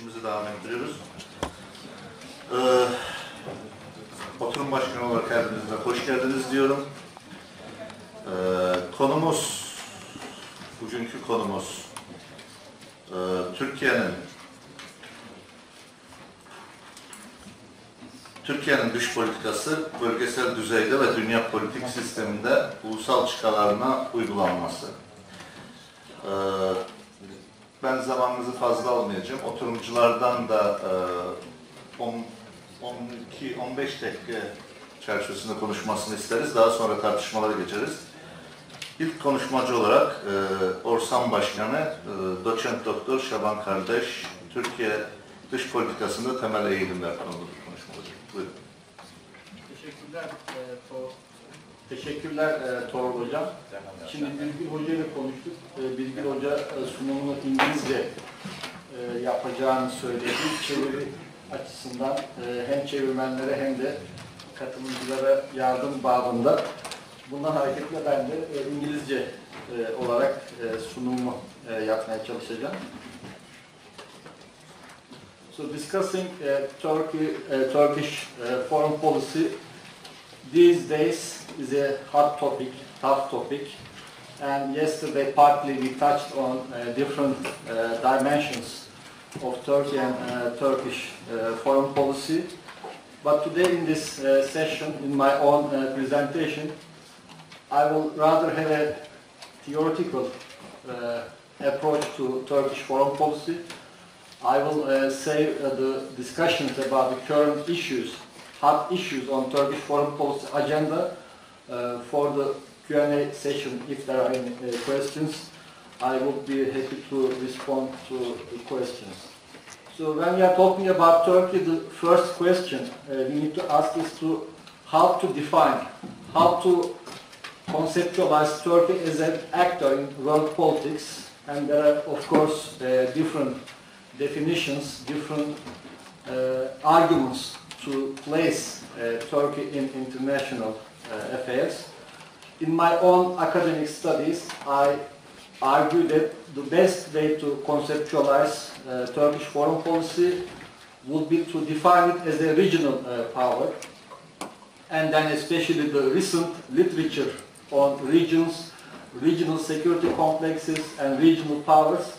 İşimizi devam ettiriyoruz. Oturum Başkanı olarak hepinize hoş geldiniz diyorum. Bugünkü konumuz Türkiye'nin dış politikası, bölgesel düzeyde ve dünya politik sisteminde ulusal çıkarlarına uygulanması. Ben zamanınızı fazla almayacağım. Oturumculardan da 12-15 dakika çerçevesinde konuşmasını isteriz. Daha sonra tartışmalara geçeriz. İlk konuşmacı olarak ORSAM Başkanı Doç.Dr. Şaban Kardaş, Türkiye dış politikasında temel eğilimler konulu konuşmaları. Buyurun. Teşekkürler Toğrul Hocam. Şimdi Birgül Hoca ile konuştuk. Birgül Hoca sunumunu İngilizce yapacağını söyledi. Çeviri açısından hem çevirmenlere hem de katılımcılara yardım babında. Bundan hareketle ben de İngilizce olarak sunumumu yapmaya çalışacağım. So discussing Turkish foreign policy these days is a hot topic, tough topic, and yesterday partly we touched on different dimensions of Turkey and Turkish foreign policy. But today in this session, in my own presentation, I will rather have a theoretical approach to Turkish foreign policy. I will save the discussions about the current issues, hot issues on Turkish foreign policy agenda for the Q&A session. If there are any questions, I would be happy to respond to the questions. So when we are talking about Turkey, the first question we need to ask is how to define, how to conceptualize Turkey as an actor in world politics. And there are, of course, different definitions, different arguments to place Turkey in international affairs. In my own academic studies, I argue that the best way to conceptualize Turkish foreign policy would be to define it as a regional power, and then especially the recent literature on regions, regional security complexes and regional powers.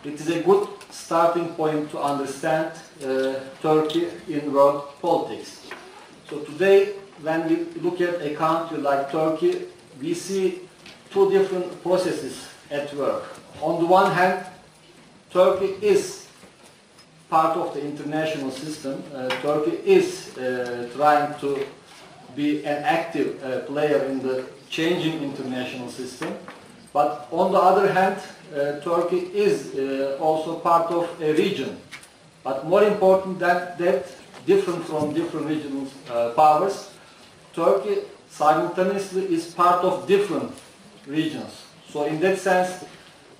It is a good starting point to understand Turkey in world politics. So today, when we look at a country like Turkey, we see two different processes at work. On the one hand, Turkey is part of the international system. Turkey is trying to be an active player in the changing international system. But on the other hand, Turkey is also part of a region. But more important than that, different from different regional powers, Turkey simultaneously is part of different regions. So in that sense,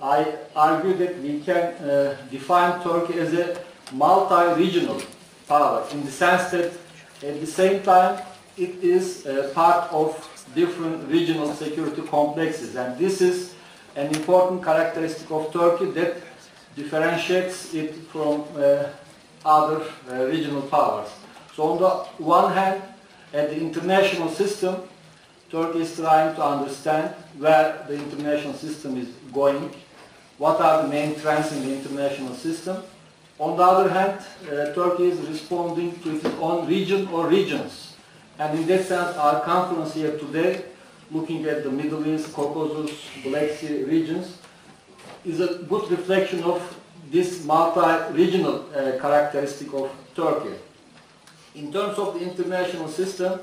I argue that we can define Turkey as a multi-regional power, in the sense that at the same time it is part of different regional security complexes, and this is an important characteristic of Turkey that differentiates it from other regional powers. So on the one hand, at the international system, Turkey is trying to understand where the international system is going, what are the main trends in the international system. On the other hand, Turkey is responding to its own region or regions. And in that sense, our conference here today, looking at the Middle East, Caucasus, Black Sea regions, is a good reflection of this multi-regional characteristic of Turkey. In terms of the international system,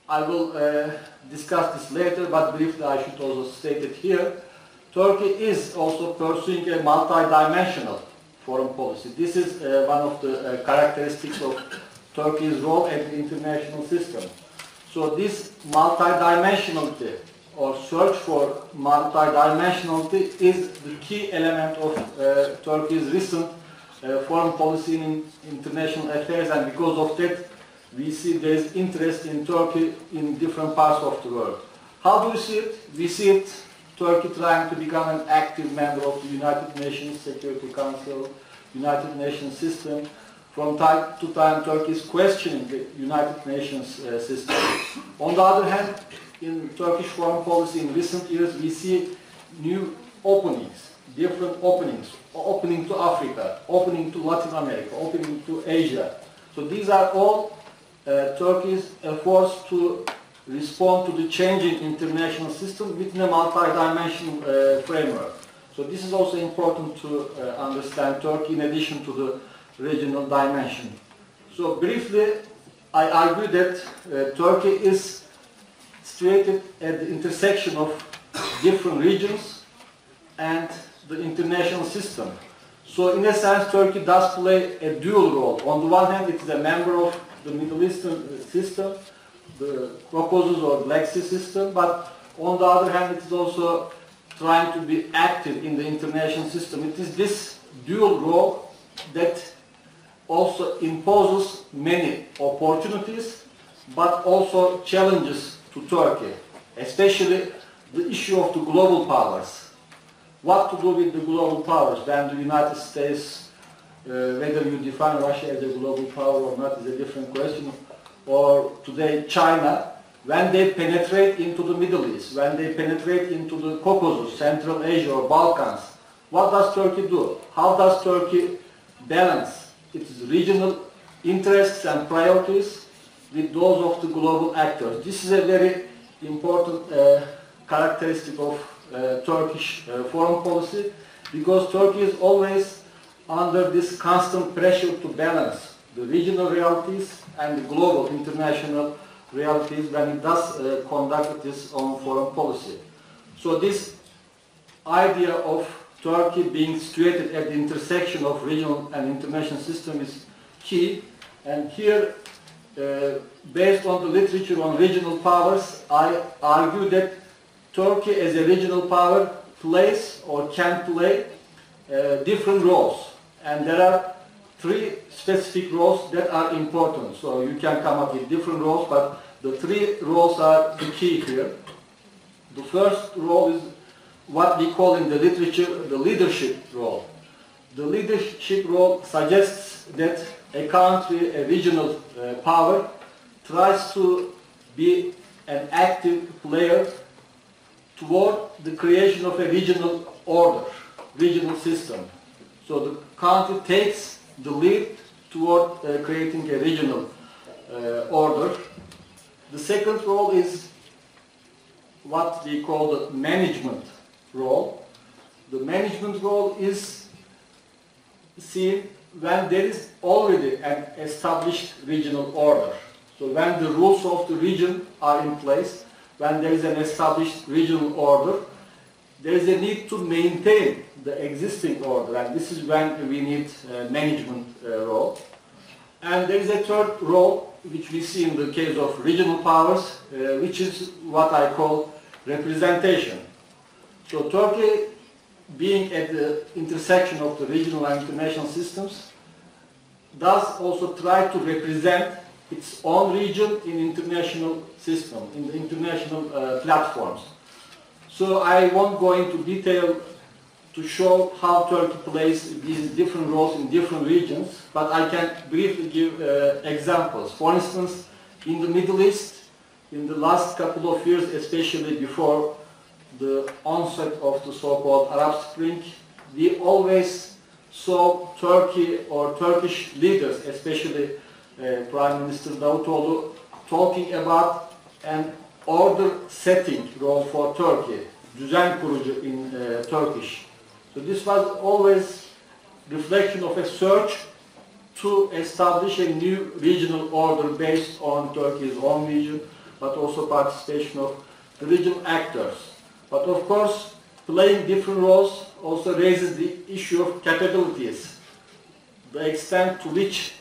I will discuss this later, but briefly I should also state it here. Turkey is also pursuing a multi-dimensional foreign policy. This is one of the characteristics of Turkey's role in the international system. So this multidimensionality, or search for multidimensionality, is the key element of Turkey's recent foreign policy in international affairs, and because of that we see there is interest in Turkey in different parts of the world. How do we see it? We see it Turkey trying to become an active member of the United Nations Security Council, United Nations system. From time to time, Turkey is questioning the United Nations system. On the other hand, in Turkish foreign policy in recent years, we see new openings, different openings, opening to Africa, opening to Latin America, opening to Asia. So these are all Turkey's efforts to respond to the changing international system within a multi-dimensional framework. So this is also important to understand Turkey in addition to the regional dimension. So briefly, I argue that Turkey is situated at the intersection of different regions and the international system. So in a sense, Turkey does play a dual role. On the one hand, it is a member of the Middle Eastern system, the Caucasus or Black Sea system, but on the other hand, it is also trying to be active in the international system. It is this dual role that also imposes many opportunities, but also challenges to Turkey, especially the issue of the global powers. What to do with the global powers when the United States, whether you define Russia as a global power or not is a different question, or today China, when they penetrate into the Middle East, when they penetrate into the Caucasus, Central Asia or Balkans, what does Turkey do? How does Turkey balance its regional interests and priorities with those of the global actors? This is a very important characteristic of Turkish foreign policy, because Turkey is always under this constant pressure to balance the regional realities and the global international realities when it does conduct its own foreign policy. So this idea of Turkey being situated at the intersection of regional and international system is key, and here based on the literature on regional powers, I argue that Turkey as a regional power plays or can play different roles, and there are three specific roles that are important. So you can come up with different roles, but the three roles are the key here. The first role is what we call in the literature the leadership role. The leadership role suggests that a country, a regional power, tries to be an active player toward the creation of a regional order, regional system. So the country takes the lead toward creating a regional order. The second role is what we call the management role. The management role is seen when there is already an established regional order. So when the rules of the region are in place, when there is an established regional order, there is a need to maintain the existing order, and this is when we need management role. And there is a third role which we see in the case of regional powers, which is what I call representation. So Turkey, being at the intersection of the regional and international systems, does also try to represent its own region in international system, in the international platforms. So I won't go into detail to show how Turkey plays these different roles in different regions, but I can briefly give examples. For instance, in the Middle East, in the last couple of years, especially before the onset of the so-called Arab Spring, we always saw Turkey or Turkish leaders, especially Prime Minister Davutoğlu, talking about an order-setting role for Turkey, düzen kurucu in Turkish. So this was always reflection of a search to establish a new regional order based on Turkey's own region, but also participation of the regional actors. But of course, playing different roles also raises the issue of capabilities. The extent to which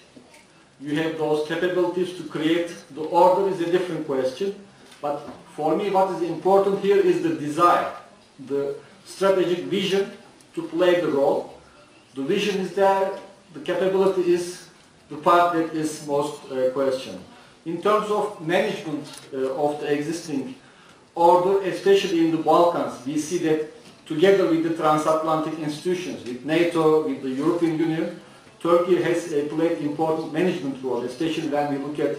you have those capabilities to create the order is a different question. But for me, what is important here is the desire, the strategic vision to play the role. The vision is there, the capability is the part that is most questioned. In terms of management of the existing order, especially in the Balkans, we see that together with the transatlantic institutions, with NATO, with the European Union, Turkey has played important management role, especially when we look at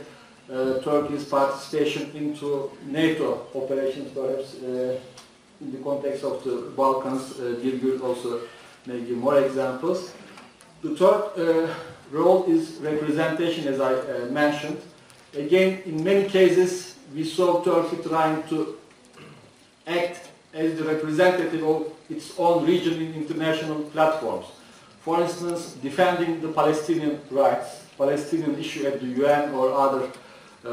Turkey's participation into NATO operations, perhaps in the context of the Balkans. Birgül also may give more examples. The third role is representation, as I mentioned. Again, in many cases, we saw Turkey trying to act as the representative of its own region in international platforms. For instance, defending the Palestinian rights, Palestinian issue at the UN or other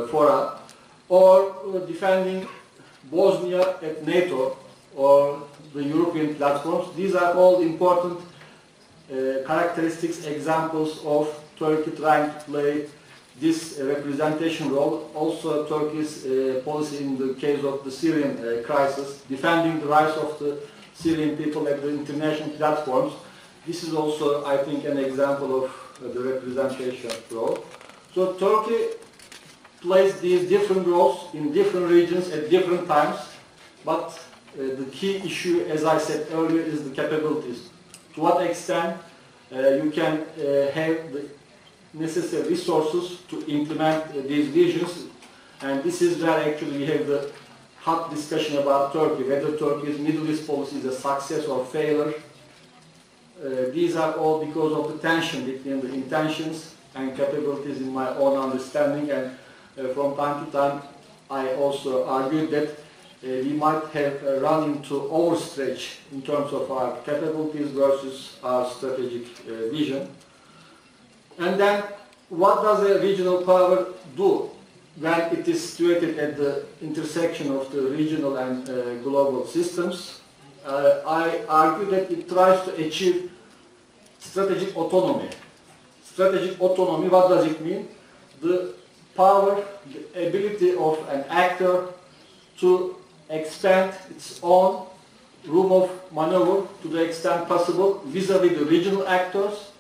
fora, or defending Bosnia at NATO or the European platforms. These are all important characteristics, examples of Turkey trying to play this representation role. Also Turkey's policy in the case of the Syrian crisis, defending the rights of the Syrian people at the international platforms. This is also, I think, an example of the representation role. So Turkey plays these different roles in different regions at different times, but the key issue, as I said earlier, is the capabilities. To what extent you can have the necessary resources to implement these visions, and this is where actually we have the hot discussion about Turkey, whether Turkey's Middle East policy is a success or failure. These are all because of the tension between the intentions and capabilities in my own understanding, and from time to time I also argued that we might have run into overstretch in terms of our capabilities versus our strategic vision. And then, what does a regional power do when it is situated at the intersection of the regional and global systems? I argue that it tries to achieve strategic autonomy. Strategic autonomy, what does it mean? The power, the ability of an actor to expand its own room of maneuver to the extent possible vis-à-vis the regional actors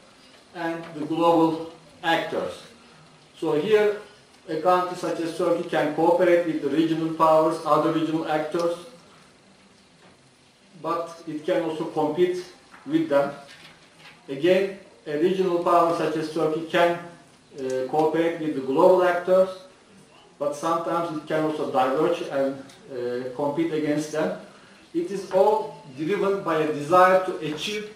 and the global actors. So here, a country such as Turkey can cooperate with the regional powers, other regional actors, but it can also compete with them. Again, a regional power such as Turkey can cooperate with the global actors, but sometimes it can also diverge and compete against them. It is all driven by a desire to achieve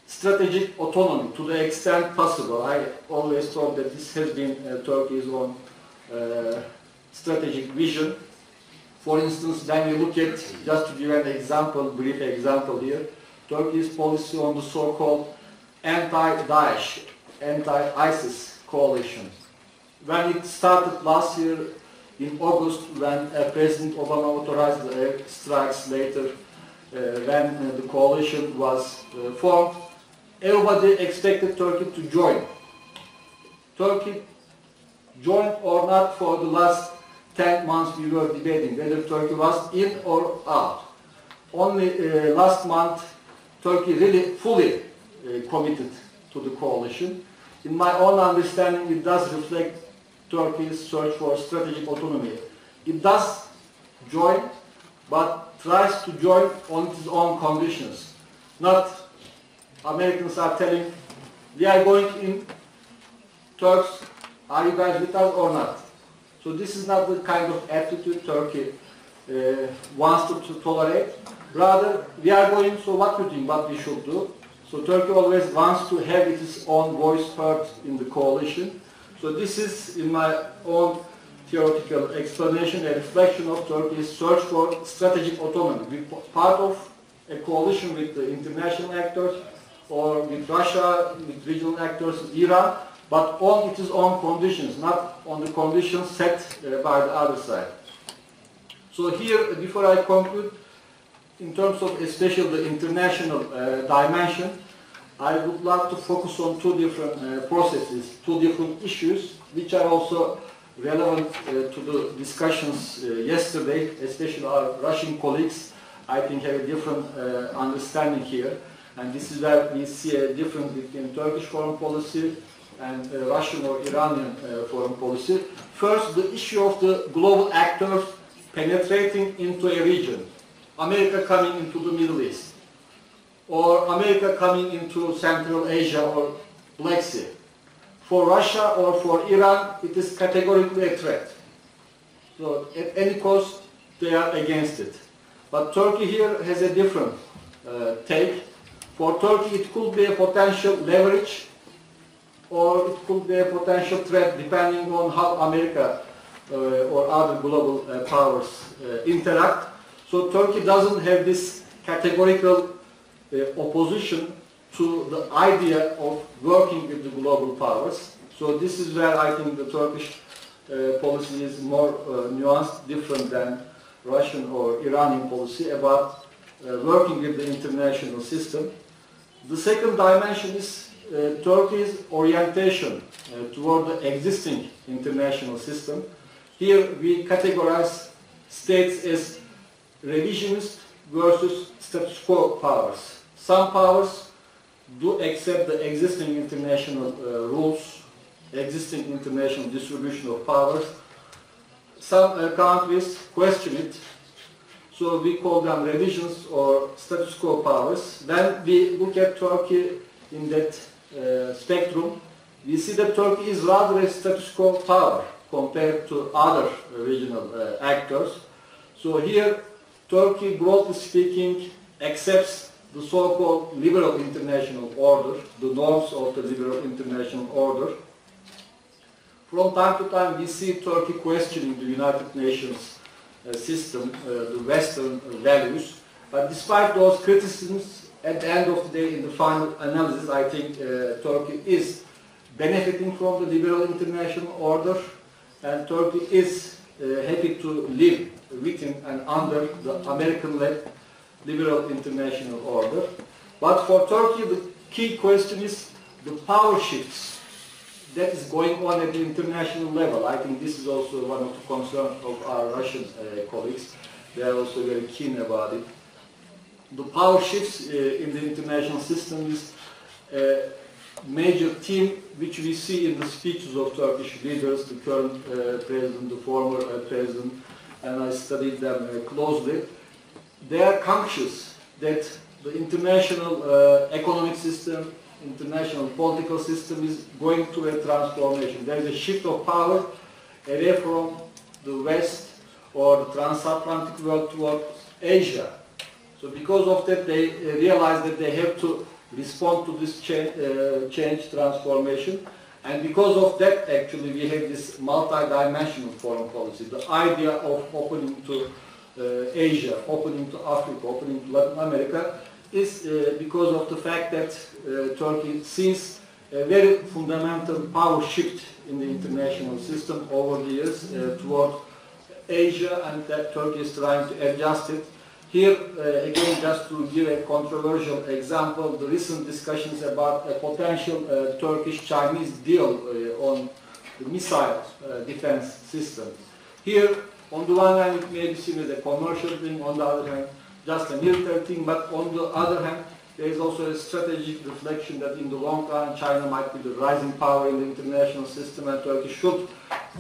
strategic autonomy to the extent possible. I always thought that this has been Turkey's own strategic vision. For instance, when we look at, just to give an example, brief example here, Turkey's policy on the so-called anti-Daesh, anti-ISIS coalition. When it started last year in August, when President Obama authorized the air strikes later, when the coalition was formed, everybody expected Turkey to join. Turkey joined or not. For the last 10 months we were debating whether Turkey was in or out. Only last month Turkey really fully committed to the coalition. In my own understanding, it does reflect Turkey's search for strategic autonomy. It does join, but tries to join on its own conditions. Not Americans are telling, we are going in, Turks, are you guys with us or not? So this is not the kind of attitude Turkey wants to tolerate. Rather, we are going, so what do you think, what we should do? So Turkey always wants to have its own voice heard in the coalition. So this is, in my own theoretical explanation, a reflection of Turkey's search for strategic autonomy. Be part of a coalition with the international actors, or with Russia, with regional actors, Iran, but on its own conditions, not on the conditions set by the other side. So here, before I conclude, in terms of especially the international dimension, I would like to focus on two different processes, two different issues, which are also relevant to the discussions yesterday, especially our Russian colleagues, I think, have a different understanding here. And this is where we see a difference between Turkish foreign policy and Russian or Iranian foreign policy. First, the issue of the global actors penetrating into a region. America coming into the Middle East, or America coming into Central Asia or Black Sea. For Russia or for Iran, it is categorically a threat. So at any cost, they are against it. But Turkey here has a different take. For Turkey, it could be a potential leverage, or it could be a potential threat depending on how America or other global powers interact. So Turkey doesn't have this categorical opposition to the idea of working with the global powers. So this is where I think the Turkish policy is more nuanced, different than Russian or Iranian policy about working with the international system. The second dimension is Turkey's orientation toward the existing international system. Here we categorize states as revisionist versus status quo powers. Some powers do accept the existing international rules, existing international distribution of powers. Some countries question it, so we call them revisions or status quo powers. When we look at Turkey in that spectrum, we see that Turkey is rather a status quo power compared to other regional actors. So here, Turkey, broadly speaking, accepts the so-called liberal international order, the norms of the liberal international order. From time to time, we see Turkey questioning the United Nations system, the Western values. But despite those criticisms, at the end of the day, in the final analysis, I think Turkey is benefiting from the liberal international order, and Turkey is happy to live within and under the American-led liberal international order. But for Turkey, the key question is the power shifts that is going on at the international level. I think this is also one of the concerns of our Russian colleagues. They are also very keen about it. The power shifts in the international system is a major theme which we see in the speeches of Turkish leaders, the current president, the former president, and I studied them closely. They are conscious that the international economic system, international political system is going through a transformation. There is a shift of power away from the West or the transatlantic world toward Asia. So because of that, they realize that they have to respond to this change, transformation. And because of that, actually, we have this multi-dimensional foreign policy. The idea of opening to Asia, opening to Africa, opening to Latin America is because of the fact that Turkey sees a very fundamental power shift in the international system over the years toward Asia, and that Turkey is trying to adjust it. Here, again, just to give a controversial example, the recent discussions about a potential Turkish-Chinese deal on the missile defense system. Here, on the one hand, it may be seen as a commercial thing, on the other hand, just a military thing, but on the other hand, there is also a strategic reflection that in the long run, China might be the rising power in the international system, and Turkey should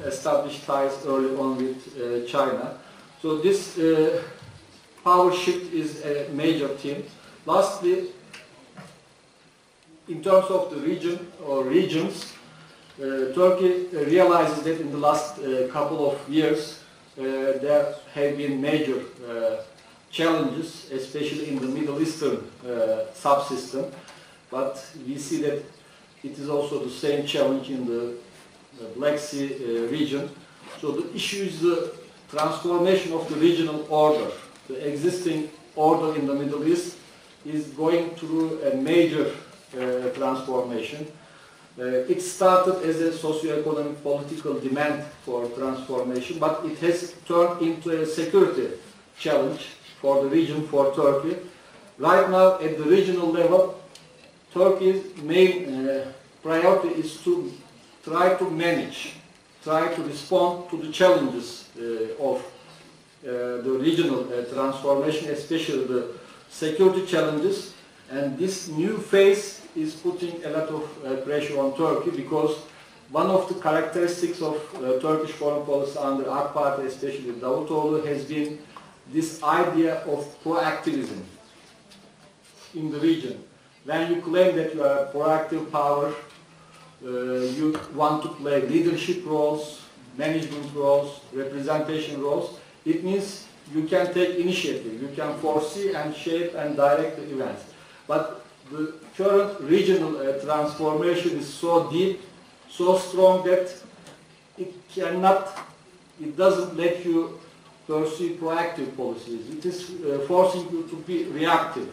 establish ties early on with China. So this power shift is a major theme. Lastly, in terms of the region or regions, Turkey realizes that in the last couple of years there have been major challenges, especially in the Middle Eastern subsystem. But we see that it is also the same challenge in the Black Sea region. So the issue is the transformation of the regional order. The existing order in the Middle East is going through a major transformation. It started as a socio-economic political demand for transformation, but it has turned into a security challenge for the region, for Turkey. Right now, at the regional level, Turkey's main priority is to try to manage, try to respond to the challenges of the regional transformation, especially the security challenges. And this new phase is putting a lot of pressure on Turkey, because one of the characteristics of Turkish foreign policy under AK Party, especially Davutoğlu, has been this idea of proactivism in the region. When you claim that you are a proactive power, you want to play leadership roles, management roles, representation roles. It means you can take initiative, you can foresee and shape and direct the events. But the current regional transformation is so deep, so strong that it doesn't let you pursue proactive policies. It is forcing you to be reactive.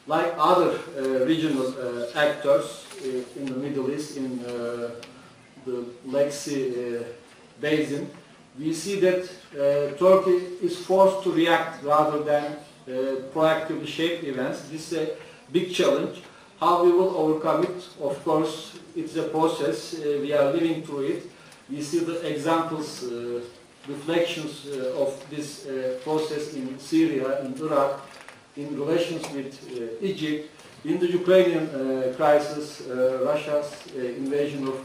Like other regional actors in the Middle East, in the Black Sea basin, we see that Turkey is forced to react rather than proactively shape events. This is a big challenge. How we will overcome it, of course, it's a process. We are living through it. We see the examples, reflections of this process in Syria, in Iraq, in relations with Egypt, in the Ukrainian crisis, Russia's invasion of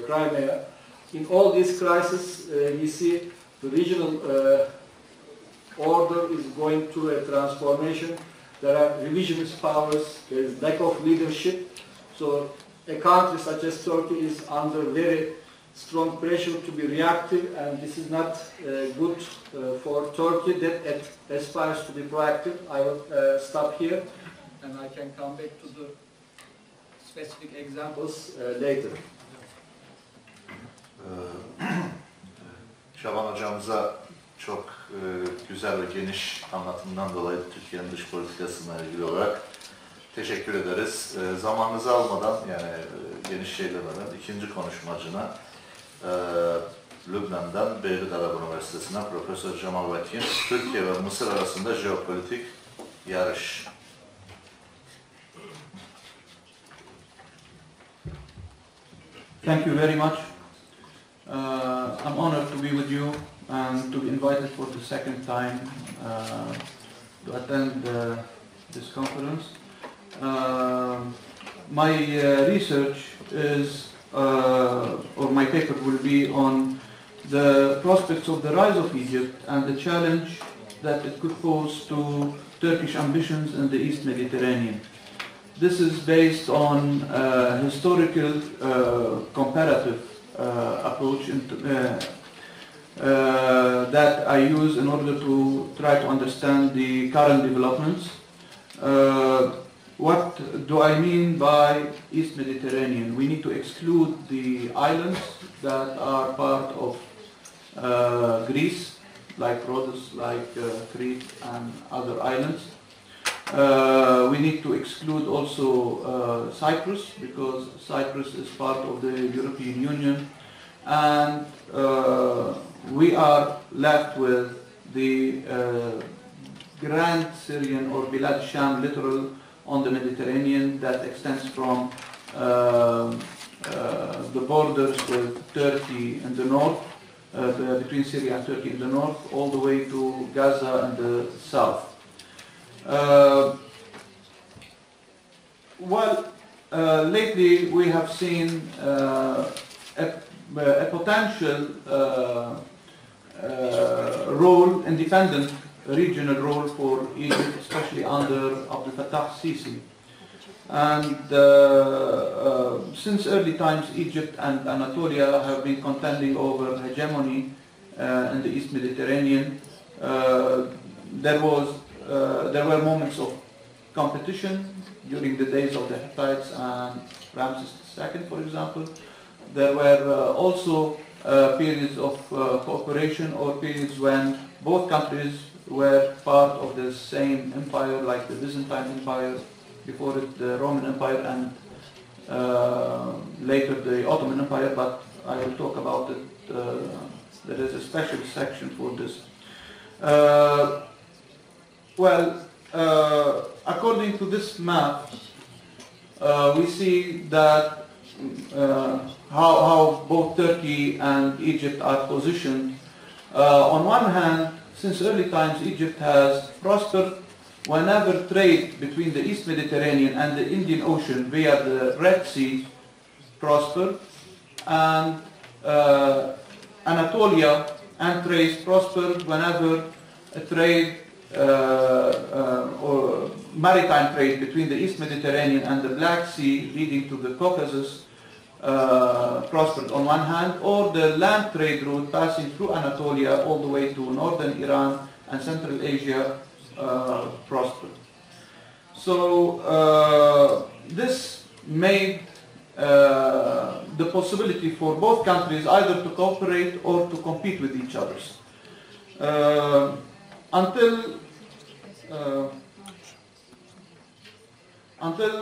Crimea. In all these crises, we see the regional order is going through a transformation. There are revisionist powers, there is lack of leadership. So a country such as Turkey is under very strong pressure to be reactive, and this is not good for Turkey that aspires to be proactive. I will stop here, and I can come back to the specific examples later. Şaban hocamıza çok güzel ve geniş anlatımından dolayı Türkiye'nin dış politikasına ilgili olarak teşekkür ederiz. Zamanınızı almadan, yani geniş şey demeden, ikinci konuşmacına Lübnan'dan Beyrut Arap Üniversitesi'ne Profesör Jamal Wakim, Türkiye ve Mısır arasında jeopolitik yarış. Thank you very much. I'm honored to be with you and to be invited for the second time to attend this conference. My research is, or my paper will be on the prospects of the rise of Egypt and the challenge that it could pose to Turkish ambitions in the East Mediterranean. This is based on historical comparative approach that I use in order to try to understand the current developments. What do I mean by East Mediterranean? We need to exclude the islands that are part of Greece, like Rhodes, like Crete and other islands. We need to exclude also Cyprus, because Cyprus is part of the European Union, and we are left with the Grand Syrian or Bilad Sham littoral on the Mediterranean that extends from the borders with Turkey in the north, between Syria and Turkey in the north, all the way to Gaza in the south. Lately we have seen a potential role, independent regional role for Egypt, especially under Abdel Fattah Sisi. And since early times, Egypt and Anatolia have been contending over hegemony in the East Mediterranean. There were moments of competition during the days of the Hittites and Ramses II, for example. There were also periods of cooperation, or periods when both countries were part of the same empire, like the Byzantine Empire, before it the Roman Empire, and later the Ottoman Empire, but I will talk about it. There is a special section for this. According to this map, we see that how both Turkey and Egypt are positioned. On one hand, since early times, Egypt has prospered whenever trade between the East Mediterranean and the Indian Ocean via the Red Sea prospered, and Anatolia and Thrace prospered whenever a trade or maritime trade between the East Mediterranean and the Black Sea leading to the Caucasus prospered on one hand, or the land trade route passing through Anatolia all the way to northern Iran and Central Asia prospered. So this made the possibility for both countries either to cooperate or to compete with each other. Until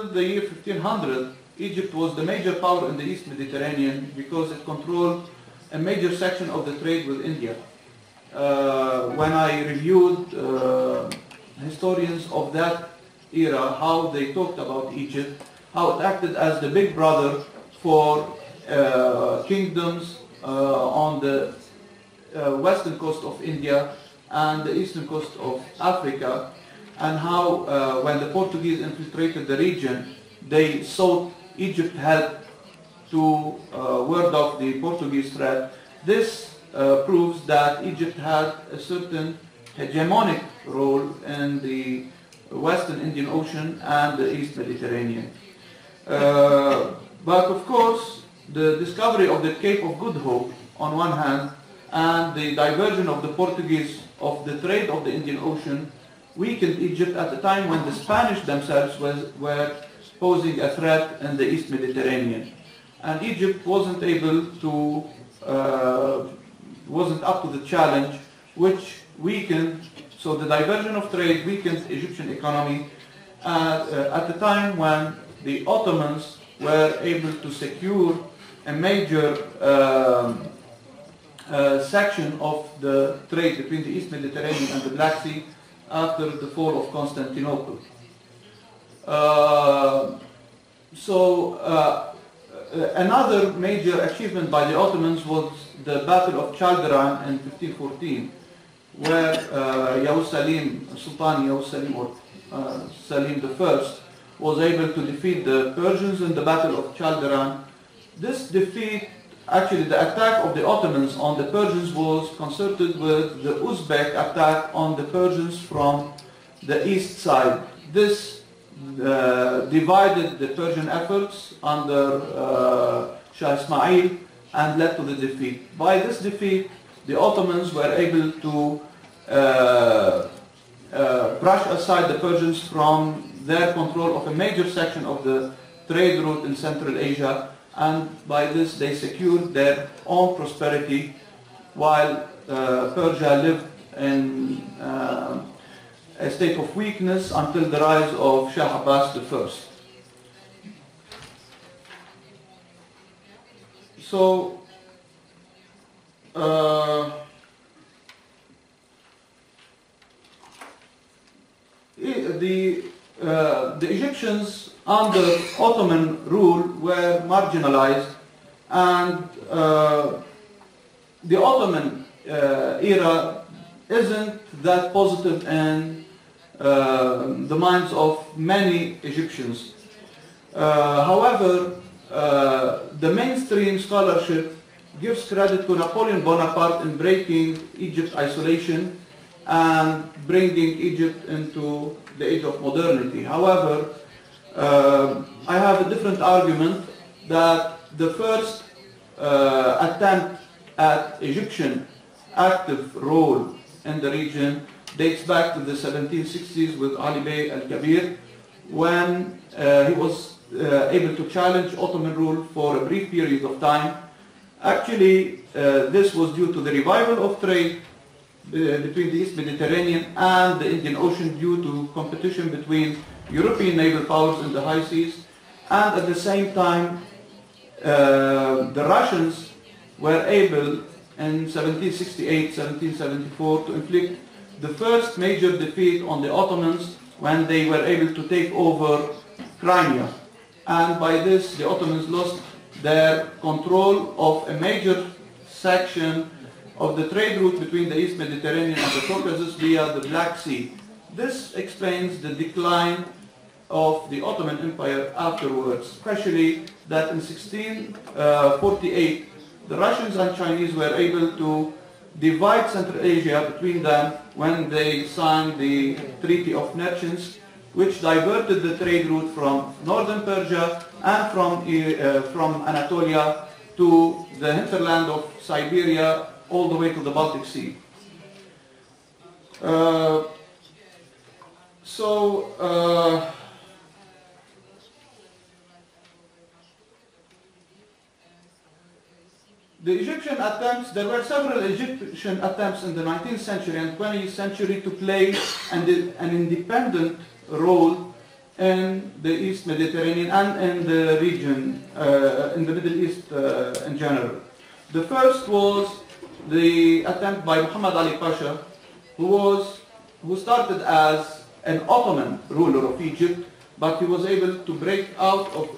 the year 1500, Egypt was the major power in the East Mediterranean because it controlled a major section of the trade with India. When I reviewed historians of that era, how they talked about Egypt, how it acted as the big brother for kingdoms on the western coast of India and the eastern coast of Africa, and how when the Portuguese infiltrated the region, they sought Egypt help to ward off the Portuguese threat. This proves that Egypt had a certain hegemonic role in the Western Indian Ocean and the East Mediterranean. But of course, the discovery of the Cape of Good Hope on one hand and the diversion of the Portuguese of the trade of the Indian Ocean weakened Egypt at a time when the Spanish themselves were posing a threat in the East Mediterranean. And Egypt wasn't up to the challenge, which weakened, so the diversion of trade weakened Egyptian economy at the time when the Ottomans were able to secure a major section of the trade between the East Mediterranean and the Black Sea after the fall of Constantinople. Another major achievement by the Ottomans was the Battle of Chaldiran in 1514, where Sultan Yavuz Salim or Salim I was able to defeat the Persians in the Battle of Chaldiran. This defeat, actually the attack of the Ottomans on the Persians, was concerted with the Uzbek attack on the Persians from the east side. This divided the Persian efforts under Shah Ismail and led to the defeat. By this defeat, the Ottomans were able to brush aside the Persians from their control of a major section of the trade route in Central Asia, and by this they secured their own prosperity while Persia lived in a state of weakness until the rise of Shah Abbas I. So the Egyptians under Ottoman rule were marginalized, and the Ottoman era isn't that positive in the minds of many Egyptians. However, the mainstream scholarship gives credit to Napoleon Bonaparte in breaking Egypt's isolation and bringing Egypt into the age of modernity. However, I have a different argument that the first attempt at Egyptian active role in the region dates back to the 1760s with Ali Bey al-Kabir, when he was able to challenge Ottoman rule for a brief period of time. Actually, this was due to the revival of trade between the East Mediterranean and the Indian Ocean due to competition between European naval powers in the high seas, and at the same time the Russians were able in 1768-1774 to inflict the first major defeat on the Ottomans when they were able to take over Crimea, and by this the Ottomans lost their control of a major section of the trade route between the East Mediterranean and the Caucasus via the Black Sea. This explains the decline of the Ottoman Empire afterwards, especially that in 1648 the Russians and Chinese were able to divide Central Asia between them when they signed the Treaty of Nerchens, which diverted the trade route from northern Persia and from Anatolia to the hinterland of Siberia all the way to the Baltic Sea. The Egyptian attempts, there were several Egyptian attempts in the 19th century and 20th century to play an independent role in the East Mediterranean and in the region, in the Middle East in general. The first was the attempt by Muhammad Ali Pasha, who started as an Ottoman ruler of Egypt, but he was able to break out of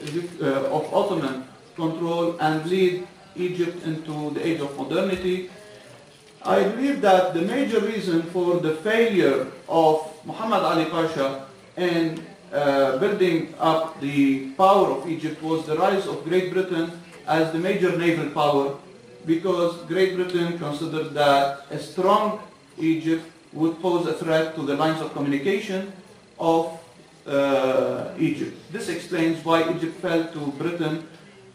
Ottoman control and lead Egypt into the age of modernity. I believe that the major reason for the failure of Muhammad Ali Pasha in building up the power of Egypt was the rise of Great Britain as the major naval power, because Great Britain considered that a strong Egypt would pose a threat to the lines of communication of Egypt. This explains why Egypt fell to Britain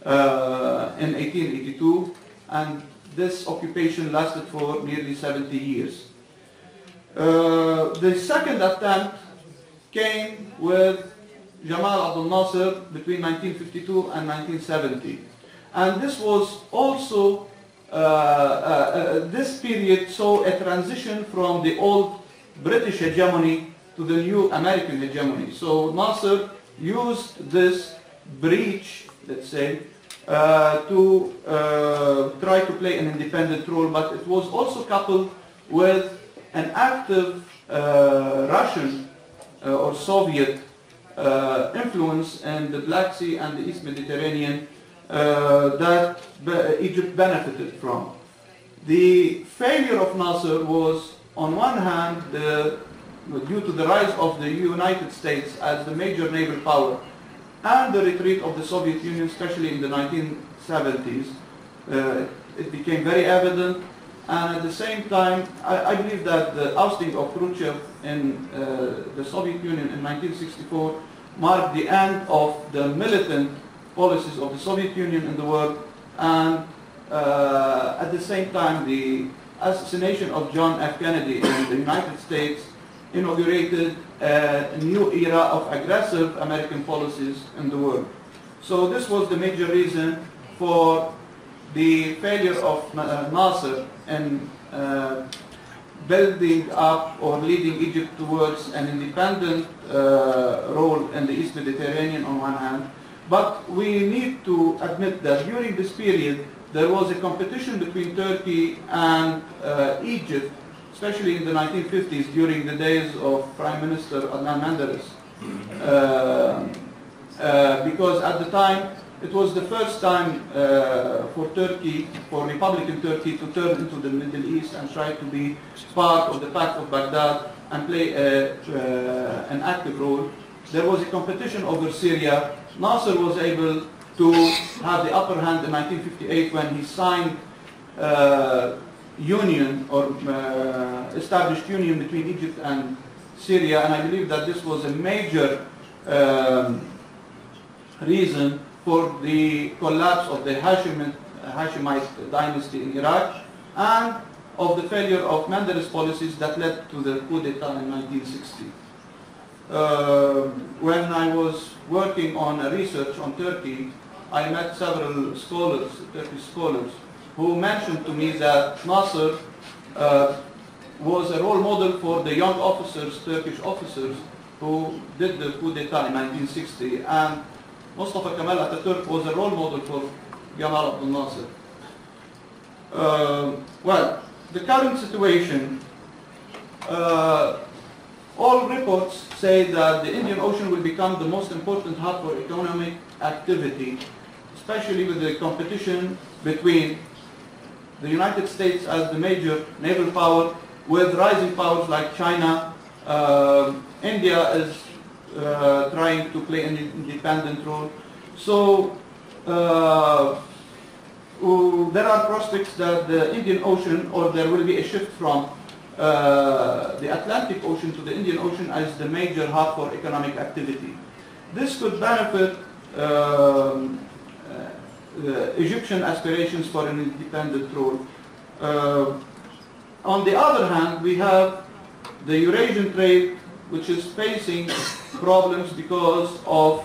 in 1882, and this occupation lasted for nearly 70 years. The second attempt came with Jamal Abdel Nasser between 1952 and 1970. And this was also, this period saw a transition from the old British hegemony to the new American hegemony. So Nasser used this breach, let's say, to try to play an independent role, but it was also coupled with an active Russian or Soviet influence in the Black Sea and the East Mediterranean that Egypt benefited from. The failure of Nasser was, on one hand, due to the rise of the United States as the major naval power and the retreat of the Soviet Union, especially in the 1970s. It became very evident, and at the same time, I believe that the ousting of Khrushchev in the Soviet Union in 1964 marked the end of the militant policies of the Soviet Union in the world, and at the same time, the assassination of John F. Kennedy in the United States inaugurated a new era of aggressive American policies in the world. So this was the major reason for the failure of Nasser in building up or leading Egypt towards an independent role in the East Mediterranean on one hand. But we need to admit that during this period there was a competition between Turkey and Egypt, especially in the 1950s during the days of Prime Minister Adnan Menderes. Because at the time it was the first time for Turkey, for Republican Turkey, to turn into the Middle East and try to be part of the Pact of Baghdad and play an active role. There was a competition over Syria. Nasser was able to have the upper hand in 1958 when he signed union or established union between Egypt and Syria, and I believe that this was a major reason for the collapse of the Hashemite dynasty in Iraq and of the failure of Menderes policies that led to the coup d'etat in 1960. When I was working on a research on Turkey, I met several scholars, Turkish scholars, who mentioned to me that Nasser was a role model for the young officers, Turkish officers, who did the coup d'etat in 1960, and Mustafa Kemal Atatürk was a role model for Jamal Abdel Nasser. Well, the current situation, all reports say that the Indian Ocean will become the most important hub for economic activity, especially with the competition between the United States as the major naval power with rising powers like China. India is trying to play an independent role. So there are prospects that the Indian Ocean, or there will be a shift from the Atlantic Ocean to the Indian Ocean as the major hub for economic activity. This could benefit Egyptian aspirations for an independent role. On the other hand, we have the Eurasian trade, which is facing problems because of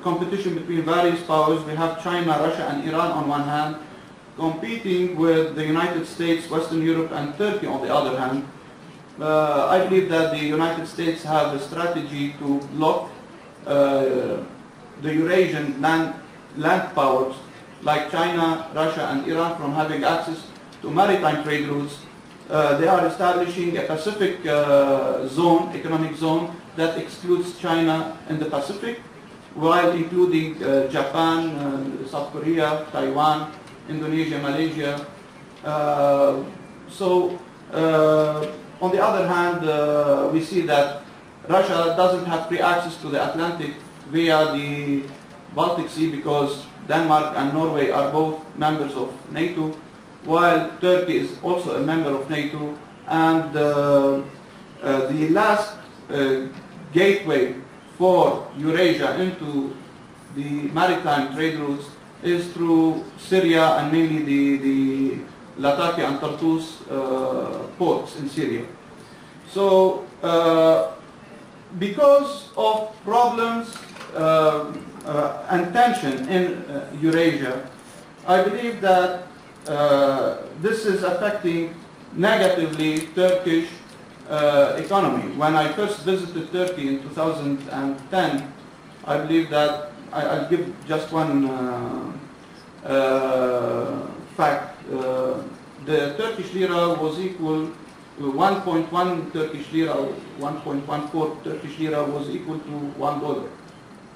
competition between various powers. We have China, Russia, and Iran on one hand, competing with the United States, Western Europe, and Turkey on the other hand. I believe that the United States have a strategy to block the Eurasian land powers like China, Russia, and Iran from having access to maritime trade routes. They are establishing a Pacific zone, economic zone, that excludes China in the Pacific, while including Japan, South Korea, Taiwan, Indonesia, Malaysia. On the other hand, we see that Russia doesn't have free access to the Atlantic via the Baltic Sea because Denmark and Norway are both members of NATO, while Turkey is also a member of NATO, and the last gateway for Eurasia into the maritime trade routes is through Syria and mainly the Latakia and Tartus ports in Syria. So, because of problems and tension in Eurasia, I believe that this is affecting negatively Turkish economy. When I first visited Turkey in 2010, I believe that, I'll give just one fact. The Turkish lira was equal to 1.1 Turkish lira, 1.14 Turkish lira was equal to $1.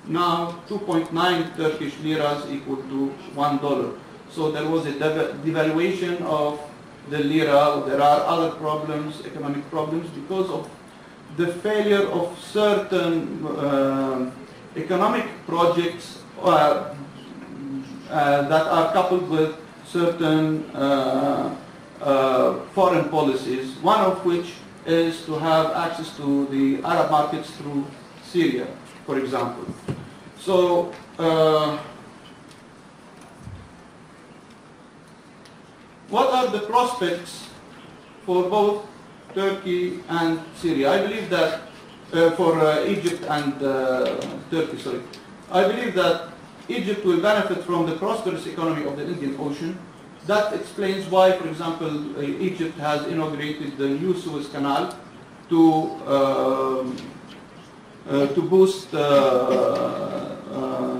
Now 2.9 Turkish liras equal to $1. So there was a devaluation of the lira. There are other problems, economic problems, because of the failure of certain economic projects that are coupled with certain foreign policies, one of which is to have access to the Arab markets through Syria, for example. So, what are the prospects for both Turkey and Syria? I believe that for Egypt and Turkey, sorry. I believe that Egypt will benefit from the prosperous economy of the Indian Ocean. That explains why, for example, Egypt has inaugurated the new Suez Canal to boost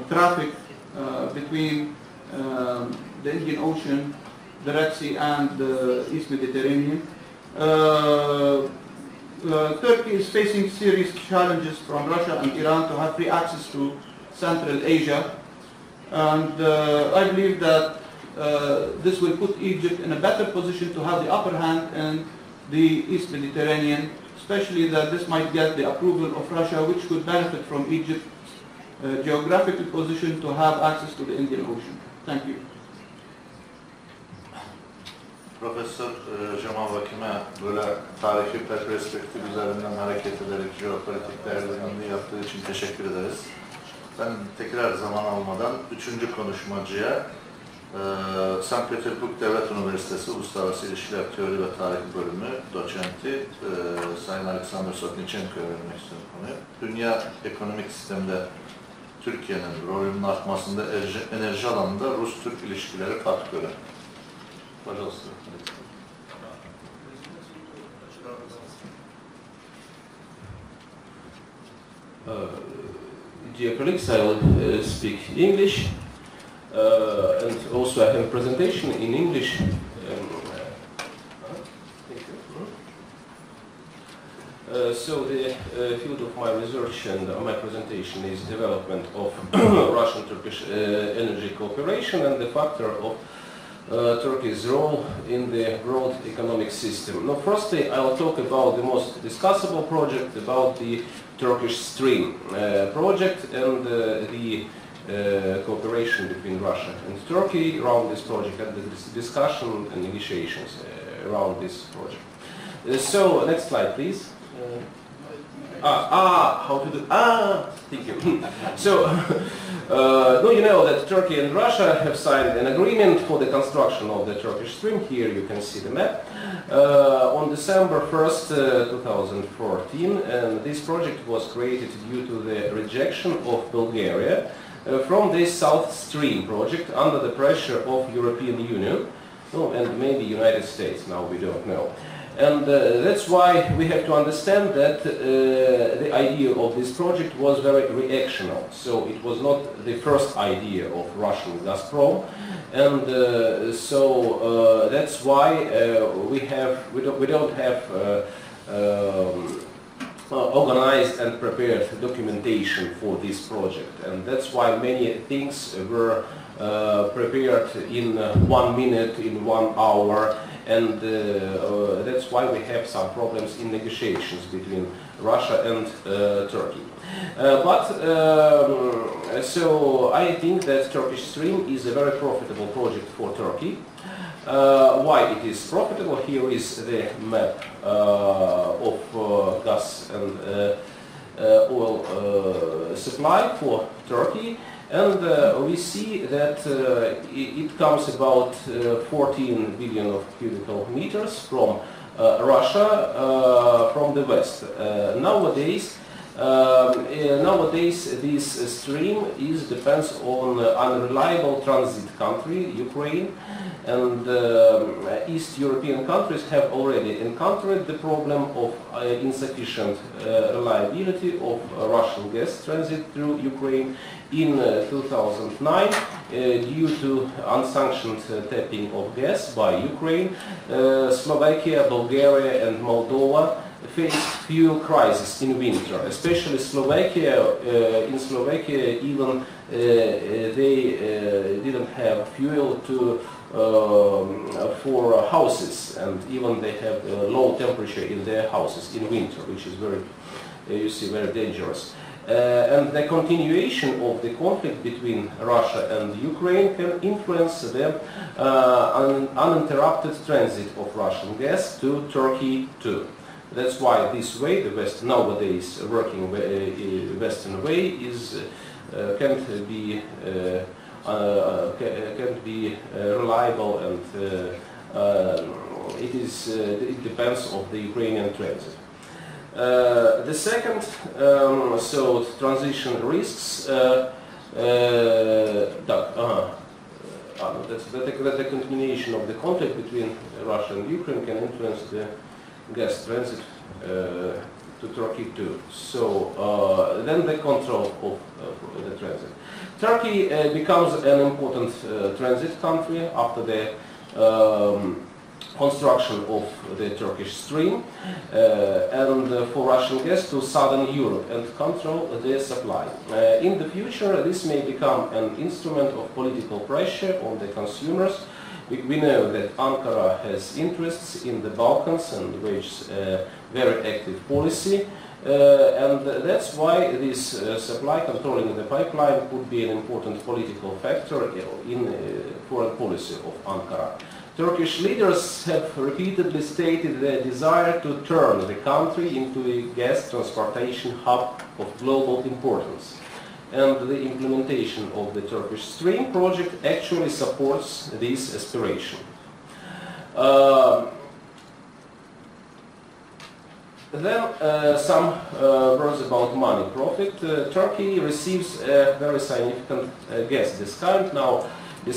traffic between the Indian Ocean, the Red Sea, and the East Mediterranean. Turkey is facing serious challenges from Russia and Iran to have free access to Central Asia, and I believe that this will put Egypt in a better position to have the upper hand in the East Mediterranean, especially that this might get the approval of Russia, which could benefit from Egypt's geographical position to have access to the Indian Ocean. Thank you. Profesör Jamal Wakim'e böyle tarihi perspektif üzerinden hareket ederek jeopolitik değerlendirme yaptığı için teşekkür ederiz. Ben tekrar zaman almadan üçüncü konuşmacıya St. Petersburg Devlet Üniversitesi Uluslararası İlişkiler Teori ve Tarih Bölümü doçenti Sayın Alesandr Sotnichenko'ya vermek istiyorum konuyu. Dünya ekonomik sisteminde Türkiye'nin rolünün artmasında enerji alanında Rus-Türk ilişkileri fark gören. Пожалуйста. Dear colleagues, I will speak English, and also I have a presentation in English. So the field of my research and my presentation is development of Russian-Turkish energy cooperation and the factor of Turkey's role in the world economic system. Now, firstly, I will talk about the most discussable project, about the Turkish Stream project and the cooperation between Russia and Turkey around this project and the discussion and negotiations around this project. So, next slide, please. How to do? Thank you. So, do you know that Turkey and Russia have signed an agreement for the construction of the Turkish Stream? Here you can see the map. On December 1st, 2014, and this project was created due to the rejection of Bulgaria from this South Stream project under the pressure of European Union, and maybe United States, now we don't know. And that's why we have to understand that the idea of this project was very reactional. So it was not the first idea of Russian Gazprom, and so that's why we don't have organized and prepared documentation for this project, and that's why many things were prepared in 1 minute, in 1 hour, and that's why we have some problems in negotiations between Russia and Turkey. So I think that Turkish Stream is a very profitable project for Turkey. Why it is profitable? Here is the map of gas and oil supply for Turkey. And we see that it comes about 14 billion of cubic meters from Russia, from the west. Nowadays, this stream depends on unreliable transit country, Ukraine, and East European countries have already encountered the problem of insufficient reliability of Russian gas transit through Ukraine in 2009 due to unsanctioned tapping of gas by Ukraine. Slovakia, Bulgaria and Moldova faced fuel crisis in winter, especially Slovakia. In Slovakia, even they didn't have fuel for houses, and even they have low temperature in their houses in winter, which is very, you see, very dangerous. And the continuation of the conflict between Russia and Ukraine can influence the uninterrupted transit of Russian gas to Turkey too. That's why this way, the West nowadays working Western way, can't be reliable, and it depends on the Ukrainian transit. The second, so transition risks. The continuation of the conflict between Russia and Ukraine can influence the gas transit to Turkey too. So then the control of the transit. Turkey becomes an important transit country after the construction of the Turkish Stream and for Russian gas to southern Europe and control their supply. In the future, this may become an instrument of political pressure on the consumers. We know that Ankara has interests in the Balkans and wages a very active policy, and that's why this supply controlling the pipeline could be an important political factor in foreign policy of Ankara. Turkish leaders have repeatedly stated their desire to turn the country into a gas transportation hub of global importance. And the implementation of the Turkish Stream project actually supports this aspiration. Then some words about money profit. Turkey receives a very significant gas discount now. It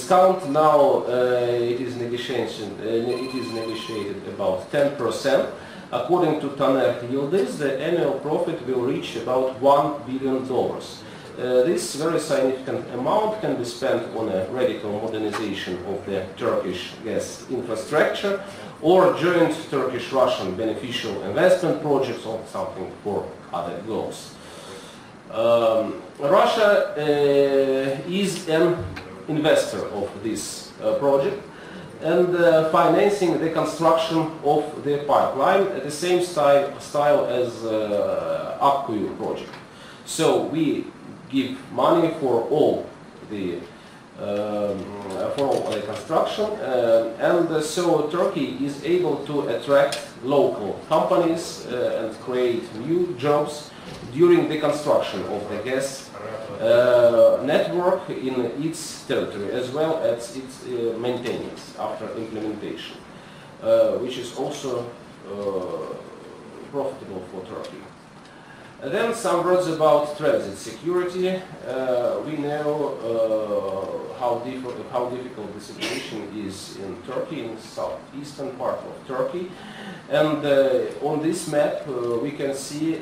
is negotiated about 10%. According to Taner Yildiz, the annual profit will reach about $1 billion. This very significant amount can be spent on a radical modernization of the Turkish gas infrastructure or joint Turkish-Russian beneficial investment projects or something for other goals. Russia is an investor of this project and financing the construction of the pipeline at the same style as Akkuyu project. So we give money for all the for all the construction, and so Turkey is able to attract local companies and create new jobs during the construction of the gas network in its territory, as well as its maintenance after implementation, which is also profitable for Turkey. Then some words about transit security. We know how difficult the situation is in Turkey, in the southeastern part of Turkey. And on this map we can see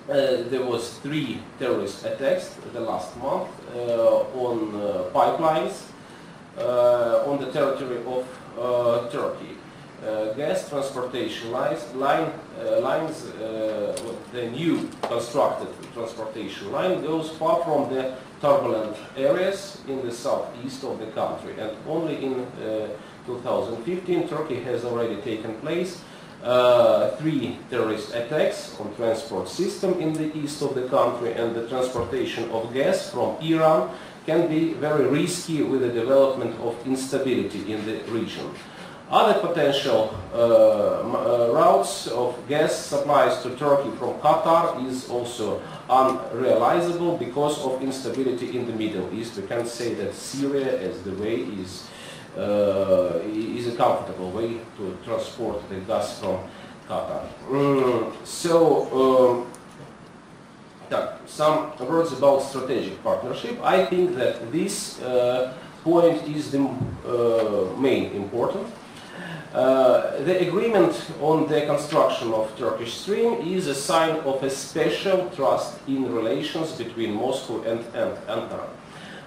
there was 3 terrorist attacks the last month on pipelines on the territory of Turkey. Gas transportation lines, the new constructed transportation line goes far from the turbulent areas in the southeast of the country, and only in 2015 Turkey has already taken place 3 terrorist attacks on transport system in the east of the country, and the transportation of gas from Iran can be very risky with the development of instability in the region. Other potential routes of gas supplies to Turkey from Qatar is also unrealizable because of instability in the Middle East. We can say that Syria as the way is a comfortable way to transport the gas from Qatar. Some words about strategic partnership. I think that this point is the main important. The agreement on the construction of Turkish Stream is a sign of a special trust in relations between Moscow and Ankara.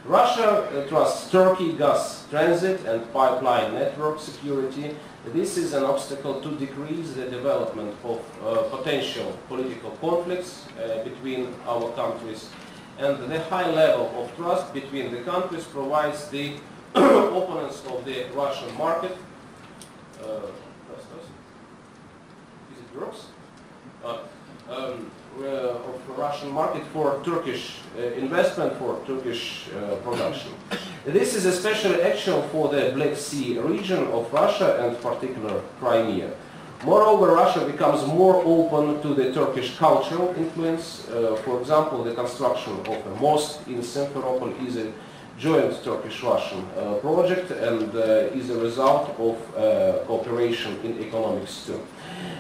Russia trusts Turkey gas transit and pipeline network security. This is an obstacle to decrease the development of potential political conflicts between our countries, and the high level of trust between the countries provides the openness of the Russian market. Is it works? Of Russian market for Turkish investment, for Turkish production. This is especially actual for the Black Sea region of Russia and particular Crimea. Moreover, Russia becomes more open to the Turkish cultural influence. For example, the construction of a mosque in Simferopol is a joint Turkish-Russian project and is a result of cooperation in economics too.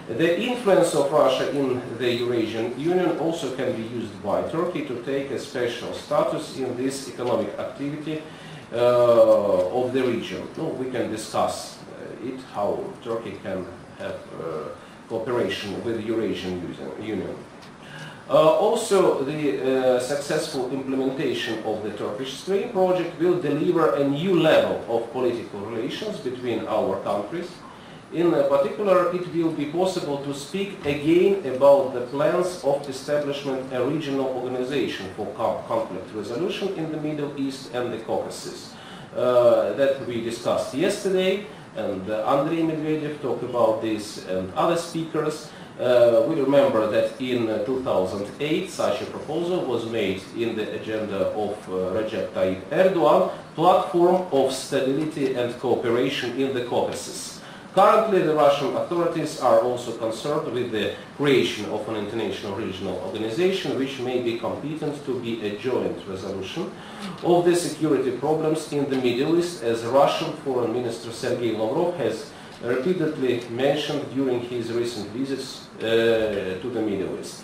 The influence of Russia in the Eurasian Union also can be used by Turkey to take a special status in this economic activity of the region. We can discuss it, how Turkey can have cooperation with the Eurasian Union. Also, the successful implementation of the Turkish Stream project will deliver a new level of political relations between our countries. In particular, it will be possible to speak again about the plans of establishment a regional organization for conflict resolution in the Middle East and the Caucasus that we discussed yesterday, and Andrei Medvedev talked about this, and other speakers. We remember that in 2008 such a proposal was made in the agenda of Recep Tayyip Erdogan, platform of stability and cooperation in the Caucasus. Currently, the Russian authorities are also concerned with the creation of an international regional organization which may be competent to be a joint resolution of the security problems in the Middle East, as Russian Foreign Minister Sergei Lavrov has repeatedly mentioned during his recent visits to the Middle East.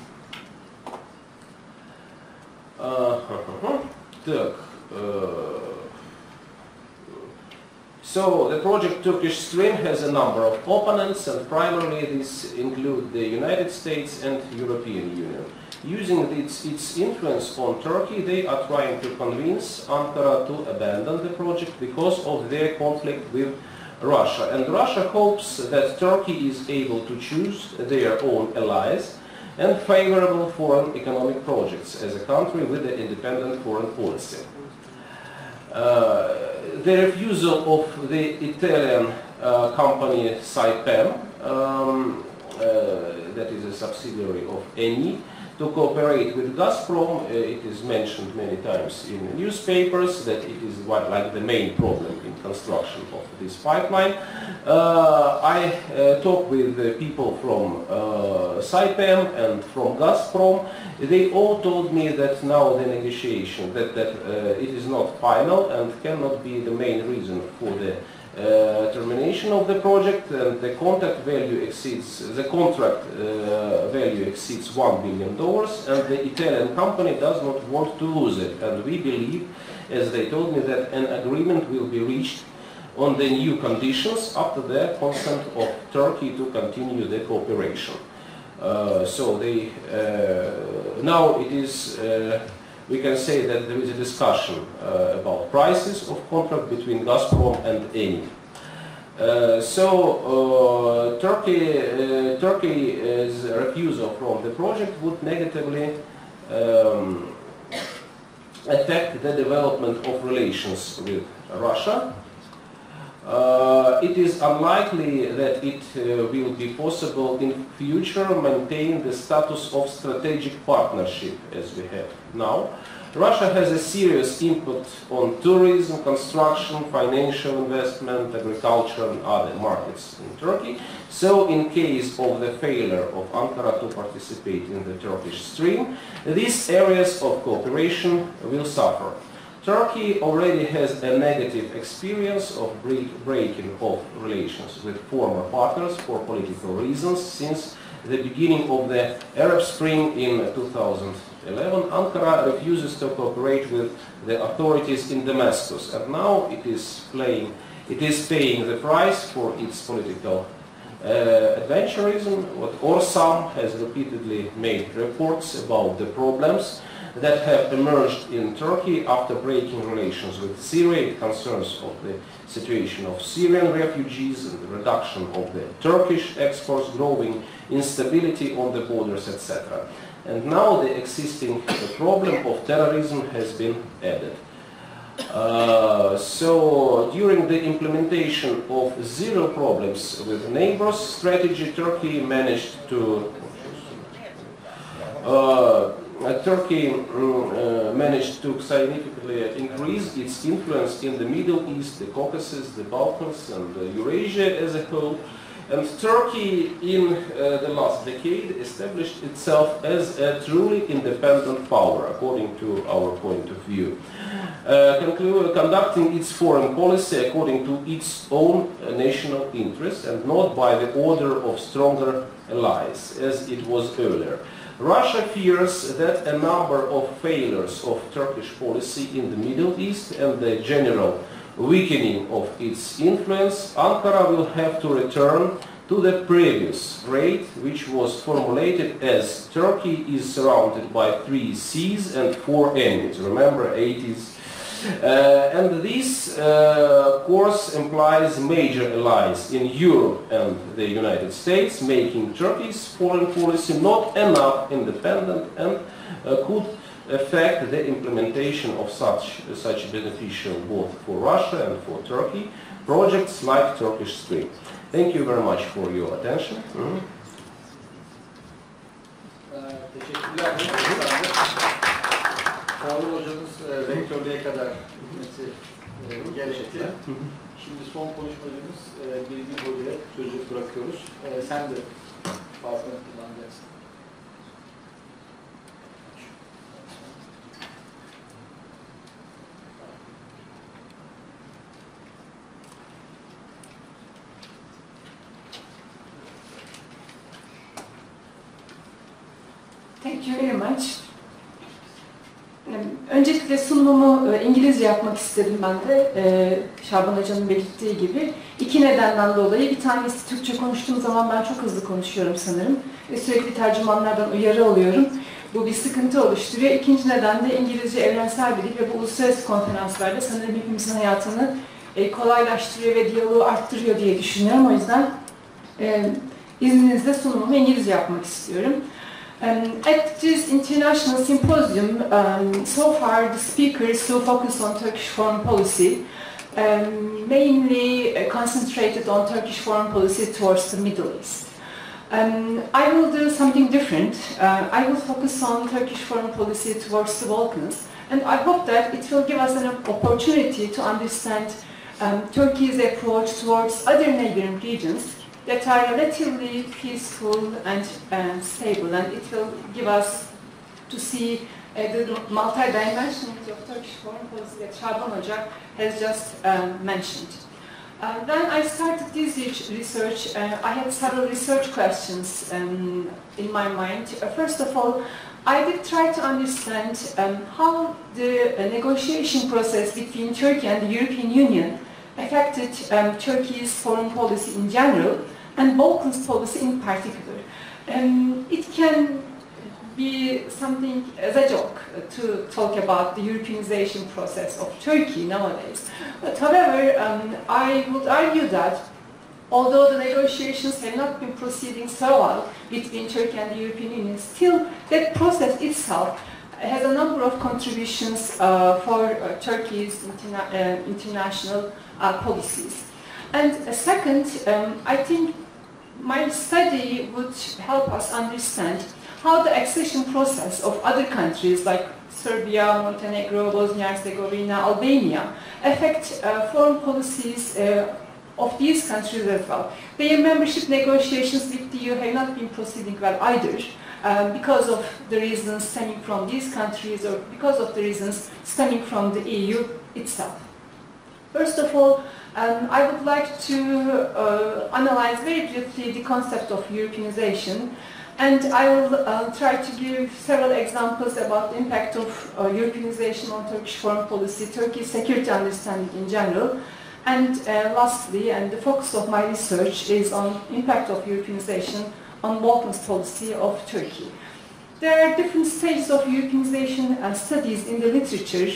So the project Turkish Stream has a number of opponents, and primarily these include the United States and European Union. Using its influence on Turkey, they are trying to convince Ankara to abandon the project because of their conflict with Russia. And Russia hopes that Turkey is able to choose their own allies and favorable foreign economic projects as a country with an independent foreign policy. The refusal of the Italian company Saipem, that is a subsidiary of Eni, to cooperate with Gazprom. It is mentioned many times in newspapers that it is like the main problem in construction of this pipeline. I talked with people from Saipem and from Gazprom. They all told me that now the negotiation, that it is not final and cannot be the main reason for the termination of the project, and the contract value exceeds $1 billion, and the Italian company does not want to lose it. And we believe, as they told me, that an agreement will be reached on the new conditions after the consent of Turkey to continue the cooperation. So they now it is. We can say that there is a discussion about prices of contract between Gazprom and Eni. Turkey's refusal from the project would negatively affect the development of relations with Russia. It is unlikely that it will be possible in future maintain the status of strategic partnership as we have now. Russia has a serious input on tourism, construction, financial investment, agriculture and other markets in Turkey. So in case of the failure of Ankara to participate in the Turkish stream, these areas of cooperation will suffer. Turkey already has a negative experience of breaking of relations with former partners for political reasons. Since the beginning of the Arab Spring in 2011, Ankara refuses to cooperate with the authorities in Damascus, and now it is paying the price for its political adventurism. What ORSAM has repeatedly made reports about the problems that have emerged in Turkey after breaking relations with Syria. It concerns of the situation of Syrian refugees and the reduction of the Turkish exports, growing instability on the borders, etc. And now the existing problem of terrorism has been added. So during the implementation of zero problems with neighbors strategy, Turkey managed to significantly increase its influence in the Middle East, the Caucasus, the Balkans, and Eurasia as a whole. And Turkey, in the last decade, established itself as a truly independent power, according to our point of view, conducting its foreign policy according to its own national interests and not by the order of stronger allies, as it was earlier. Russia fears that a number of failures of Turkish policy in the Middle East and the general weakening of its influence, Ankara will have to return to the previous rate, which was formulated as Turkey is surrounded by 3 seas and 4 enemies. Remember, 80s. And this course implies major allies in Europe and the United States, making Turkey's foreign policy not enough independent and could affect the implementation of such beneficial both for Russia and for Turkey projects like Turkish Stream. Thank you very much for your attention. Teşekkürler. Toğrul hocamız rektörlüğe kadar hizmeti gerekti. Şimdi son konuşmacımız Birgül hocaya sözü bırakıyoruz. Sen de fazla kullanacaksın. Thank you very much. Öncelikle sunumumu İngilizce yapmak istedim ben de. Şaban Hoca'nın belirttiği gibi. 2 nedenden dolayı. Bir tanesi Türkçe konuştuğum zaman ben çok hızlı konuşuyorum sanırım. Ve sürekli tercümanlardan uyarı alıyorum. Bu bir sıkıntı oluşturuyor. İkinci neden de İngilizce evrensel bir dil ve bu uluslararası konferanslarda sanırım hepimizin hayatını kolaylaştırıyor ve diyaloğu arttırıyor diye düşünüyorum. O yüzden izninizle sunumumu İngilizce yapmak istiyorum. At this international symposium, so far the speakers still focus on Turkish foreign policy, mainly concentrated on Turkish foreign policy towards the Middle East. I will do something different. I will focus on Turkish foreign policy towards the Balkans, and I hope that it will give us an opportunity to understand Turkey's approach towards other neighboring regions that are relatively peaceful and stable, and it will give us to see the multi-dimensionality of Turkish foreign policy that Şaban Hoca has just mentioned. When I started this research, I had several research questions in my mind. First of all, I did try to understand how the negotiation process between Turkey and the European Union affected Turkey's foreign policy in general and Balkans policy in particular. It can be something as a joke to talk about the Europeanization process of Turkey nowadays. But however, I would argue that although the negotiations have not been proceeding so well between Turkey and the European Union, still that process itself has a number of contributions for Turkey's international policies. And second, I think my study would help us understand how the accession process of other countries like Serbia, Montenegro, Bosnia-Herzegovina, Albania affect foreign policies of these countries as well. Their membership negotiations with the EU have not been proceeding well either because of the reasons stemming from these countries or because of the reasons stemming from the EU itself. First of all, I would like to analyze very briefly the concept of Europeanization, and I will try to give several examples about the impact of Europeanization on Turkish foreign policy, Turkey's security understanding in general, and lastly, and the focus of my research is on impact of Europeanization on Balkans policy of Turkey. There are different stages of Europeanization studies in the literature.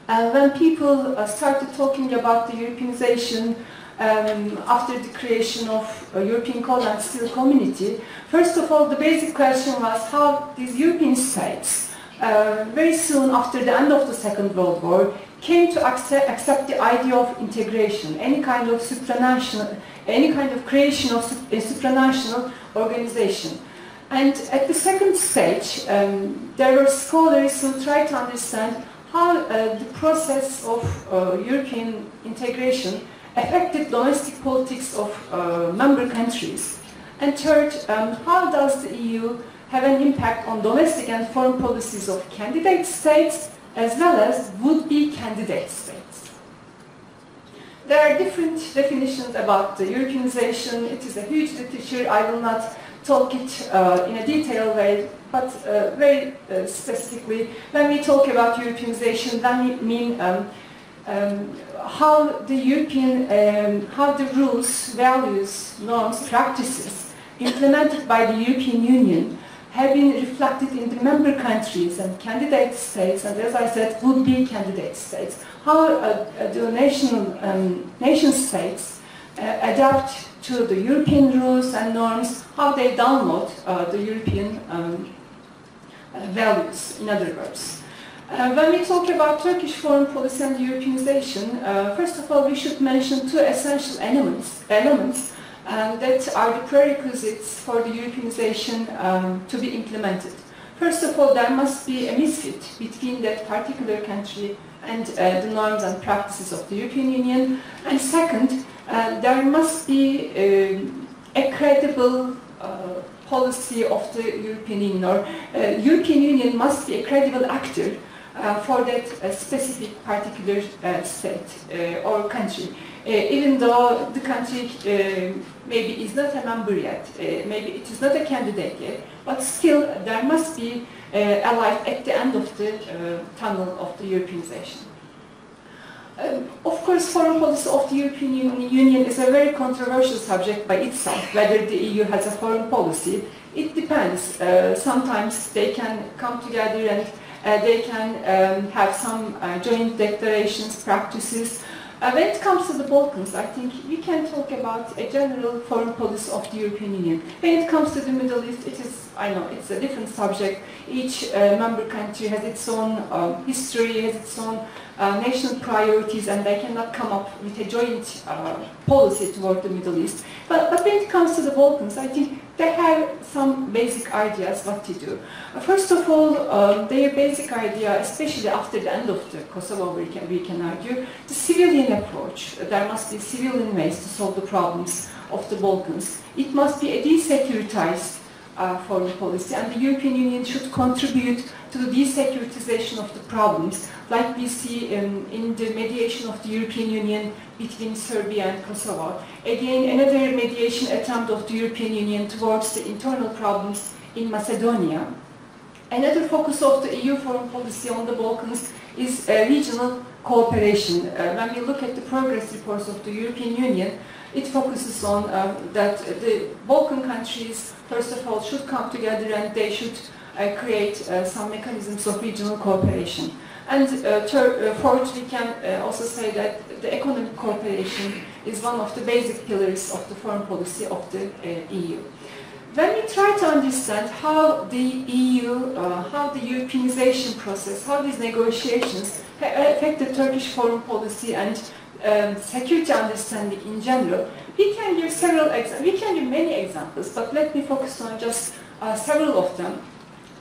When people started talking about the Europeanization after the creation of European Coal and Steel Community, first of all, the basic question was how these European states, very soon after the end of the Second World War, came to accept the idea of integration, any kind of supranational, any kind of creation of a supranational organization. And at the second stage, there were scholars who tried to understand how the process of European integration affected domestic politics of member countries. And third, how does the EU have an impact on domestic and foreign policies of candidate states as well as would-be candidate states? There are different definitions about the Europeanization. It is a huge literature. I will not talk it in a detailed way, but very specifically, when we talk about Europeanization, then we mean how the rules, values, norms, practices implemented by the European Union have been reflected in the member countries and candidate states, and as I said, would-be candidate states. How the nation states adapt to the European rules and norms, how they download the European values, in other words. When we talk about Turkish foreign policy and Europeanization, first of all, we should mention two essential elements that are the prerequisites for the Europeanization to be implemented. First of all, there must be a misfit between that particular country and the norms and practices of the European Union. And second, there must be a credible policy of the European Union, or European Union must be a credible actor for that specific particular state or country. Even though the country maybe is not a member yet, maybe it is not a candidate yet, but still there must be a light at the end of the tunnel of the Europeanization. Of course, foreign policy of the European Union is a very controversial subject by itself, whether the EU has a foreign policy. It depends. Sometimes they can come together and they can have some joint declarations, practices. When it comes to the Balkans, I think we can talk about a general foreign policy of the European Union. When it comes to the Middle East, it is, I know, it's a different subject. Each member country has its own history, has its own national priorities and they cannot come up with a joint policy toward the Middle East. But when it comes to the Balkans, I think they have some basic ideas what to do. First of all, their basic idea, especially after the end of the Kosovo, we can argue, the civilian approach. There must be civilian ways to solve the problems of the Balkans. It must be a desecuritized foreign policy, and the European Union should contribute to the desecuritization of the problems, like we see in the mediation of the European Union between Serbia and Kosovo. Again, another mediation attempt of the European Union towards the internal problems in Macedonia. Another focus of the EU foreign policy on the Balkans is regional cooperation. When we look at the progress reports of the European Union, it focuses on that the Balkan countries, first of all, should come together and they should create some mechanisms of regional cooperation. And fourth, we can also say that the economic cooperation is one of the basic pillars of the foreign policy of the EU. When we try to understand how the EU, how the Europeanization process, how these negotiations affect the Turkish foreign policy and security understanding in general, we can give many examples, but let me focus on just several of them.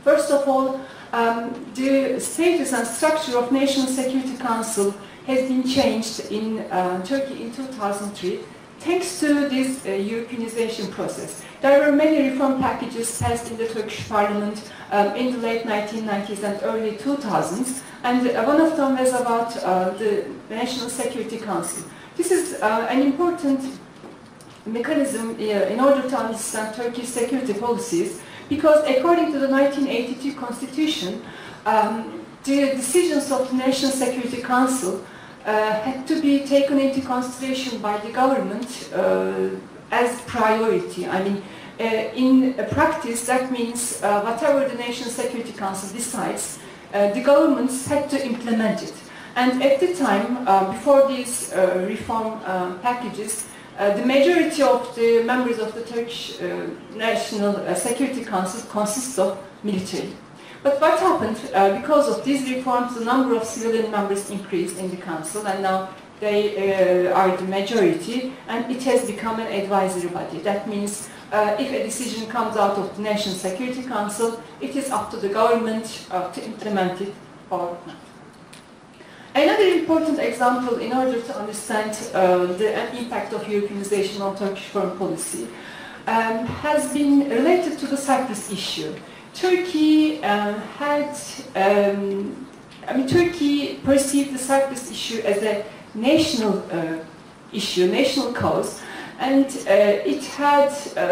First of all, the status and structure of National Security Council has been changed in Turkey in 2003 thanks to this Europeanization process. There were many reform packages passed in the Turkish parliament in the late 1990s and early 2000s, and one of them was about the National Security Council. This is an important mechanism in order to understand Turkey's security policies, because according to the 1982 Constitution, the decisions of the National Security Council had to be taken into consideration by the government as priority. I mean, in practice, that means whatever the National Security Council decides, the governments had to implement it. And at the time, before these reform packages, the majority of the members of the Turkish National Security Council consists of military. But what happened, because of these reforms, the number of civilian members increased in the council, and now they are the majority, and it has become an advisory body. That means if a decision comes out of the National Security Council, it is up to the government to implement it or not. Another important example in order to understand the impact of Europeanization on Turkish foreign policy has been related to the Cyprus issue. Turkey Turkey perceived the Cyprus issue as a national issue, national cause, and it had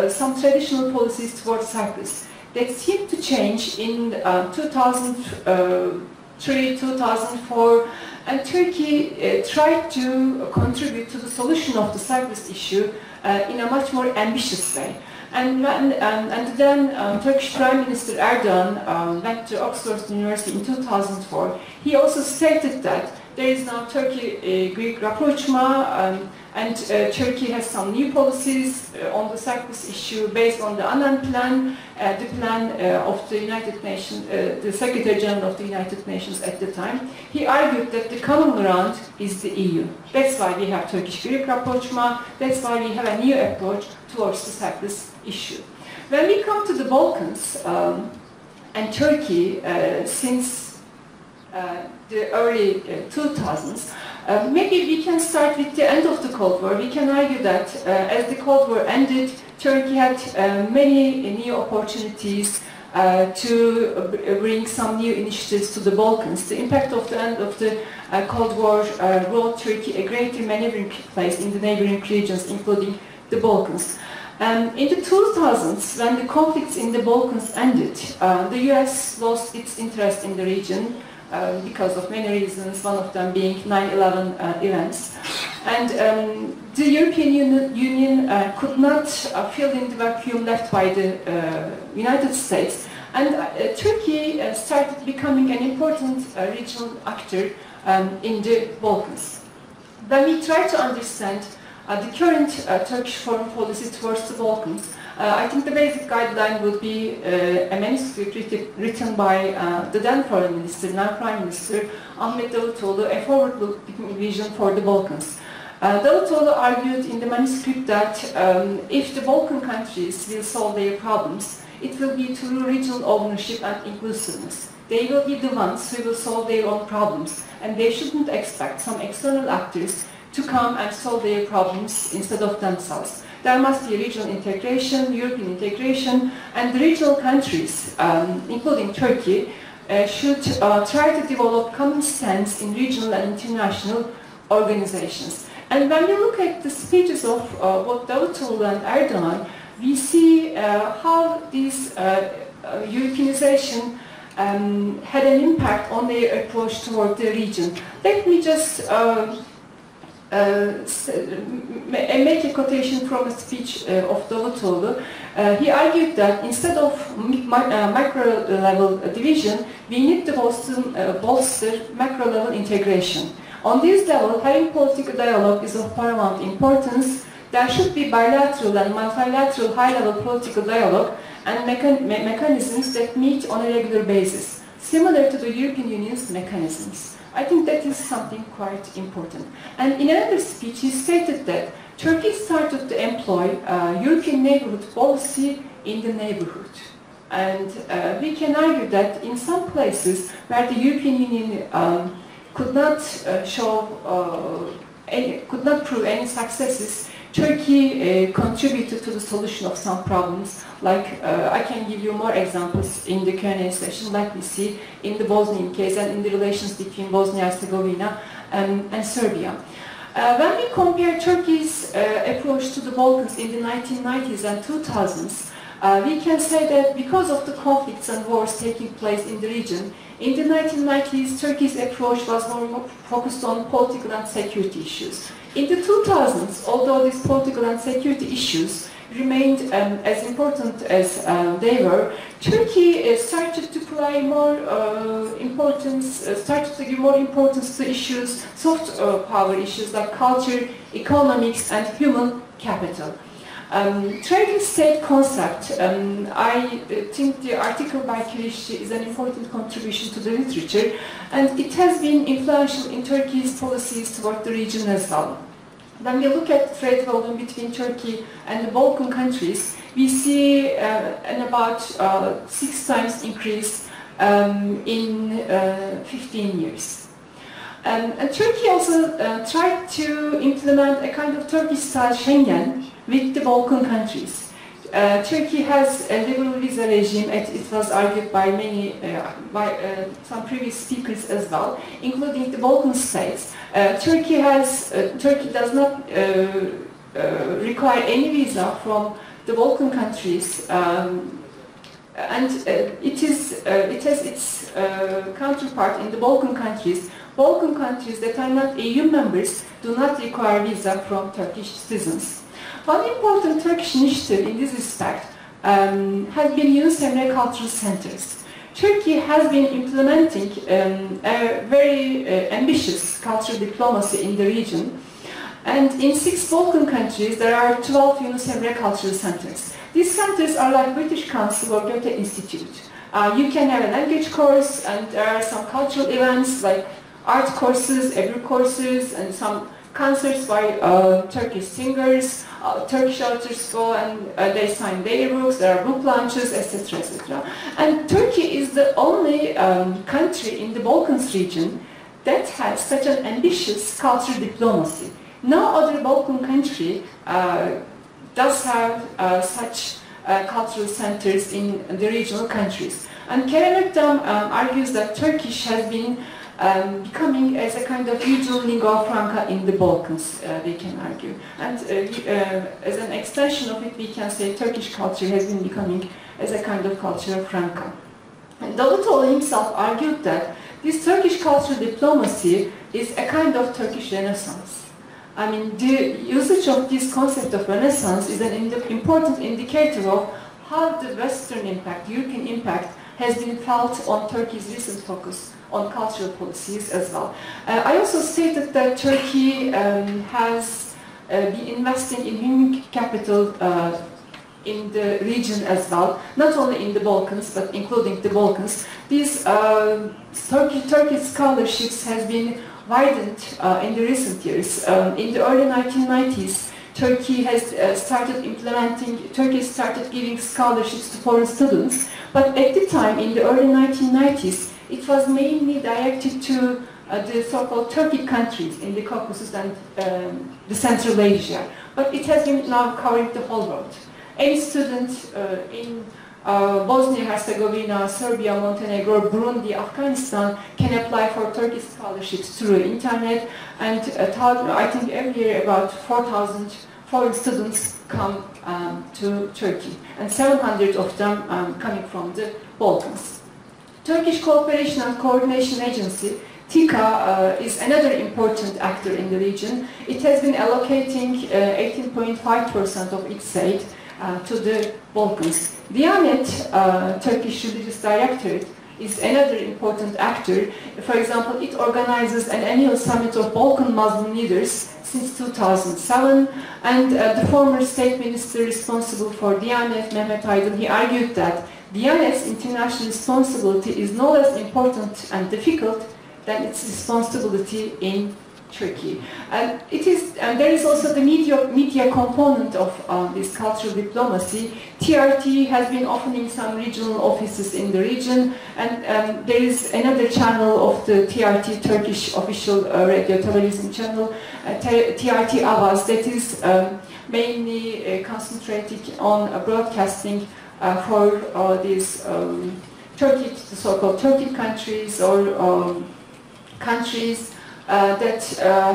some traditional policies towards Cyprus that seemed to change in 2003, 2004, and Turkey tried to contribute to the solution of the Cyprus issue in a much more ambitious way. And then Turkish Prime Minister Erdogan went to Oxford University in 2004. He also stated that there is now Turkey-Greek rapprochement, and Turkey has some new policies on the Cyprus issue based on the Annan Plan, the plan of the United Nations, the Secretary General of the United Nations at the time. He argued that the common ground is the EU. That's why we have Turkish-Greek rapprochement, that's why we have a new approach towards the Cyprus issue. When we come to the Balkans and Turkey, since the early 2000s, maybe we can start with the end of the Cold War. We can argue that as the Cold War ended, Turkey had many new opportunities to bring some new initiatives to the Balkans. The impact of the end of the Cold War brought Turkey a greater maneuvering place in the neighboring regions, including the Balkans. In the 2000s, when the conflicts in the Balkans ended, the US lost its interest in the region because of many reasons, one of them being 9/11 events. And the European Union could not fill in the vacuum left by the United States. And Turkey started becoming an important regional actor in the Balkans. When we try to understand the current Turkish foreign policy towards the Balkans, I think the basic guideline would be a manuscript written by the then Foreign Minister, now Prime Minister, Ahmet Davutoğlu, a forward-looking vision for the Balkans. Davutoğlu argued in the manuscript that if the Balkan countries will solve their problems, it will be through regional ownership and inclusiveness. They will be the ones who will solve their own problems, and they shouldn't expect some external actors to come and solve their problems instead of themselves. There must be regional integration, European integration, and the regional countries, including Turkey, should try to develop common stance in regional and international organizations. And when we look at the speeches of both Davutoğlu and Erdogan, we see how this Europeanization had an impact on their approach toward the region. Let me just make a quotation from a speech of Davutoğlu. He argued that instead of macro-level division, we need to bolster macro-level integration. On this level, having political dialogue is of paramount importance. There should be bilateral and multilateral high-level political dialogue and mechanisms that meet on a regular basis, similar to the European Union's mechanisms. I think that is something quite important. And in another speech, he stated that Turkey started to employ European neighborhood policy in the neighborhood. And we can argue that in some places where the European Union could not prove any successes, Turkey contributed to the solution of some problems. Like I can give you more examples in the Q&A session, like we see in the Bosnian case and in the relations between Bosnia and Herzegovina and Serbia. When we compare Turkey's approach to the Balkans in the 1990s and 2000s, we can say that because of the conflicts and wars taking place in the region, in the 1990s, Turkey's approach was more focused on political and security issues. In the 2000s, although these political and security issues remained as important as they were, Turkey started to play more started to give more importance to issues, soft power issues like culture, economics, and human capital. Trading state concept, I think the article by Kirişçi is an important contribution to the literature, and it has been influential in Turkey's policies toward the region as well. When we look at trade volume between Turkey and the Balkan countries, we see an about 6 times increase in 15 years. And Turkey also tried to implement a kind of Turkish-style Schengen with the Balkan countries. Turkey has a liberal visa regime, as it was argued by some previous speakers as well, including the Balkan states. Turkey does not require any visa from the Balkan countries, and it has its counterpart in the Balkan countries. Balkan countries that are not EU members do not require visa from Turkish citizens. One important Turkish initiative in this respect has been Yunus Emre Cultural Centers. Turkey has been implementing a very ambitious cultural diplomacy in the region, and in 6 Balkan countries there are 12 Yunus Emre Cultural Centers. These centers are like British Council or Goethe Institute. You can have a language course, and there are some cultural events like art courses, agri courses, and some concerts by Turkish singers. Turkish authors go and they sign their books, there are book launches, etc., etc. And Turkey is the only country in the Balkans region that has such an ambitious cultural diplomacy. No other Balkan country does have such cultural centers in the regional countries. And Kerem Öktem argues that Turkish has been becoming as a kind of regional lingua franca in the Balkans, we can argue. And as an extension of it, we can say Turkish culture has been becoming as a kind of culture franca. And Davutoğlu himself argued that this Turkish cultural diplomacy is a kind of Turkish Renaissance. I mean, the usage of this concept of Renaissance is an important indicator of how the Western impact, European impact, has been felt on Turkey's recent focus on cultural policies as well. I also stated that Turkey has been investing in human capital in the region as well, not only in the Balkans, but including the Balkans. These Turkish scholarships has been widened in the recent years. In the early 1990s, Turkey started giving scholarships to foreign students, but at the time, in the early 1990s, it was mainly directed to the so-called Turkic countries in the Caucasus and the Central Asia. But it has been now covering the whole world. Any student in Bosnia-Herzegovina, Serbia, Montenegro, Burundi, Afghanistan can apply for Turkish scholarships through internet, and I think every year about 4,000 foreign students come to Turkey, and 700 of them coming from the Balkans. Turkish Cooperation and Coordination Agency, TİKA, is another important actor in the region. It has been allocating 18.5% of its aid to the Balkans. Diyanet, Turkish Religious Directorate, is another important actor. For example, it organizes an annual summit of Balkan Muslim leaders since 2007, and the former state minister responsible for Diyanet, Mehmet Aydın, he argued that Diyanet's international responsibility is no less important and difficult than its responsibility in Turkey. And there is also the media component of this cultural diplomacy. TRT has been opening some regional offices in the region, and there is another channel of the TRT, Turkish official radio television channel, TRT Avaz, that is mainly concentrating on broadcasting for these the so-called Turkic countries, or countries that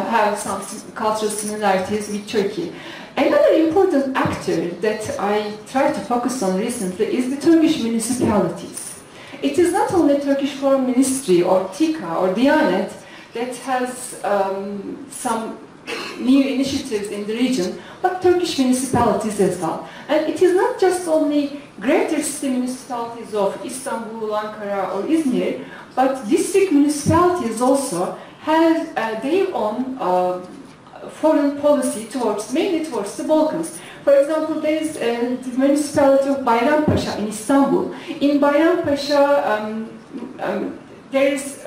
have some cultural similarities with Turkey. Another important actor that I tried to focus on recently is the Turkish municipalities. It is not only Turkish Foreign Ministry or TİKA or Diyanet that has some new initiatives in the region, but Turkish municipalities as well. And it is not just only greater city municipalities of Istanbul, Ankara or Izmir, but district municipalities also have their own foreign policy mainly towards the Balkans. For example, there is the municipality of Bayrampaşa in Istanbul. In Bayrampaşa, there is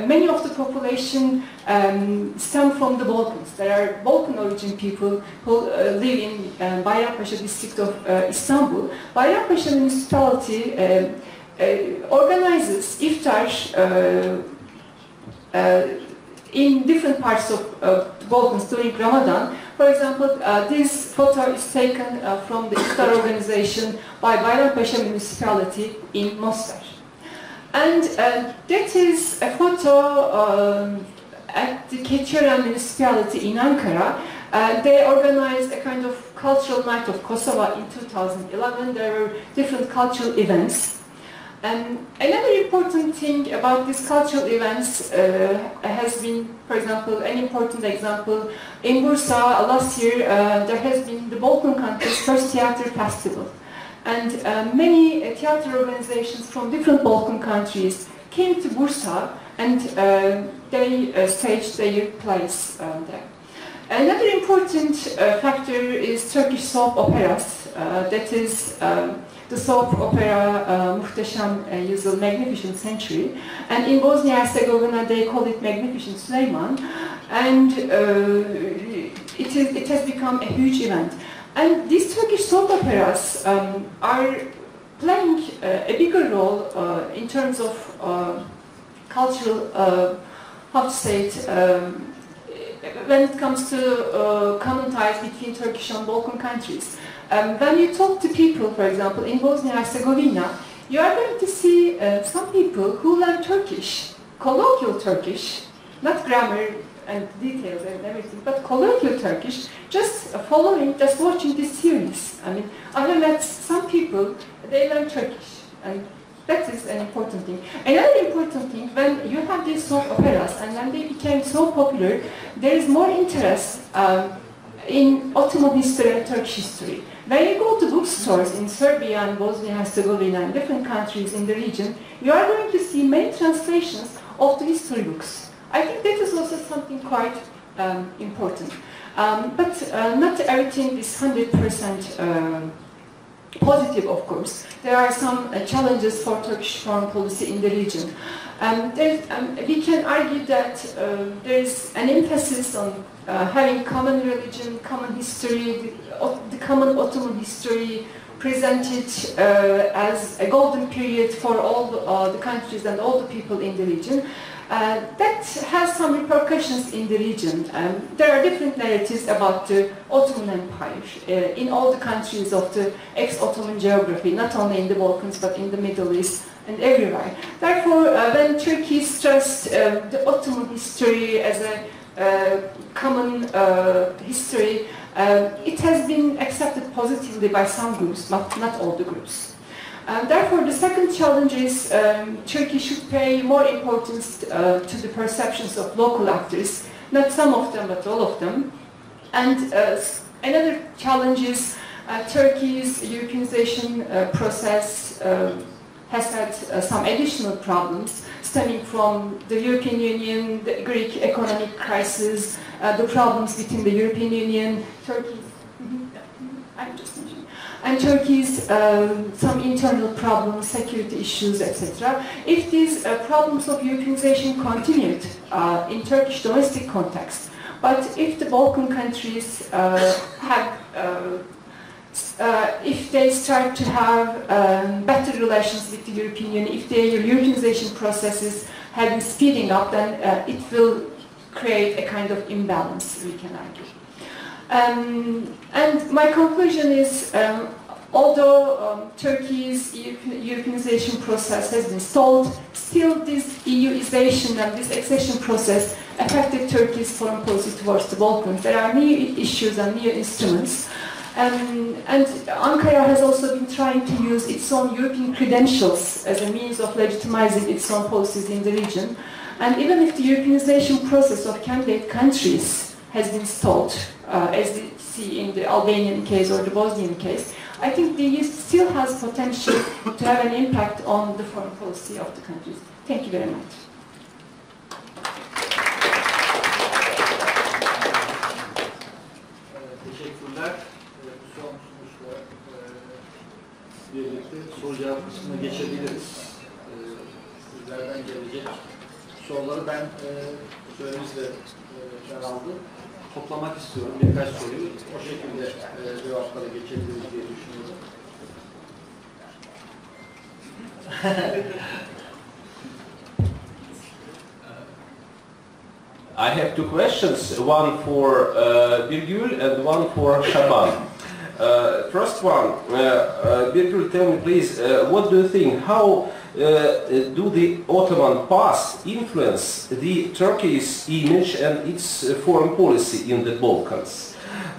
many of the population stem from the Balkans. There are Balkan origin people who live in Bayrampaşa district of Istanbul. Bayrampaşa municipality organizes iftar in different parts of the Balkans during Ramadan. For example, this photo is taken from the iftar organization by Bayrampaşa municipality in Mostar. And that is a photo at the Keçiören municipality in Ankara. They organized a kind of cultural night of Kosovo in 2011. There were different cultural events. And another important thing about these cultural events has been, for example, an important example, in Bursa last year there has been the Balkan countries' first theater festival. And many theater organizations from different Balkan countries came to Bursa, and they staged their plays there. Another important factor is Turkish soap operas, that is the soap opera Muhteşem Yüzyıl, Magnificent Century, and in Bosnia-Herzegovina they call it Magnificent Süleyman, and it has become a huge event. And these Turkish soap operas are playing a bigger role in terms of cultural, how to say it, when it comes to common ties between Turkish and Balkan countries. When you talk to people, for example, in Bosnia-Herzegovina, you are going to see some people who learn Turkish, colloquial Turkish, not grammar and details and everything, but colloquial Turkish, just watching this series. I mean, I have met some people, they learn Turkish, and that is an important thing. Another important thing, when you have these soap operas, and when they became so popular, there is more interest in Ottoman history and Turkish history. When you go to bookstores in Serbia and Bosnia-Herzegovina and different countries in the region, you are going to see many translations of the history books. I think that is also something quite important. But not everything is 100% positive, of course. There are some challenges for Turkish foreign policy in the region. We can argue that there is an emphasis on having common religion, common history, the common Ottoman history presented as a golden period for all the countries and all the people in the region. That has some repercussions in the region. There are different narratives about the Ottoman Empire in all the countries of the ex-Ottoman geography, not only in the Balkans but in the Middle East and everywhere. Therefore, when Turkey stressed the Ottoman history as a common history, it has been accepted positively by some groups, but not all the groups. Therefore, the second challenge is Turkey should pay more importance to the perceptions of local actors, not some of them, but all of them. And another challenge is Turkey's Europeanization process has had some additional problems stemming from the European Union, the Greek economic crisis, the problems between the European Union, Turkey, and Turkey's some internal problems, security issues, etc. If these problems of Europeanization continued in Turkish domestic context, but if the Balkan countries if they start to have better relations with the European Union, if their Europeanization processes have been speeding up, then it will create a kind of imbalance, we can argue. And my conclusion is, although Turkey's Europeanization process has been stalled, still this EUization and this accession process affected Turkey's foreign policy towards the Balkans. There are new issues and new instruments. And Ankara has also been trying to use its own European credentials as a means of legitimizing its own policies in the region. And even if the Europeanization process of candidate countries has been stalled, as we see in the Albanian case or the Bosnian case, I think the EU still has potential to have an impact on the foreign policy of the countries. Thank you very much. Teşekkürler. Son sonuçla birlikte soru cevap kısmına geçebiliriz. Sizlerden gelecek soruları ben sürenizle aldım. Toplamak istiyorum birkaç soruyu. O şekilde cevaplara geçebiliriz diye düşünüyorum. I have two questions, one for Birgül and one for Şaban. First one, Birgül, tell me please, what do you think, how do the Ottoman past influence the Turkey's image and its foreign policy in the Balkans?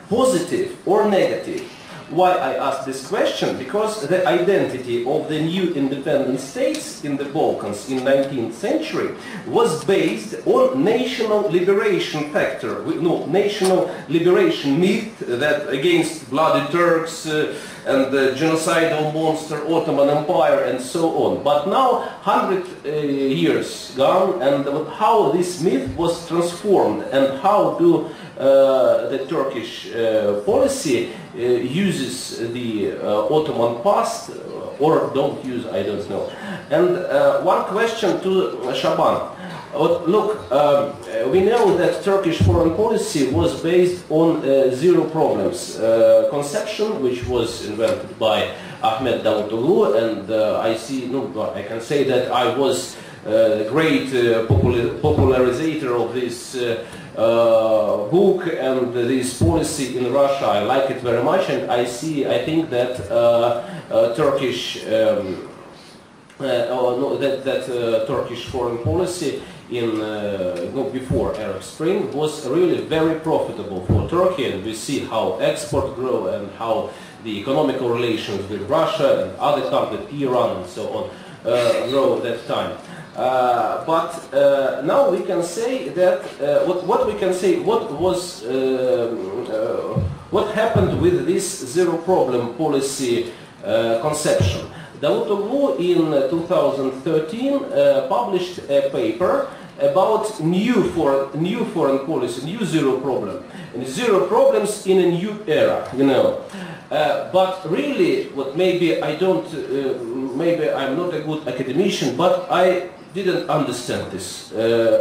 Positive or negative? Why I ask this question? Because the identity of the new independent states in the Balkans in 19th century was based on national liberation factor, national liberation myth that against bloody Turks and the genocidal monster Ottoman Empire and so on. But now 100 years gone, and how this myth was transformed and how do the Turkish policy uses the Ottoman past or don't use, I don't know. And one question to Şaban. Look, we know that Turkish foreign policy was based on zero problems conception, which was invented by Ahmet Davutoğlu, and I can say that I was a great popularizer of this book and this policy in Russia. I like it very much, and I think that Turkish Turkish foreign policy in before Arab Spring was really very profitable for Turkey, and we see how export grew and how the economical relations with Russia and other countries, Iran and so on, grew at that time. But now we can say that what happened with this zero problem policy conception. Davutoğlu in 2013 published a paper about new foreign policy, new zero problem, and zero problems in a new era, you know. But really, what maybe I don't, maybe I'm not a good academician, but I didn't understand this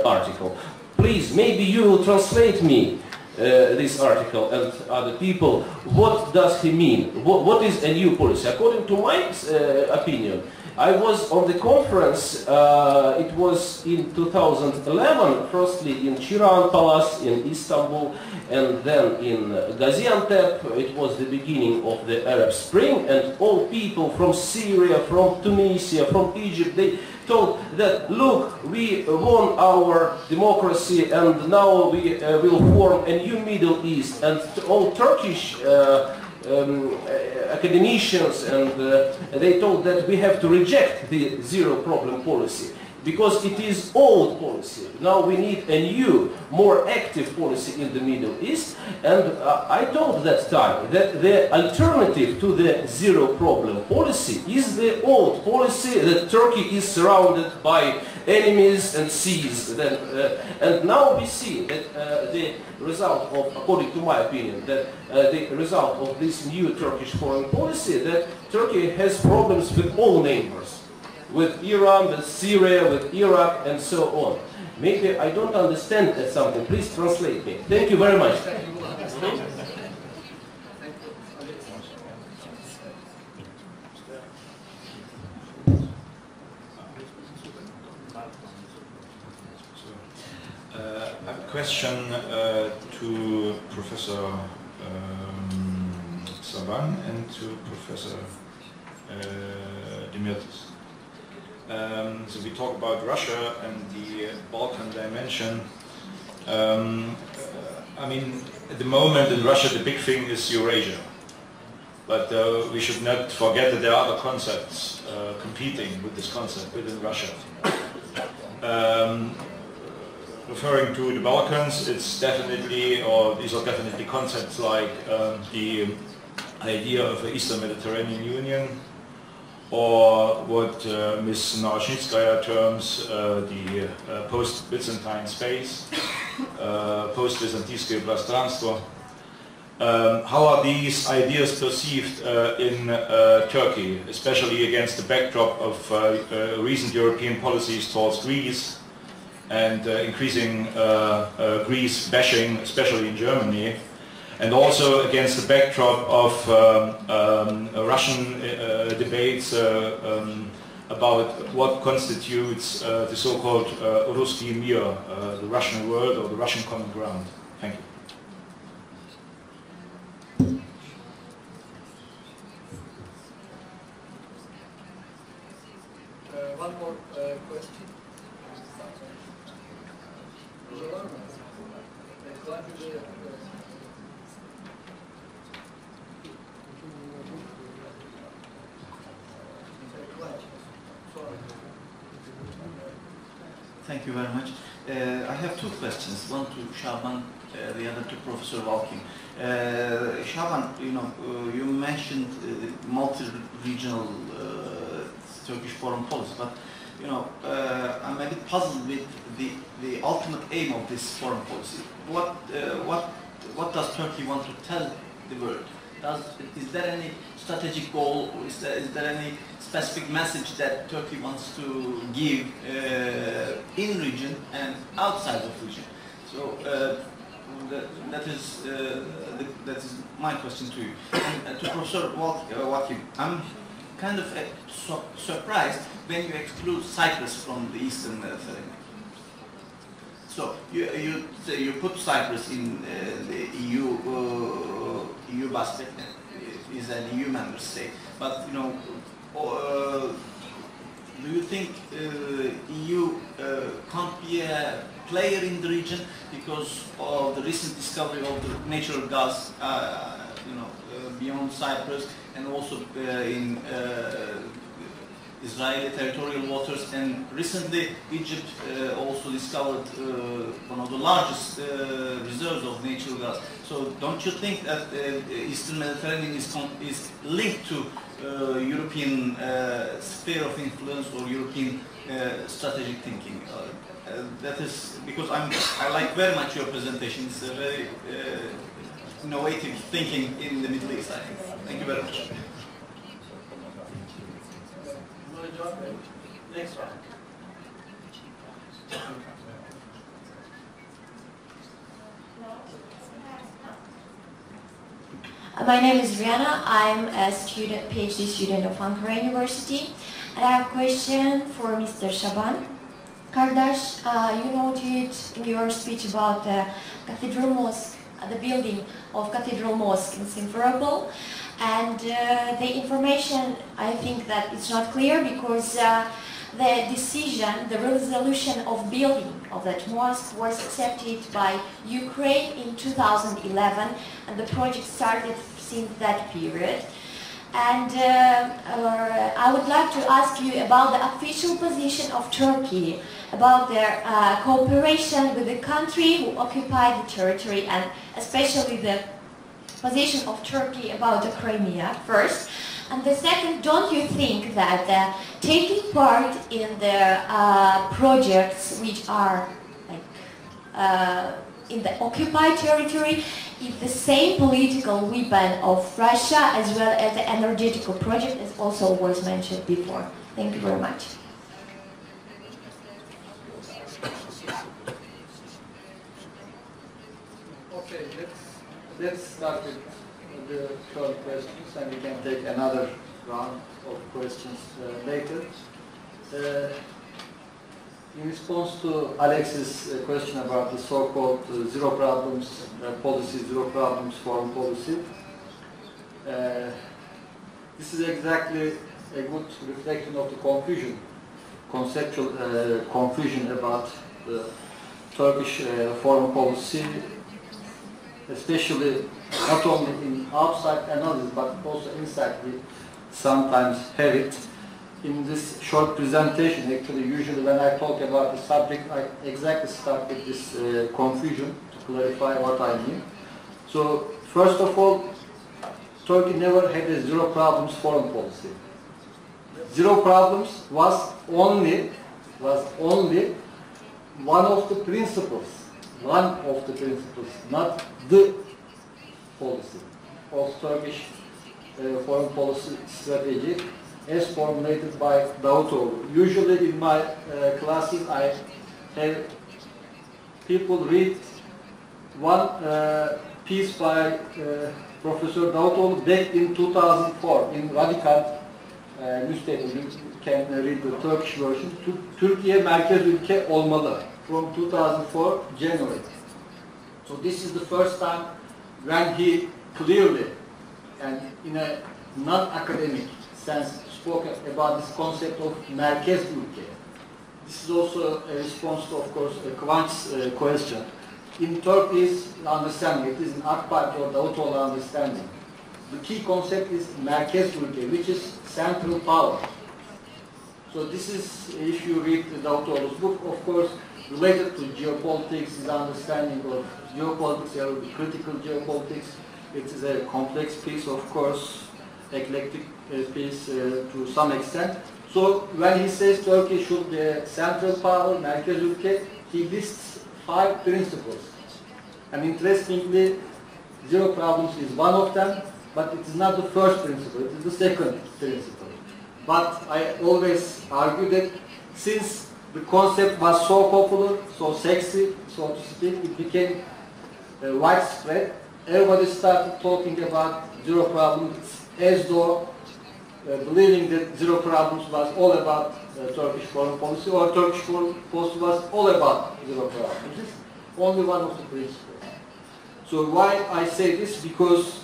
article. Please, maybe you will translate me this article and other people. What does he mean? What is a new policy? According to my opinion, I was on the conference, it was in 2011, firstly in Çırağan Palace in Istanbul, and then in Gaziantep. It was the beginning of the Arab Spring, and all people from Syria, from Tunisia, from Egypt, they told that, look, we won our democracy and now we will form a new Middle East. And all Turkish academicians, and they told that we have to reject the zero problem policy because it is old policy. Now we need a new, more active policy in the Middle East. And I told that time that the alternative to the zero problem policy is the old policy that Turkey is surrounded by enemies and seas. And now we see that the result of, according to my opinion, that the result of this new Turkish foreign policy, that Turkey has problems with all neighbors. With Iran, with Syria, with Iraq, and so on. Maybe I don't understand something. Please translate me. Thank you very much. I have a question to Professor Şaban and to Professor Demirtaş. So we talk about Russia and the Balkan dimension. I mean, at the moment in Russia the big thing is Eurasia. But we should not forget that there are other concepts competing with this concept within Russia. Referring to the Balkans, it's definitely, or these are definitely concepts like the idea of an Eastern Mediterranean Union, or what Ms. Naroshnitskaya terms the post-Byzantine space, post-Byzantinskoye пространство. How are these ideas perceived in Turkey, especially against the backdrop of recent European policies towards Greece and increasing Greece bashing, especially in Germany, and also against the backdrop of Russian debates about what constitutes the so-called Ruski Mir, the Russian world or the Russian common ground. Thank you. One more question. Thank you very much. I have two questions, one to Şaban, the other to Professor Wakim. Şaban, you mentioned multi-regional Turkish foreign policy, but I'm a bit puzzled with the ultimate aim of this foreign policy. What does Turkey want to tell the world? Is there any strategic goal, or is there any specific message that Turkey wants to give in region and outside of region? So that is my question to you. And to Professor Wakim, I'm kind of surprised when you exclude Cyprus from the Eastern Mediterranean. So you put Cyprus in the EU basket, is an EU member state. But do you think EU can't be a player in the region because of the recent discovery of the natural gas, beyond Cyprus, and also in Israeli territorial waters, and recently Egypt also discovered one of the largest reserves of natural gas. So don't you think that Eastern Mediterranean is linked to European sphere of influence or European strategic thinking? That is because I like very much your presentation. It's very innovative thinking in the Middle East, I think. Thank you very much. Next one. My name is Rihanna. I'm a student, PhD student of Ankara University. And I have a question for Mr. Şaban Kardaş. You noted in your speech about the Cathedral Mosque, the building of Cathedral Mosque in Simferopol. And the information, I think that it's not clear because the decision, the resolution of building of that mosque was accepted by Ukraine in 2011, and the project started since that period. And I would like to ask you about the official position of Turkey, about their cooperation with the country who occupied the territory, and especially the position of Turkey about the Crimea first. And the second, don't you think that taking part in the projects which are like in the occupied territory is the same political weapon of Russia as well as the energetical project, as also was mentioned before? Thank you very much. Okay, let's start with the third questions, and we can take another round of questions later. In response to Alex's question about the so-called zero problems policy, zero problems foreign policy, this is exactly a good reflection of the confusion, conceptual confusion about the Turkish foreign policy, especially not only in outside analysis but also inside. We sometimes have it. In this short presentation, actually, usually when I talk about the subject, I exactly start with this confusion to clarify what I mean. So, first of all, Turkey never had a zero problems foreign policy. Zero problems was only one of the principles, not the policy of Turkish foreign policy strategy as formulated by Davutoğlu. Usually in my classes I have people read one piece by Professor Davutoğlu back in 2004 in Radical newspaper. You can read the Turkish version. Türkiye merkez ülke olmalı from 2004 January. So this is the first time when he clearly and in a non-academic sense spoke about this concept of merkezli ülke. This is also a response to, of course, Kıvanç's question. In Turkey's understanding, it is an AK Party or Davutoğlu understanding. The key concept is merkezli ülke, which is central power. So this is, if you read Davutoğlu's book, of course, related to geopolitics, his understanding of geopolitics, critical geopolitics. It is a complex piece, of course, eclectic piece to some extent. So when he says Turkey should be a central power, merkez ülke, he lists 5 principles. And interestingly, zero problems is one of them, but it is not the first principle, it is the second principle. But I always argue that since the concept was so popular, so sexy, so to speak, it became widespread. Everybody started talking about zero problems as though believing that zero problems was all about Turkish foreign policy, or Turkish foreign policy was all about zero problems. This is only one of the principles. So why I say this? Because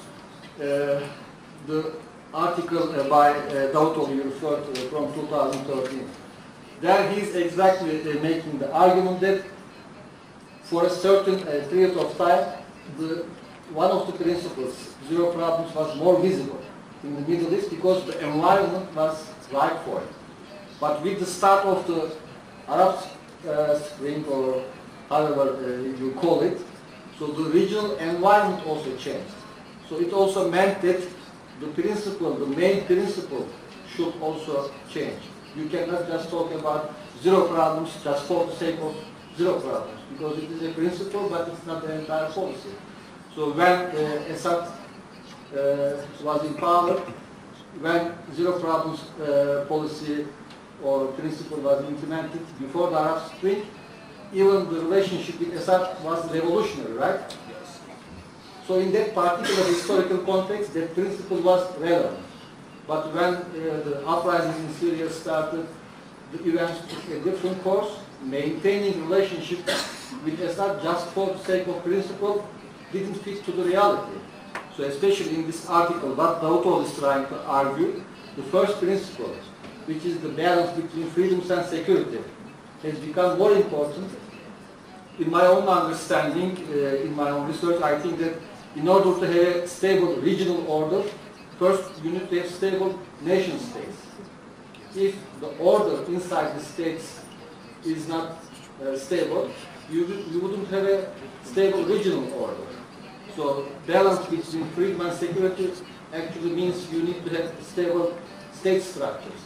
the article by Davutoğlu you referred to from 2013, there he is exactly making the argument that for a certain period of time, one of the principles, zero problems, was more visible in the Middle East because the environment was right for it. But with the start of the Arab Spring, or however you call it, so the regional environment also changed. So it also meant that the principle, the main principle, should also change. You cannot just talk about zero problems just for the sake of zero problems, because it is a principle, but it's not the entire policy. So when Assad was in power, when zero problems policy or principle was implemented before the Arab Spring, even the relationship with Assad was revolutionary, right? So in that particular historical context, that principle was relevant. But when the uprising in Syria started, the events took a different course. Maintaining relationship with Assad just for the sake of principle didn't fit to the reality. So especially in this article, what Davutoğlu is trying to argue, the first principle, which is the balance between freedoms and security, has become more important. In my own understanding, in my own research, I think that in order to have a stable regional order, first you need to have stable nation states. If the order inside the states is not stable, you wouldn't have a stable regional order. So balance between freedom and security actually means you need to have stable state structures,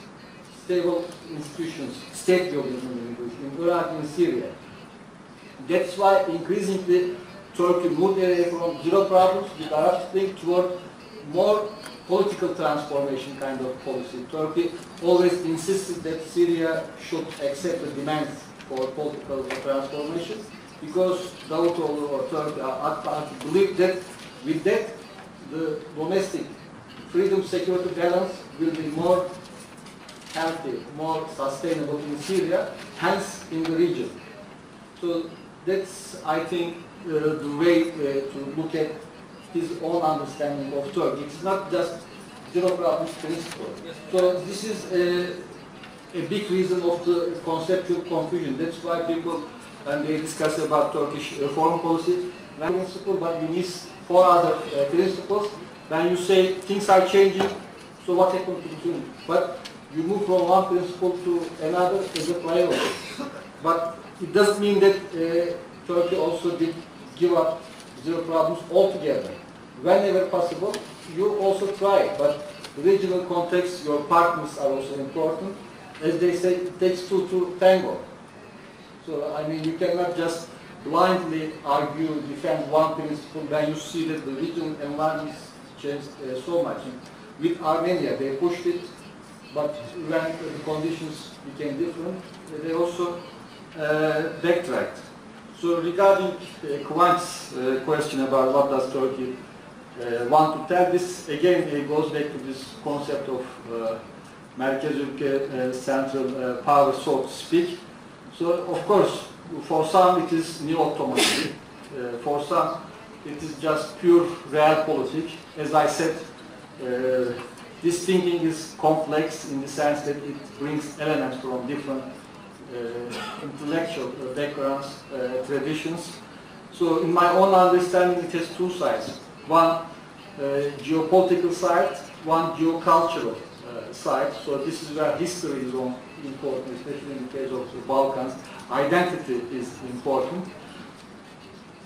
stable institutions, state building in Iraq and Syria. That's why increasingly Turkey moved away from zero problems with Arab Spring toward more political transformation kind of policy. Turkey always insisted that Syria should accept the demands for political transformation because Davutoğlu or Turkey AK Party believed that with that the domestic freedom security balance will be more healthy, more sustainable in Syria, hence in the region. So that's, I think, the way to look at his own understanding of Turkey. It's not just zero problems principle. So this is a big reason of the conceptual confusion. That's why people, when they discuss about Turkish foreign policy, one principle, but you miss four other principles. When you say things are changing, so what happened to the two? But you move from one principle to another as a priority. But it doesn't mean that Turkey also did give up zero problems altogether. Whenever possible, you also try, but the regional context, your partners are also important. As they say, it takes two to tango. So, I mean, you cannot just blindly argue, defend one principle when you see that the regional environment changed so much. With Armenia, they pushed it, but when the conditions became different, they also backtracked. So regarding Kıvanç's question about what does Turkey want to tell, this again goes back to this concept of merkezli ülke, central power, so to speak. So of course, for some it is new Ottoman, for some it is just pure realpolitik. As I said, this thinking is complex in the sense that it brings elements from different intellectual backgrounds, traditions. So in my own understanding it has two sides. One geopolitical side, one geocultural side. So this is where history is important, especially in the case of the Balkans. Identity is important.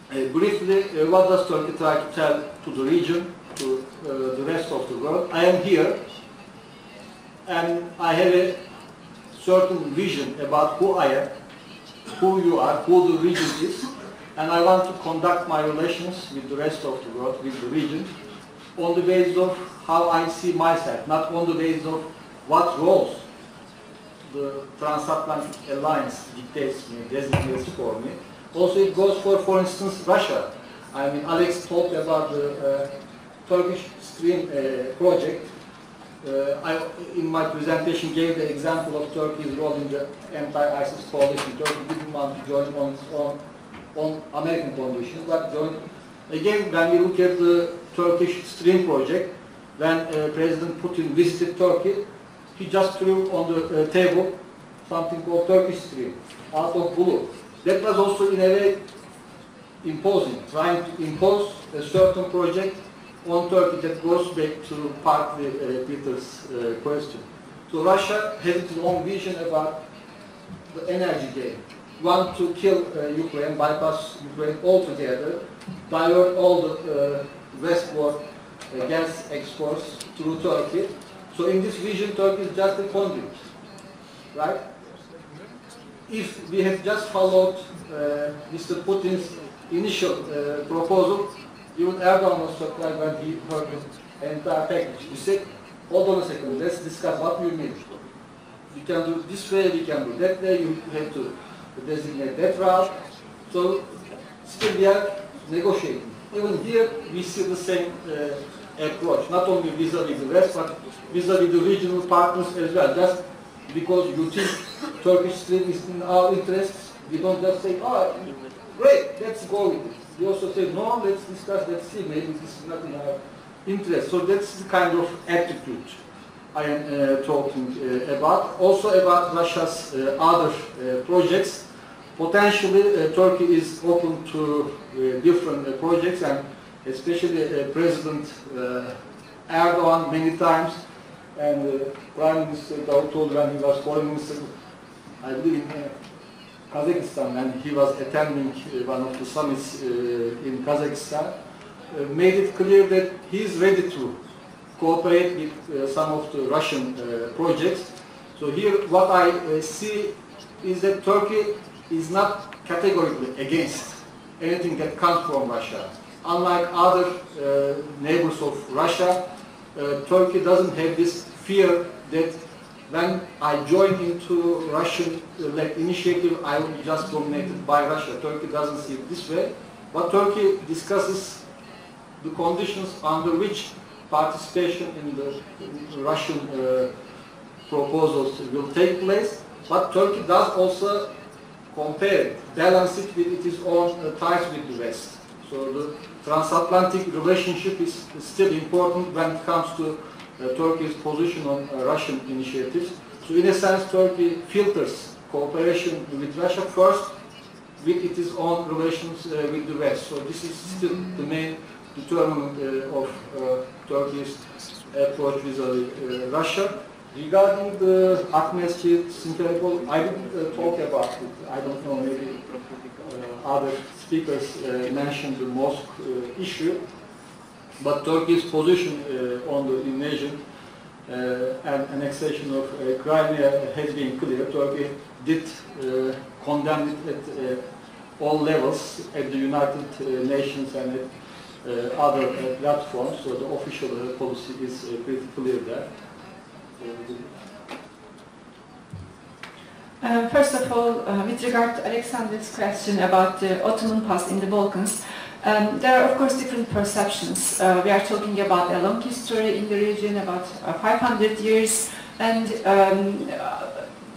Briefly, what does Turkey try to tell to the region, to the rest of the world? I am here and I have a certain vision about who I am, who you are, who the region is, and I want to conduct my relations with the rest of the world, with the region, on the basis of how I see myself, not on the basis of what roles the transatlantic alliance dictates me, designates for me. Also it goes for instance, Russia. I mean, Alex talked about the Turkish Stream project. I, in my presentation, gave the example of Turkey's role in the anti-ISIS coalition. Turkey didn't want to join on its own, on American conditions, but joined. Again, when we look at the Turkish Stream project, when President Putin visited Turkey, he just threw on the table something called Turkish Stream, out of blue. That was also in a way imposing, trying to impose a certain project on Turkey. That goes back to partly Peter's question. So Russia has its own vision about the energy game. Want to kill Ukraine, bypass Ukraine altogether, divert all the westward gas exports through Turkey. So in this vision, Turkey is just a conduit, right? If we had just followed Mr. Putin's initial proposal, Even Erdogan was surprised when he heard the entire package. He said, hold on a second, let's discuss what you mean. You can do this way, we can do that way, you have to designate that route. So still we are negotiating. Even here we see the same approach, not only vis-a-vis the West, but vis-a-vis the regional partners as well. Just because you think Turkish stream is in our interests, we don't just say, oh, great, let's go with it. We also say, no, let's discuss, let's see, maybe this is not in our interest. So that's the kind of attitude I am talking about. Also about Russia's other projects. Potentially, Turkey is open to different projects, and especially President Erdogan many times, and Prime Minister Davutoğlu when he was foreign minister, I believe in Kazakhstan, and he was attending one of the summits in Kazakhstan, made it clear that he is ready to cooperate with some of the Russian projects. So here what I see is that Turkey is not categorically against anything that comes from Russia. Unlike other neighbors of Russia, Turkey doesn't have this fear that when I join into Russian initiative, I will be just dominated by Russia. Turkey doesn't see it this way, but Turkey discusses the conditions under which participation in the Russian proposals will take place, but Turkey does also compare it, balance it with its own ties with the West. So the transatlantic relationship is still important when it comes to Turkey's position on Russian initiatives. So in a sense, Turkey filters cooperation with Russia first with its own relations with the West. So this is still the main determinant of Turkey's approach vis-a-vis Russia. Regarding the Akmeski Simferopol, I didn't talk about it. I don't know, maybe other speakers mentioned the mosque issue. But Turkey's position on the invasion and annexation of Crimea has been clear. Turkey did condemn it at all levels, at the United Nations and at other platforms. So the official policy is pretty clear there. First of all, with regard to Alexander's question about the Ottoman past in the Balkans, there are of course different perceptions. We are talking about a long history in the region, about 500 years, and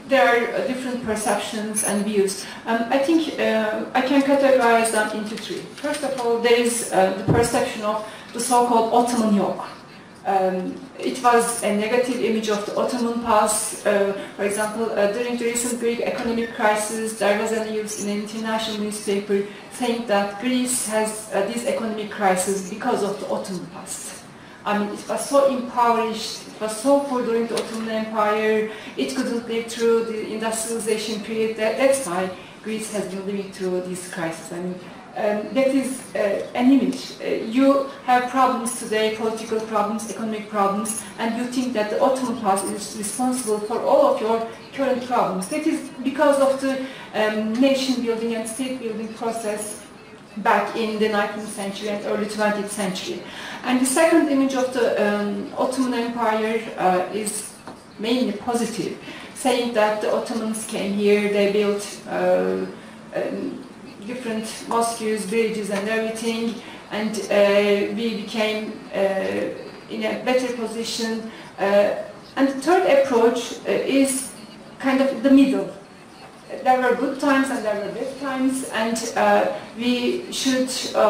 there are different perceptions and views. I think I can categorize them into three. First of all, there is the perception of the so-called Ottoman yoke. It was a negative image of the Ottoman past. For example, during the recent Greek economic crisis, there was a news in an international newspaper saying that Greece has this economic crisis because of the Ottoman past. I mean, it was so impoverished, it was so poor during the Ottoman Empire, it couldn't live through the industrialization period. That's why Greece has been living through this crisis. I mean, that is an image. You have problems today, political problems, economic problems, and you think that the Ottoman past is responsible for all of your current problems. That is because of the nation building and state building process back in the 19th century and early 20th century. And the second image of the Ottoman Empire is mainly positive, saying that the Ottomans came here, they built different mosques, bridges and everything, and we became in a better position. And the third approach is kind of the middle. There were good times and there were bad times, and we should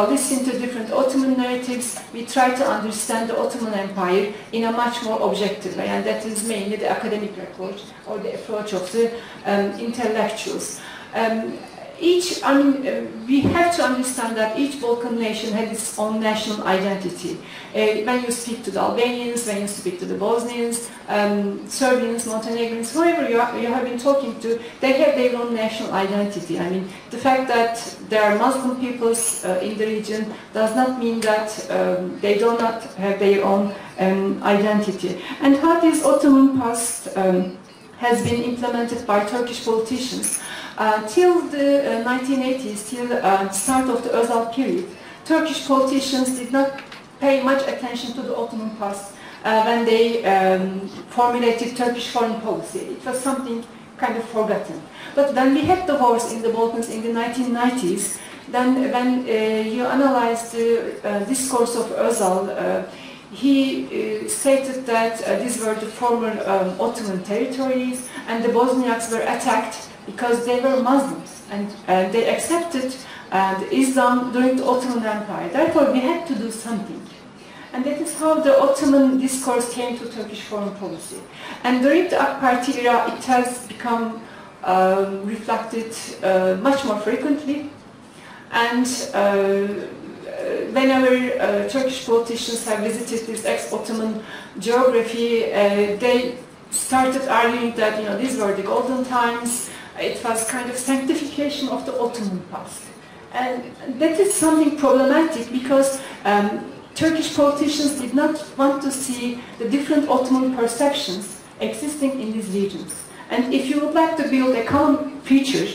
listen to different Ottoman narratives. We try to understand the Ottoman Empire in a much more objective way, and that is mainly the academic approach or the approach of the intellectuals. We have to understand that each Balkan nation has its own national identity. When you speak to the Albanians, when you speak to the Bosnians, Serbians, Montenegrins, whoever you have been talking to, they have their own national identity. I mean, the fact that there are Muslim peoples in the region does not mean that they do not have their own identity. And how this Ottoman past has been implemented by Turkish politicians. Till the 1980s, till the start of the Özal period, Turkish politicians did not pay much attention to the Ottoman past when they formulated Turkish foreign policy. It was something kind of forgotten. But when we had the wars in the Balkans in the 1990s, then when you analyze the discourse of Özal, he stated that these were the former Ottoman territories and the Bosniaks were attacked because they were Muslims and they accepted Islam during the Ottoman Empire. Therefore, we had to do something. And that is how the Ottoman discourse came to Turkish foreign policy. And during the AK Party era, it has become reflected much more frequently. And whenever Turkish politicians have visited this ex-Ottoman geography, they started arguing that these were the golden times. It was kind of sanctification of the Ottoman past. And that is something problematic because Turkish politicians did not want to see the different Ottoman perceptions existing in these regions. And if you would like to build a common future,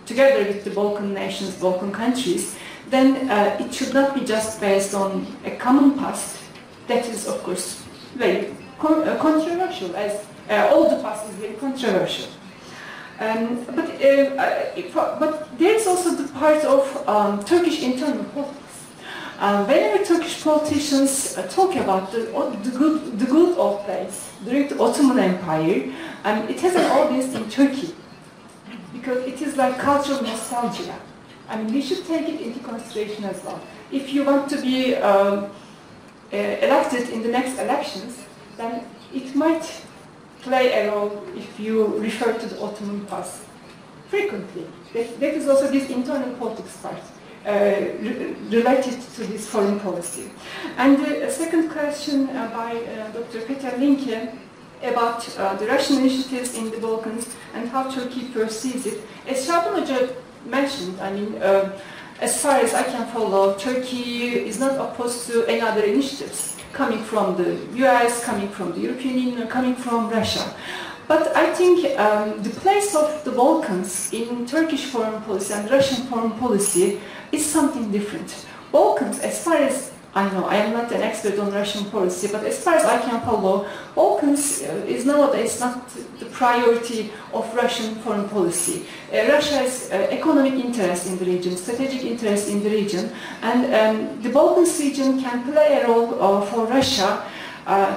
together with the Balkan nations, Balkan countries, then it should not be just based on a common past. That is, of course, very controversial, as all the past is very controversial. But there is also the part of Turkish internal politics. Whenever Turkish politicians talk about the good old days during the Ottoman Empire, it has an audience in Turkey because it is like cultural nostalgia. We should take it into consideration as well. If you want to be elected in the next elections, then it might play a role if you refer to the Ottoman past frequently. That is also this internal politics part. Related to this foreign policy. And the second question by Dr. Peter Linke about the Russian initiatives in the Balkans and how Turkey perceives it. As Şaban Hoca mentioned, as far as I can follow, Turkey is not opposed to any other initiatives coming from the US, coming from the European Union, coming from Russia. But I think the place of the Balkans in Turkish foreign policy and Russian foreign policy is something different. Balkans, as far as I know, I am not an expert on Russian policy, but as far as I can follow, Balkans is nowadays not the priority of Russian foreign policy. Russia has economic interest in the region, strategic interest in the region, and the Balkans region can play a role for Russia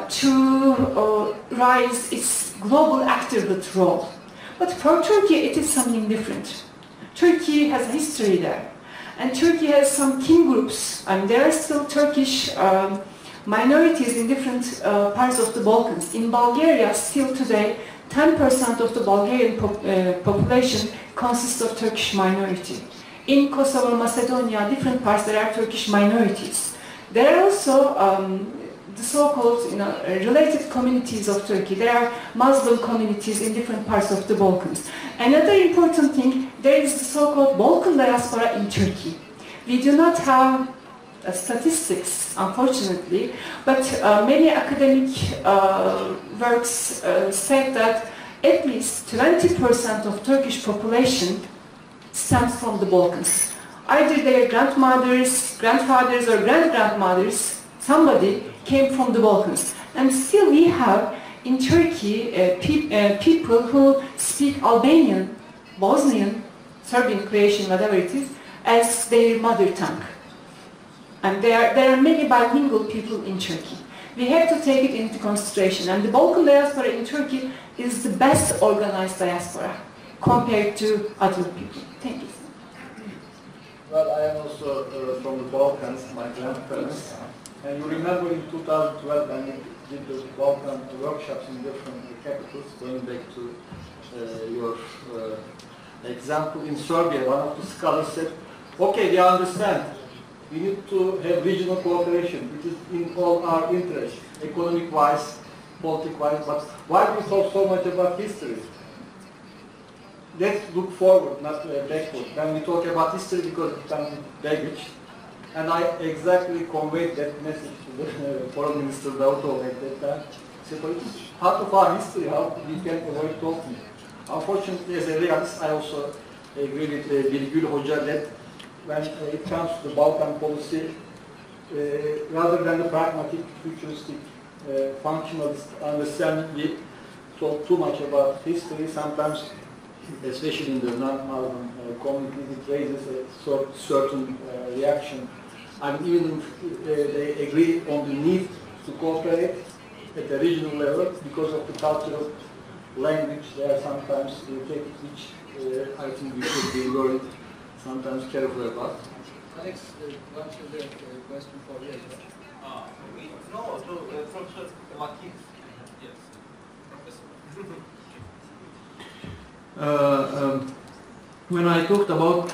to rise its global actorhood role. But for Turkey, it is something different. Turkey has a history there. And Turkey has some kin groups, and there are still Turkish minorities in different parts of the Balkans. In Bulgaria, still today, 10% of the Bulgarian population consists of Turkish minority. In Kosovo, Macedonia, different parts, there are Turkish minorities. There are also the so-called related communities of Turkey. There are Muslim communities in different parts of the Balkans. Another important thing, there is the so-called Balkan diaspora in Turkey. We do not have statistics, unfortunately, but many academic works state that at least 20% of Turkish population stems from the Balkans. Either their grandmothers, grandfathers, or great-grandmothers, somebody came from the Balkans. And still we have in Turkey people who speak Albanian, Bosnian, Serbian, Croatian, whatever it is, as their mother tongue. And there are many bilingual people in Turkey. We have to take it into consideration. And the Balkan diaspora in Turkey is the best organized diaspora compared to other people. Thank you. Well, I am also from the Balkans, my grandparents. And you remember in 2012 when we did the Balkan workshops in different capitals, going back to your example in Serbia, one of the scholars said, okay, we understand, we need to have regional cooperation, which is in all our interests, economic-wise, politic-wise, but why do we talk so much about history? Let's look forward, not backward. When we talk about history, because it comes with baggage, and I exactly conveyed that message to the Foreign Minister Davutoğlu at that time. He said, it's part of our history, how we can avoid talking. Unfortunately, as a realist, I also agree with Birgül Hoca that when it comes to the Balkan policy, rather than the pragmatic, futuristic, functionalist understanding, we talk too much about history. Sometimes, especially in the non-Muslim communities, it raises a certain reaction. And even if they agree on the need to cooperate at the regional level, because of the cultural language, they are sometimes irritated, which I think we should be worried, sometimes careful about. Alex, what's the question for you? No, to Professor Wakim. Yes, Professor. When I talked about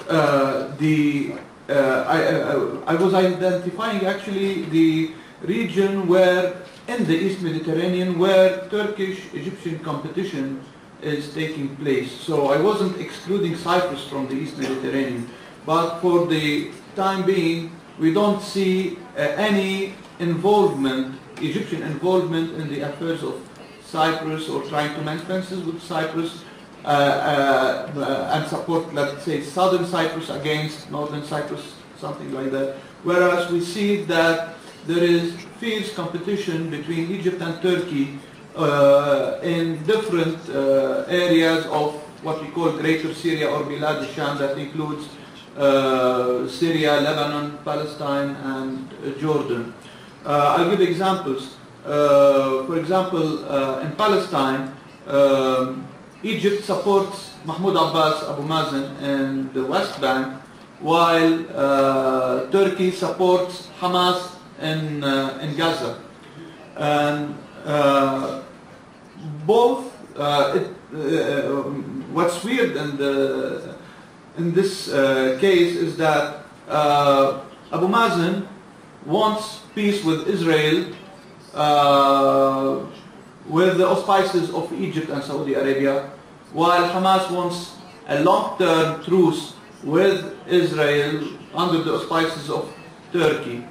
I was identifying actually the region where, in the East Mediterranean, where Turkish-Egyptian competition is taking place. So I wasn't excluding Cyprus from the East Mediterranean, but for the time being, we don't see any involvement, Egyptian involvement in the affairs of Cyprus or trying to mend fences with Cyprus and support, let's say, southern Cyprus against northern Cyprus, something like that. Whereas we see that there is fierce competition between Egypt and Turkey in different areas of what we call Greater Syria or Bilad al-Sham, that includes Syria, Lebanon, Palestine, and Jordan. I'll give examples. For example, in Palestine, Egypt supports Mahmoud Abbas, Abu Mazen in the West Bank, while Turkey supports Hamas in Gaza. And both, what's weird in this case is that Abu Mazen wants peace with Israel with the auspices of Egypt and Saudi Arabia, while Hamas wants a long-term truce with Israel under the auspices of Turkey.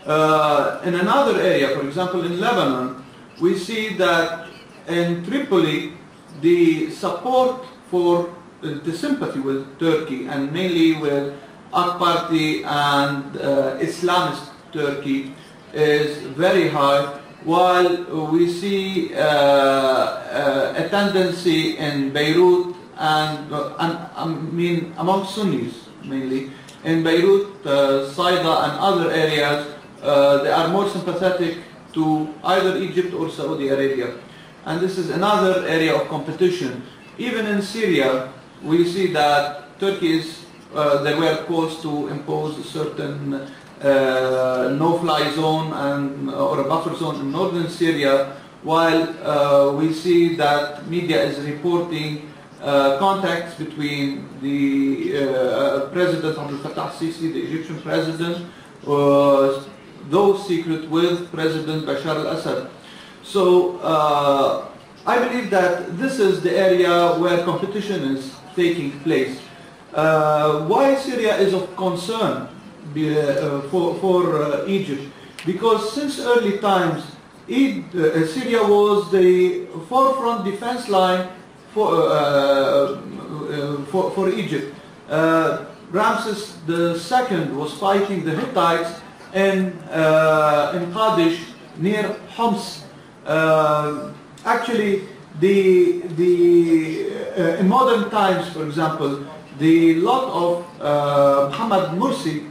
In another area, for example in Lebanon, we see that in Tripoli the support for the sympathy with Turkey, and mainly with AK Party and Islamist Turkey, is very high, while we see a tendency in Beirut and I mean among Sunnis mainly, in Beirut, Saida and other areas, they are more sympathetic to either Egypt or Saudi Arabia. And this is another area of competition. Even in Syria, we see that Turkey is, they were forced to impose a certain no-fly zone and or a buffer zone in northern Syria, while we see that media is reporting contacts between the President Abdel Fattah Sisi, the Egyptian president, those secret with President Bashar al-Assad. So I believe that this is the area where competition is taking place. Why Syria is of concern for Egypt? Because since early times, Syria was the forefront defense line for Egypt. Ramses II was fighting the Hittites in Qadish near Homs. Actually, in modern times, for example, the lot of Muhammad Mursi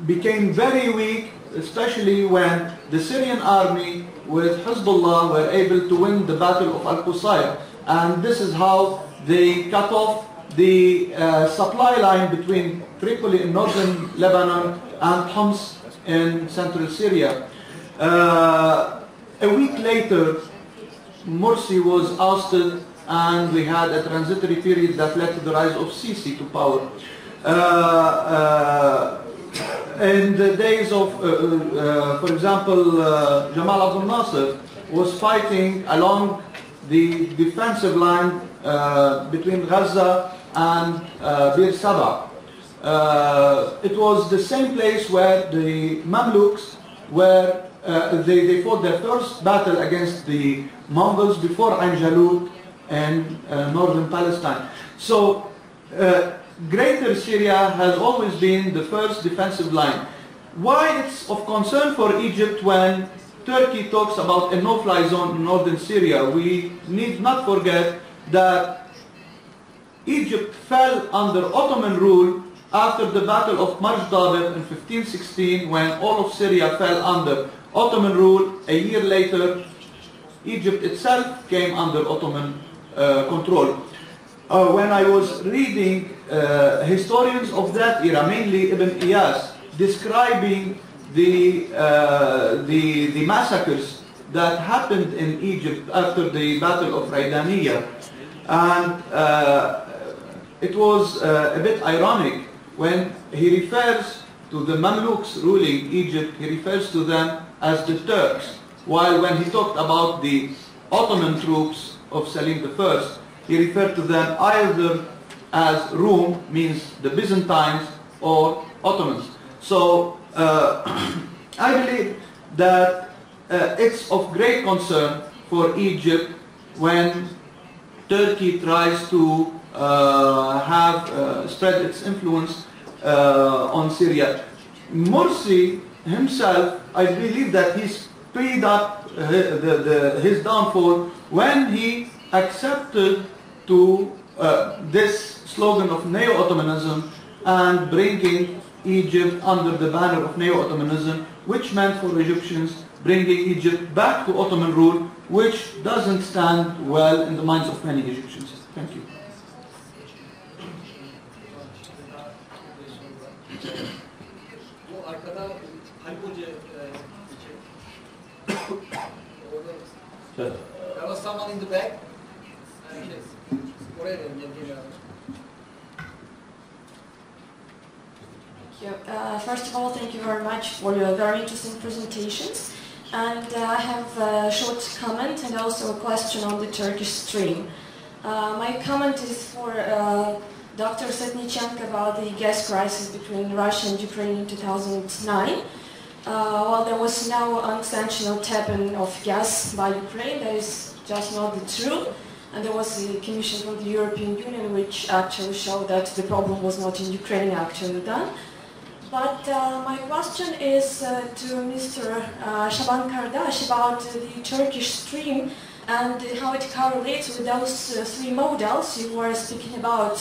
became very weak, especially when the Syrian army with Hezbollah were able to win the Battle of Al-Qusayr. And this is how they cut off the supply line between Tripoli in northern Lebanon and Homs in central Syria. A week later, Morsi was ousted, and we had a transitory period that led to the rise of Sisi to power. In the days of, for example, Jamal Abdel Nasser was fighting along the defensive line between Gaza and Bir Saba. It was the same place where the Mamluks were, they fought their first battle against the Mongols before Ain Jalut in northern Palestine. So Greater Syria has always been the first defensive line. Why it's of concern for Egypt when Turkey talks about a no-fly zone in northern Syria? We need not forget that Egypt fell under Ottoman rule after the Battle of Marj-Dabir in 1516, when all of Syria fell under Ottoman rule. A year later, Egypt itself came under Ottoman control. When I was reading historians of that era, mainly Ibn Iyas, describing the massacres that happened in Egypt after the Battle of Raidaniya, and it was a bit ironic when he refers to the Mamluks ruling Egypt, he refers to them as the Turks, while when he talked about the Ottoman troops of Selim I, he referred to them either as Rum, means the Byzantines, or Ottomans. So I believe that it's of great concern for Egypt when Turkey tries to spread its influence on Syria. Morsi himself, I believe that he speed up his downfall when he accepted to this slogan of neo-Ottomanism and bringing Egypt under the banner of neo-Ottomanism, which meant for Egyptians bringing Egypt back to Ottoman rule, which doesn't stand well in the minds of many Egyptians. Thank you. There was someone in the back. First of all, thank you very much for your very interesting presentations. And I have a short comment and also a question on the Turkish stream. My comment is for Dr. Sotnichenko about the gas crisis between Russia and Ukraine in 2009. While there was no unsanctioned tapping of gas by Ukraine, that is just not the truth. And there was a commission from the European Union which actually showed that the problem was not in Ukraine actually done. But my question is to Mr. Şaban Kardaş about the Turkish stream and how it correlates with those three models you were speaking about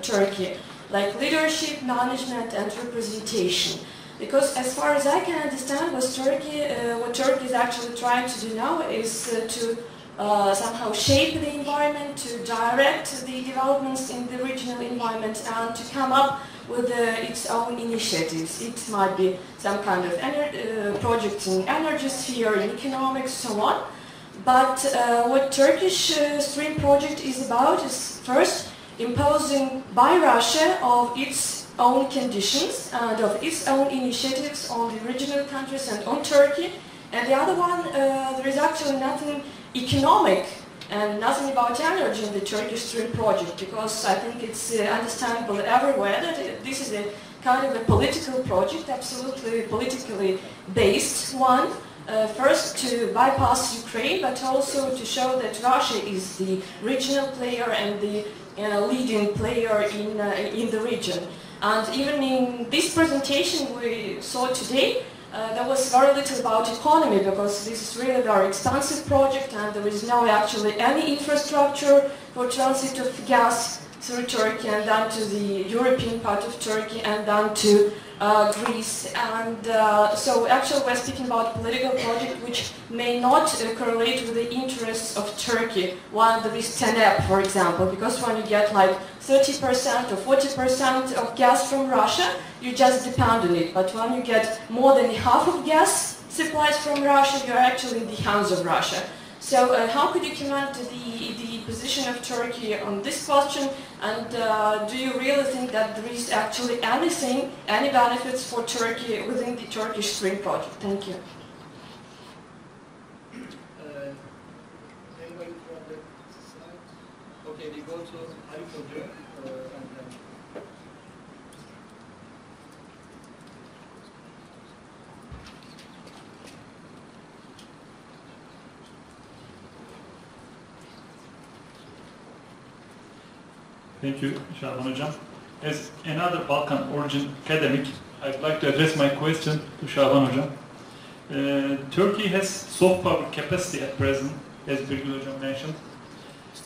Turkey, like leadership, management, and representation. Because as far as I can understand, what Turkey is actually trying to do now is to somehow shape the environment, to direct the developments in the regional environment, and to come up with its own initiatives. It might be some kind of project in energy sphere, in economics, so on. But what Turkish stream project is about is first imposing by Russia of its own conditions and of its own initiatives on the regional countries and on Turkey. And the other one, there is actually nothing economic and nothing about energy in the Turkish stream project, because I think it's understandable everywhere that this is a kind of a political project, absolutely politically based one. First to bypass Ukraine, but also to show that Russia is the regional player and the leading player in the region. And even in this presentation we saw today, there was very little about economy, because this is really a very expensive project and there is no actually any infrastructure for transit of gas through Turkey and then to the European part of Turkey and then to Greece. And so actually we're speaking about a political project which may not correlate with the interests of Turkey, while there is TENEP, for example, because when you get like 30% or 40% of gas from Russia, you just depend on it. But when you get more than half of gas supplies from Russia, you're actually in the hands of Russia. So how could you comment the position of Turkey on this question, and do you really think that there is actually anything, any benefits for Turkey within the Turkish stream project? Thank you. Anybody from the side? Okay, we go to Arif. Thank you, Şaban Hocam. As another Balkan origin academic, I'd like to address my question to Şaban Hocam. Turkey has soft power capacity at present, as Birgül Hocam mentioned,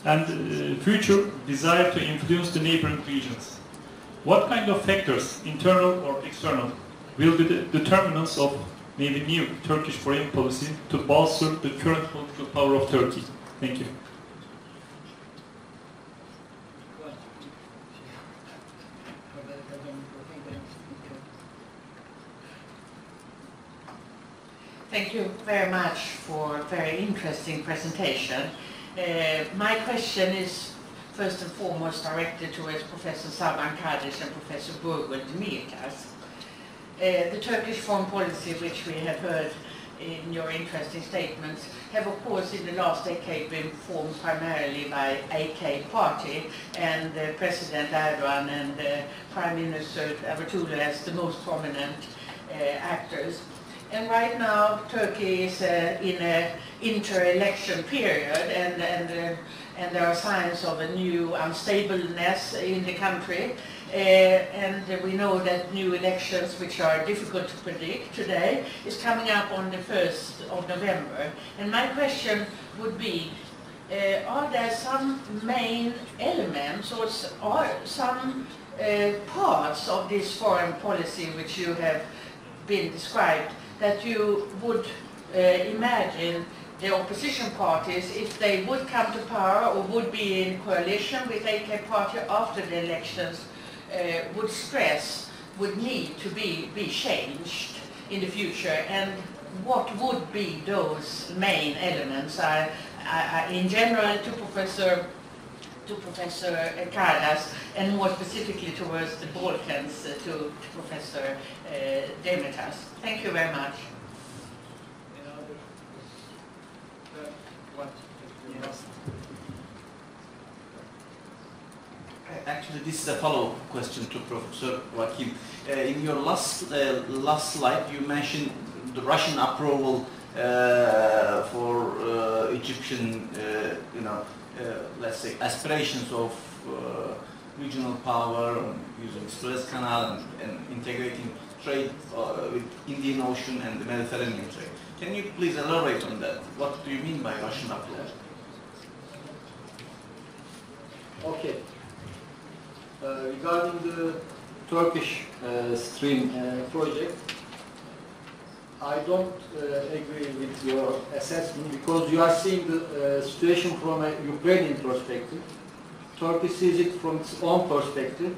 and future desire to influence the neighboring regions. What kind of factors, internal or external, will be the determinants of maybe new Turkish foreign policy to bolster the current political power of Turkey? Thank you. Thank you very much for a very interesting presentation. My question is first and foremost directed towards Professor Şaban Kardaş and Professor Birgül Demirtaş. The Turkish foreign policy, which we have heard in your interesting statements, have of course in the last decade been formed primarily by AK party and President Erdogan and Prime Minister Davutoglu as the most prominent actors. And right now Turkey is in an inter-election period and there are signs of a new unstableness in the country. And we know that new elections, which are difficult to predict today, is coming up on the 1st of November. And my question would be, are there some main elements or some parts of this foreign policy which you have been described that you would imagine the opposition parties, if they would come to power or would be in coalition with AK party after the elections, would stress, would need to be changed in the future, and what would be those main elements? In general to Professor Kardaş, and more specifically towards the Balkans to Professor Demirtaş. Thank you very much. Actually, this is a follow-up question to Professor Wakim. In your last slide, you mentioned the Russian approval for Egyptian, let's say, aspirations of regional power, using Suez Canal and integrating trade with Indian Ocean and the Mediterranean trade. Can you please elaborate on that? What do you mean by Russian approval? Okay. Regarding the Turkish Stream project, I don't agree with your assessment because you are seeing the situation from a Ukrainian perspective. Turkey sees it from its own perspective,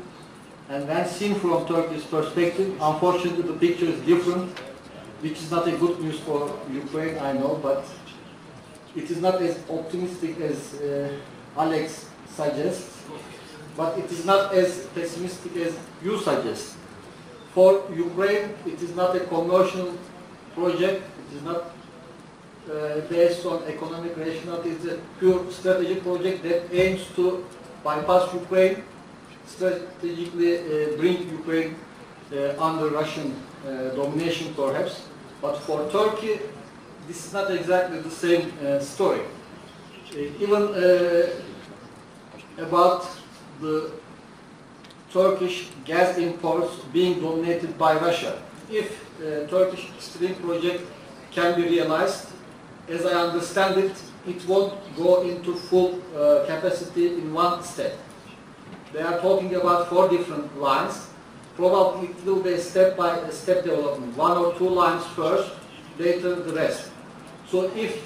and when seen from Turkey's perspective, unfortunately the picture is different, which is not a good news for Ukraine, I know, but it is not as optimistic as Alex suggests. But it is not as pessimistic as you suggest. For Ukraine, it is not a commercial project. It is not based on economic rationality. It is a pure strategic project that aims to bypass Ukraine, strategically bring Ukraine under Russian domination perhaps. But for Turkey, this is not exactly the same story. Even about the Turkish gas imports being dominated by Russia. If Turkish Stream project can be realized, as I understand it, it won't go into full capacity in one step. They are talking about 4 different lines. Probably it will be a step-by-step development. 1 or 2 lines first, later the rest. So if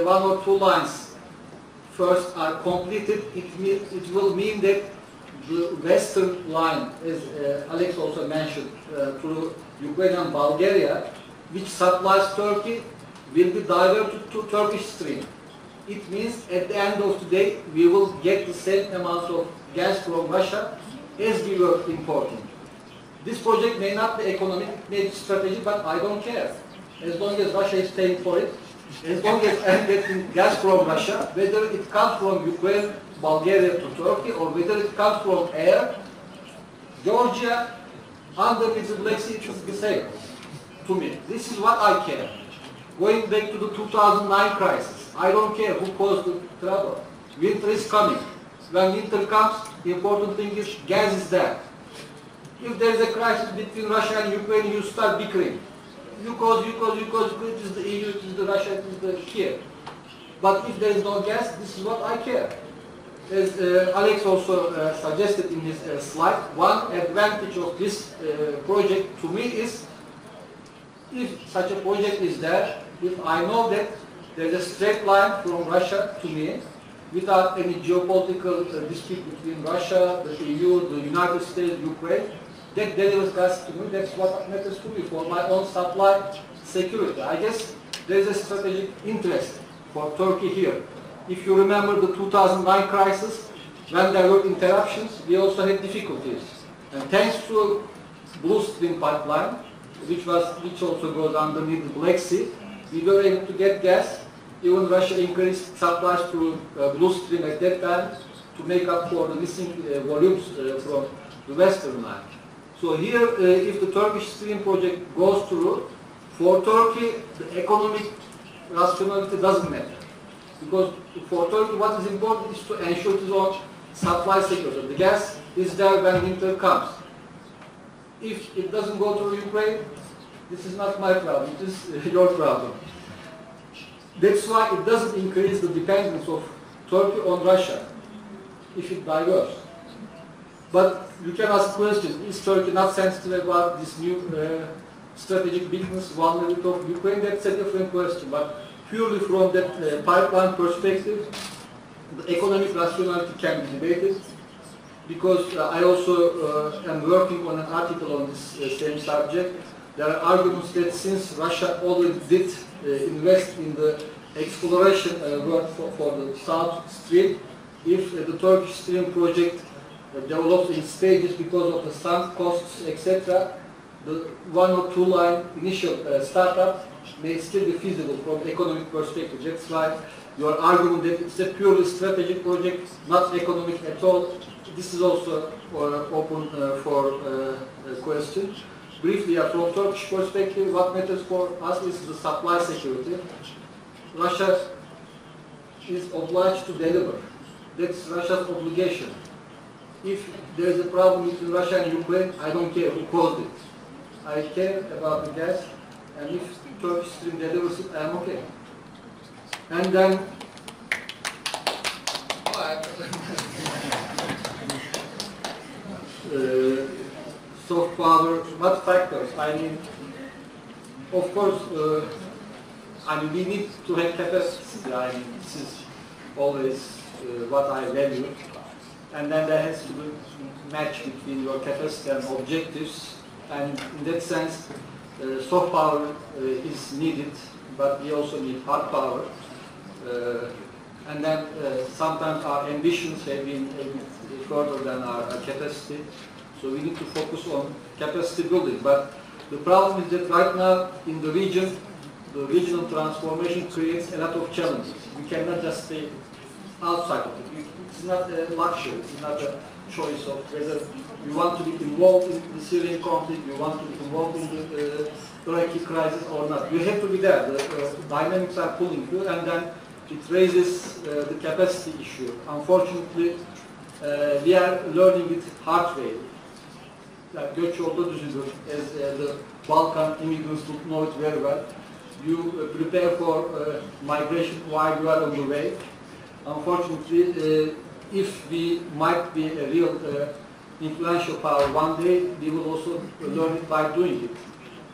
1 or 2 lines first are completed, it will mean that the western line, as Alex also mentioned, through Ukraine and Bulgaria, which supplies Turkey, will be diverted to Turkish Stream. It means at the end of the day, we will get the same amount of gas from Russia as we were importing. This project may not be economic, it may be strategic, but I don't care. As long as Russia is paying for it, as long as I'm getting gas from Russia, whether it comes from Ukraine, Bulgaria to Turkey, or whether it comes from air, Georgia, underneath the Black Sea, it is the same to me. This is what I care. Going back to the 2009 crisis, I don't care who caused the trouble. Winter is coming. When winter comes, the important thing is gas is there. If there is a crisis between Russia and Ukraine, you start bickering. You cause, it is the EU, it is the Russia, it is the Kiev. But if there is no gas, this is what I care. As Alex also suggested in his slide, one advantage of this project to me is, if such a project is there, if I know that there is a straight line from Russia to me, without any geopolitical dispute between Russia, the EU, the United States, Ukraine, that delivers gas to me. That's what matters to me for my own supply security. I guess there is a strategic interest for Turkey here. If you remember the 2009 crisis, when there were interruptions, we also had difficulties. And thanks to Blue Stream pipeline, which also goes underneath the Black Sea, we were able to get gas. Even Russia increased supplies to Blue Stream at that time to make up for the missing volumes from the Western line. So here, if the Turkish Stream project goes through, for Turkey, the economic rationality doesn't matter. Because for Turkey, what is important is to ensure its own supply security. The gas is there when winter comes. If it doesn't go through Ukraine, this is not my problem, it is your problem. That's why it doesn't increase the dependence of Turkey on Russia, if it diverges. But you can ask questions, is Turkey not sensitive about this new strategic weakness, vulnerability of Ukraine? That's a different question. But purely from that pipeline perspective, the economic rationality can be debated. Because I also am working on an article on this same subject. There are arguments that since Russia already did invest in the exploration work for the South Stream, if the Turkish Stream project develops in stages because of the sunk costs, etc., the 1 or 2 line initial startup may still be feasible from economic perspective. That's why your argument that it's a purely strategic project, not economic at all, this is also open for question. Briefly, from Turkish perspective, what matters for us is the supply security. Russia is obliged to deliver. That's Russia's obligation. If there is a problem between Russia and Ukraine, I don't care who caused it. I care about the gas, and if Turkish Stream delivers it, I am okay. And then, soft power, what factors? I mean, of course, we need to have capacity. I mean, this is always what I value. And then there has to be a match between your capacity and objectives. And in that sense, soft power is needed, but we also need hard power. And then sometimes our ambitions have been further than our capacity. So we need to focus on capacity building. But the problem is that right now in the region, the regional transformation creates a lot of challenges. We cannot just stay outside of it. It's not a luxury, it's not a choice of whether you want to be involved in the Syrian conflict, you want to be involved in the Iraqi crisis or not. You have to be there. The dynamics are pulling you, and then it raises the capacity issue. Unfortunately, we are learning it hard way. Göç yolda düzülür, as the Balkan immigrants would know it very well. You prepare for migration while you are on the way. Unfortunately, if we might be a real influential power one day, we will also learn it by doing it.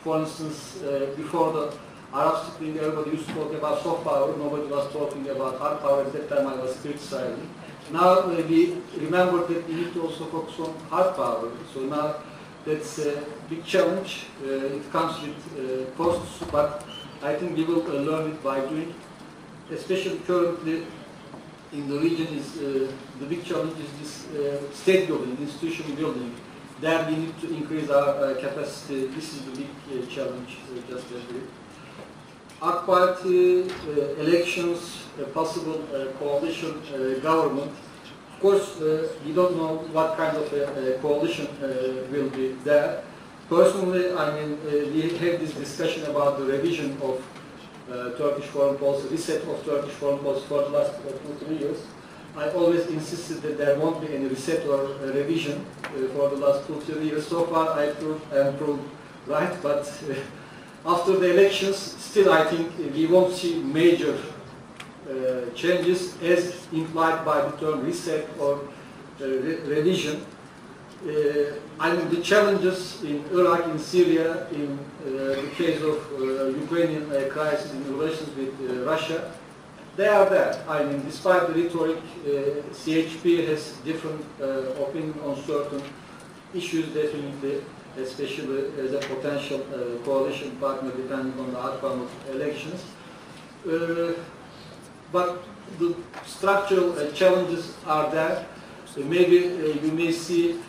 For instance, before the Arab Spring, everybody used to talk about soft power, nobody was talking about hard power. At that time I was criticizing. Now we remember that we need to also focus on hard power. So now that's a big challenge. It comes with costs, but I think we will learn it by doing it. Especially currently in the region is the big challenge is this state building, institution building. There we need to increase our capacity. This is the big challenge, just as we. AK Party, elections, possible coalition government. Of course, we don't know what kind of a coalition will be there. Personally, I mean, we had this discussion about the revision of Turkish foreign policy, reset of Turkish foreign policy for the last 2-3 years. I always insisted that there won't be any reset or revision for the last 2-3 years. So far I am proved right, but after the elections, still I think we won't see major changes as implied by the term reset or revision. I mean, the challenges in Iraq, in Syria, in the case of Ukrainian crisis in relations with Russia, they are there. I mean, despite the rhetoric, CHP has different opinion on certain issues, definitely, especially as a potential coalition partner depending on the outcome of elections. But the structural challenges are there. Maybe you may see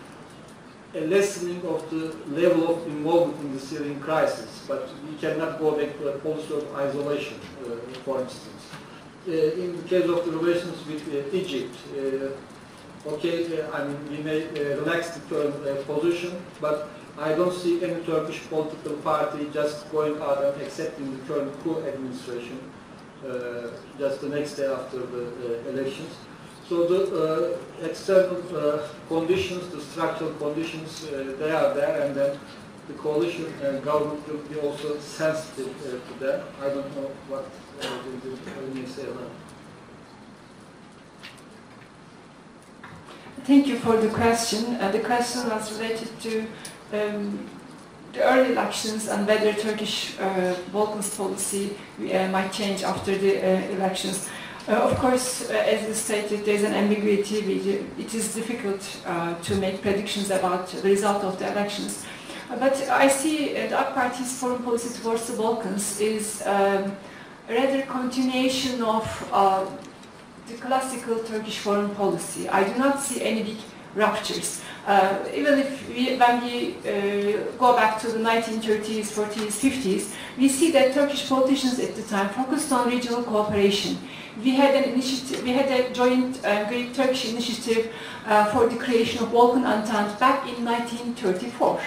a lessening of the level of involvement in the Syrian crisis, but we cannot go back to a policy of isolation, for instance. In the case of the relations with Egypt, okay, I mean, we may relax the term position, but I don't see any Turkish political party just going out and accepting the current coup administration just the next day after the elections. So the external conditions, the structural conditions, they are there, and then the coalition and government will be also sensitive to that. I don't know what you may say about it. Thank you for the question. The question was related to the early elections and whether Turkish Balkans policy might change after the elections. Of course, as you stated, there is an ambiguity. It is difficult to make predictions about the result of the elections. But I see the AK Party's foreign policy towards the Balkans is rather continuation of the classical Turkish foreign policy. I do not see any big ruptures. Even if when we go back to the 1930s, 40s, 50s, we see that Turkish politicians at the time focused on regional cooperation. We had an initiative, we had a joint Greek-Turkish initiative for the creation of Balkan Entente back in 1934.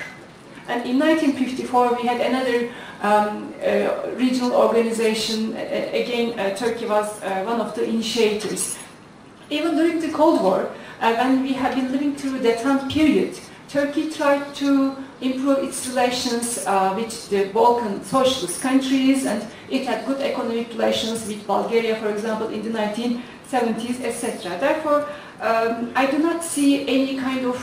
And in 1954 we had another regional organization. Again, Turkey was one of the initiators. Even during the Cold War, when we have been living through the detente period, Turkey tried to improve its relations with the Balkan socialist countries, and it had good economic relations with Bulgaria, for example, in the 1970s, etc. Therefore, I do not see any kind of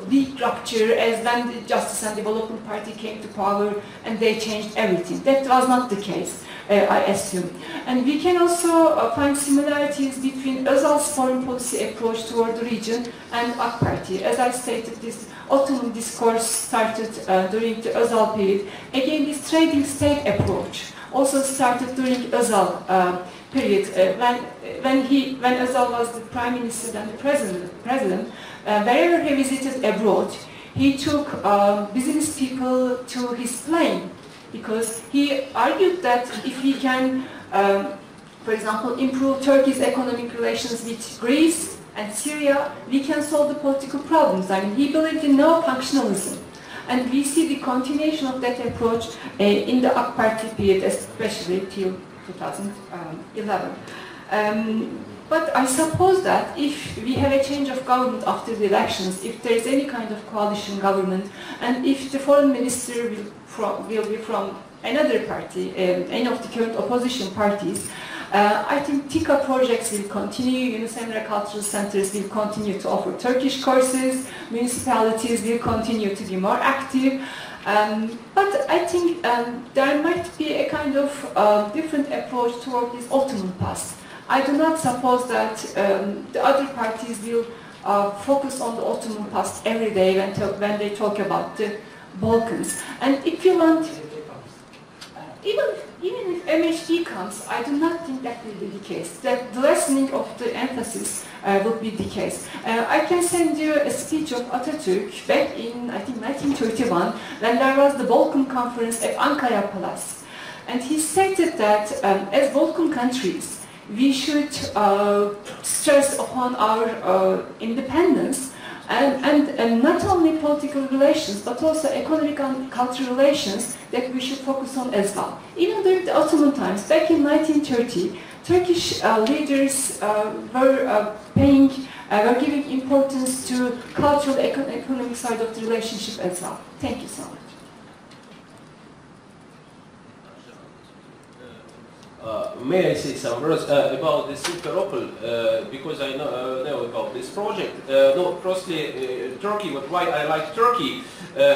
big rupture as when the Justice and Development Party came to power and they changed everything. That was not the case, I assume. And we can also find similarities between Özal's foreign policy approach toward the region and AK Party. As I stated, this Oturum discourse started during the Özal period. Again, this trading state approach also started during Özal period. When Özal was the prime minister and the president, wherever he visited abroad, he took business people to his plane, because he argued that if he can, for example, improve Turkey's economic relations with Greece and Syria, we can solve the political problems. I mean, he believed in no-functionalism. And we see the continuation of that approach in the AK Party period, especially till 2011. But I suppose that if we have a change of government after the elections, if there is any kind of coalition government, and if the foreign minister will be from another party, any of the current opposition parties, I think TİKA projects will continue, Yunus Emre Cultural Centers will continue to offer Turkish courses, municipalities will continue to be more active. But I think there might be a kind of different approach toward this Ottoman past. I do not suppose that the other parties will focus on the Ottoman past every day when they talk about the Balkans. And if you want, even if MHD comes, I do not think that will be the case. That the lessening of the emphasis will be the case. I can send you a speech of Atatürk back in, I think, 1931, when there was the Balkan Conference at Ankara Palace. And he stated that as Balkan countries, we should stress upon our independence and not only political relations, but also economic and cultural relations that we should focus on as well. Even during the Ottoman times, back in 1930, Turkish leaders were giving importance to cultural, economic side of the relationship as well. Thank you so much. May I say some words about the Simferopol, because I know about this project. No, firstly, Turkey, but why I like Turkey,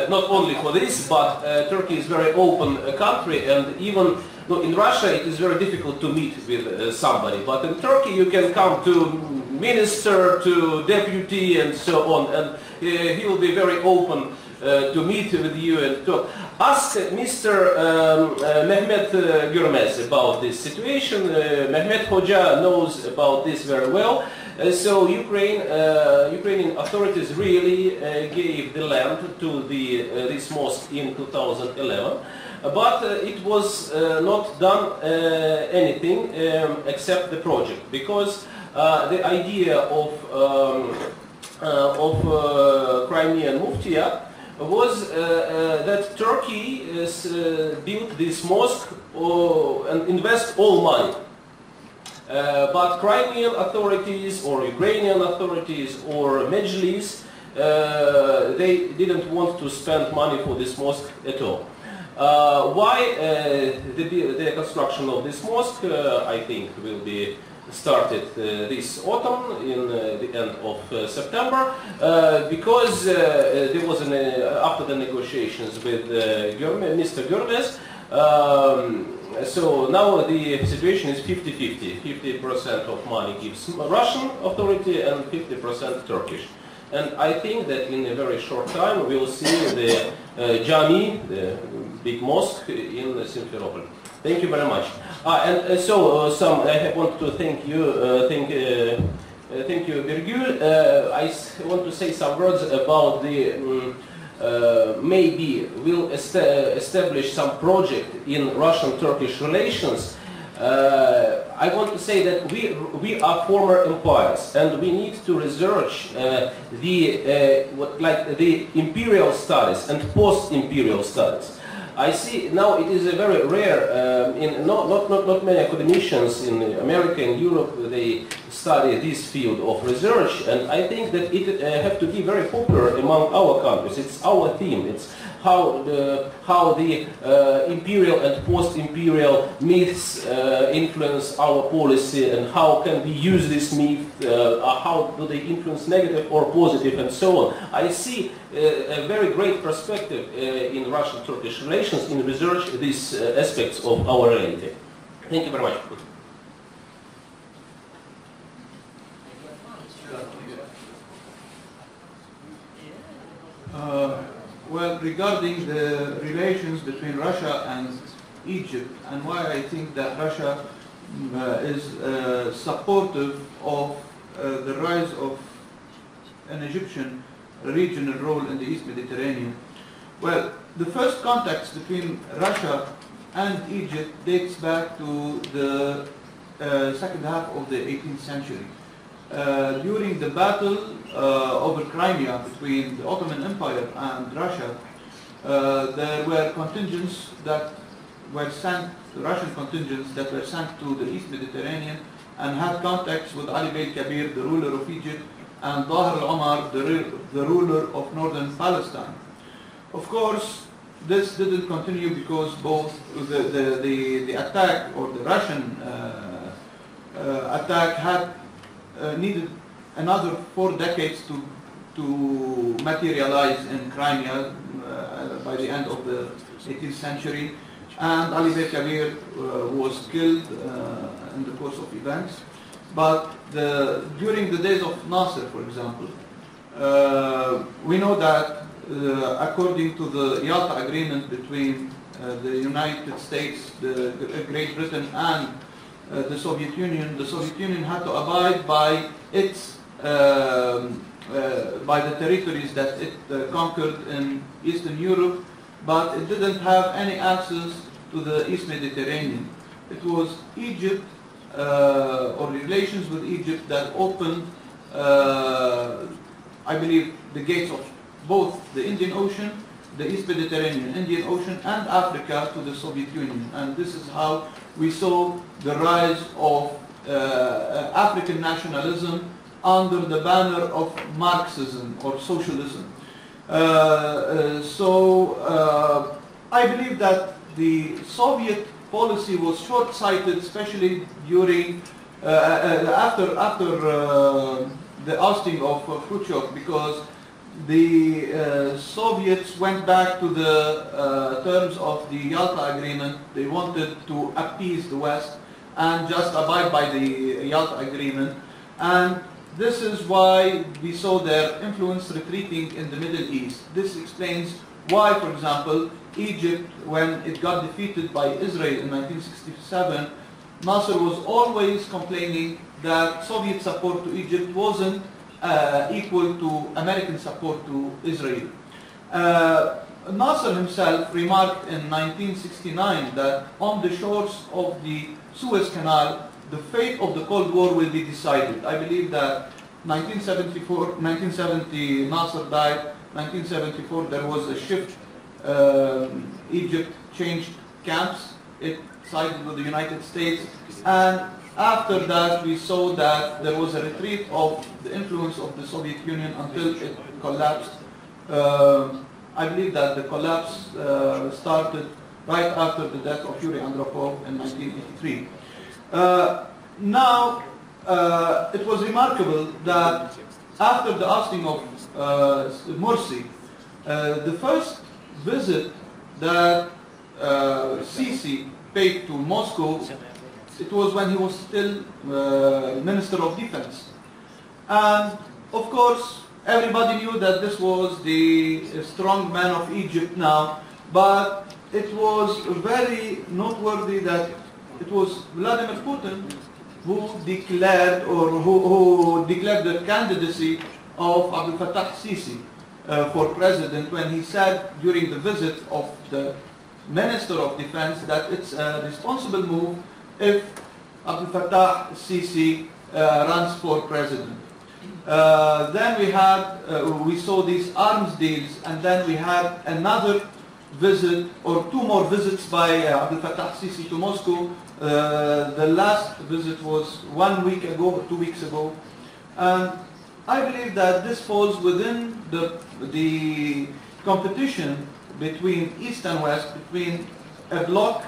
not only for this, but Turkey is very open country, and even in Russia it is very difficult to meet with somebody, but in Turkey you can come to minister, to deputy, and so on, and he will be very open to meet with you and talk. Ask Mr. Mehmet Görmez about this situation. Mehmet Hoca knows about this very well. So Ukrainian authorities really gave the land to this mosque in 2011. But it was not done anything except the project, because the idea of Crimean Muftia was that Turkey built this mosque and invest all money. But Crimean authorities or Ukrainian authorities or Mejlis, they didn't want to spend money for this mosque at all. Why the construction of this mosque, I think, will be started this autumn in the end of September, because there was after the negotiations with Mr. Görmez, so now the situation is 50-50. 50% of money gives Russian authority and 50% Turkish. And I think that in a very short time we will see the Jami, the big mosque in Simferopol. Thank you very much. I want to thank you, Birgül. I want to say some words about the maybe we'll establish some project in Russian-Turkish relations. I want to say that we are former empires, and we need to research the imperial studies and post-imperial studies. I see now it is a very rare, not many academicians in America and Europe, they study this field of research, and I think that it have to be very popular among our countries. It's our theme. It's how the imperial and post-imperial myths influence our policy, and how can we use this myth, how do they influence negative or positive, and so on. I see a very great perspective in Russian-Turkish relations in research these aspects of our reality. Thank you very much. Well, regarding the relations between Russia and Egypt, and why I think that Russia is supportive of the rise of an Egyptian regional role in the East Mediterranean. Well, the first contacts between Russia and Egypt dates back to the second half of the 18th century. During the battle over Crimea between the Ottoman Empire and Russia, there were contingents that were sent, Russian contingents that were sent to the East Mediterranean and had contacts with Ali Bey Kabir, the ruler of Egypt, and Dahr al-Omar, the ruler of northern Palestine. Of course, this didn't continue because both the attack, or the Russian attack, had needed another 4 decades to materialize in Crimea by the end of the 18th century, and Ali Bey Kabir was killed in the course of events. But during the days of Nasser, for example, we know that according to the Yalta Agreement between the United States, Great Britain, and the Soviet Union had to abide by its by the territories that it conquered in Eastern Europe, but it didn't have any access to the East Mediterranean. It was Egypt or relations with Egypt that opened, I believe, the gates of both the Indian Ocean, the East Mediterranean, Indian Ocean, and Africa to the Soviet Union. And this is how we saw the rise of African nationalism under the banner of Marxism or socialism. I believe that the Soviet policy was short-sighted, especially during after the ousting of Khrushchev, because the Soviets went back to the terms of the Yalta Agreement. They wanted to appease the West and just abide by the Yalta Agreement. And this is why we saw their influence retreating in the Middle East. This explains why, for example, Egypt, when it got defeated by Israel in 1967, Nasser was always complaining that Soviet support to Egypt wasn't equal to American support to Israel. Nasser himself remarked in 1969 that on the shores of the Suez Canal, the fate of the Cold War will be decided. I believe that 1970 Nasser died, 1974 there was a shift. Egypt changed camps, it sided with the United States, and after that we saw that there was a retreat of the influence of the Soviet Union until it collapsed. I believe that the collapse started right after the death of Yuri Andropov in 1983. Now, it was remarkable that after the ousting of Morsi, the first visit that Sisi paid to Moscow, it was when he was still Minister of Defense. And of course, everybody knew that this was the strong man of Egypt now, but it was very noteworthy that it was Vladimir Putin who declared who declared the candidacy of Abdel Fattah Sisi for president, when he said during the visit of the Minister of Defense that it's a responsible move if Abdel Fattah Sisi runs for president. Then we saw these arms deals, and then we had another visit, or two more visits by Abdel Fattah Sisi to Moscow. The last visit was 1 week ago or 2 weeks ago. And I believe that this falls within the competition between East and West, between a bloc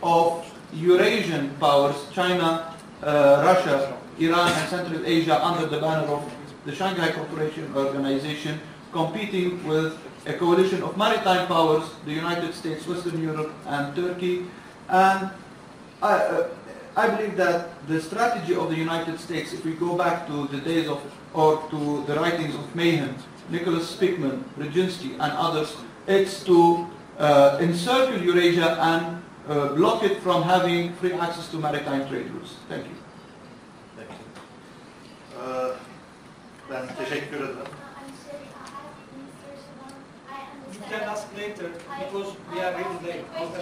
of Eurasian powers, China, Russia, Iran, and Central Asia, under the banner of the Shanghai Cooperation Organization, competing with a coalition of maritime powers, the United States, Western Europe, and Turkey. And I believe that the strategy of the United States, if we go back to the days of, or to the writings of Mayhem, Nicholas Spickman, Brzezinski, and others, it's to encircle Eurasia and block it from having free access to maritime trade routes. Thank you. Thank you. Ben teşekkür ederim. You can ask later because we are really late. And you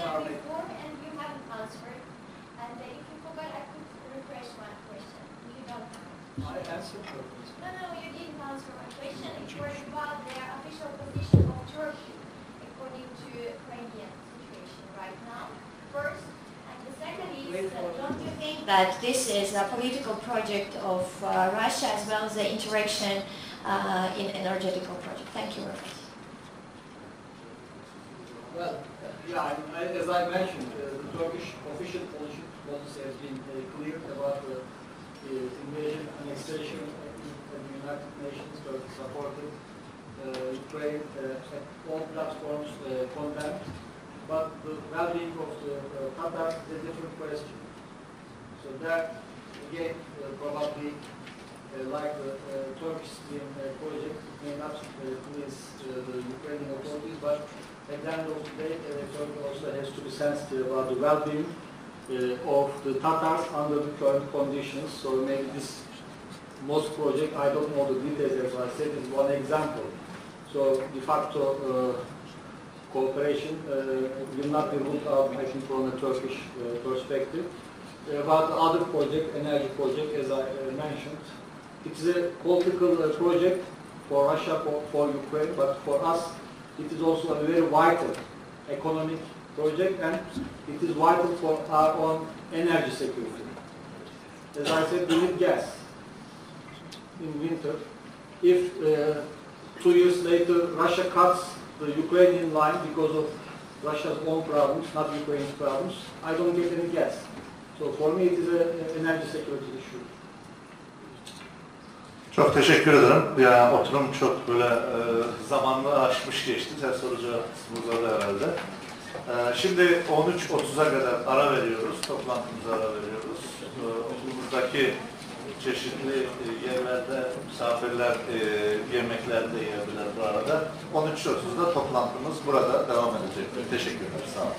haven't answered. And if you forgot, I could refresh my question. You don't have. I answered your question. No, you didn't answer my question. It was about the official position of Turkey according to Ukrainian situation right now. First, and the second is, don't you think that this is a political project of Russia as well as the interaction in energetical project? Thank you very much. Well, yeah, as I mentioned, the Turkish official policy has been clear about the invasion, annexation of the United Nations. Turkey supported Ukraine at all platforms condemned. But the well-being of the Tatars is a different question. So that, again, probably like the Turkish project, may not please the Ukrainian authorities, but at the end of the day, Turkey also has to be sensitive about the well-being of the Tatars under the current conditions. So maybe this Moscow project, I don't know the details, as I said, is one example. So de facto cooperation will not be ruled out, I think, from a Turkish perspective. About the other project, energy project, as I mentioned, it's a political project for Russia, for Ukraine, but for us, it is also a very vital economic project, and it is vital for our own energy security. As I said, we need gas in winter. If 2 years later Russia cuts the Ukrainian line because of Russia's own problems, not Ukraine's problems, I don't get any gas. So for me it is an energy security issue. Çok teşekkür ederim. Yani oturum çok böyle zamanlı aşmış geçti. Sen soru cevap kısmımızda da herhalde. Şimdi 13.30'a kadar ara veriyoruz. Toplantımıza ara veriyoruz. Okulumuzdaki çeşitli yerlerde misafirler yemekler de yiyebilir bu arada. 13.30'da toplantımız burada devam edecek. Teşekkürler. Sağ olun.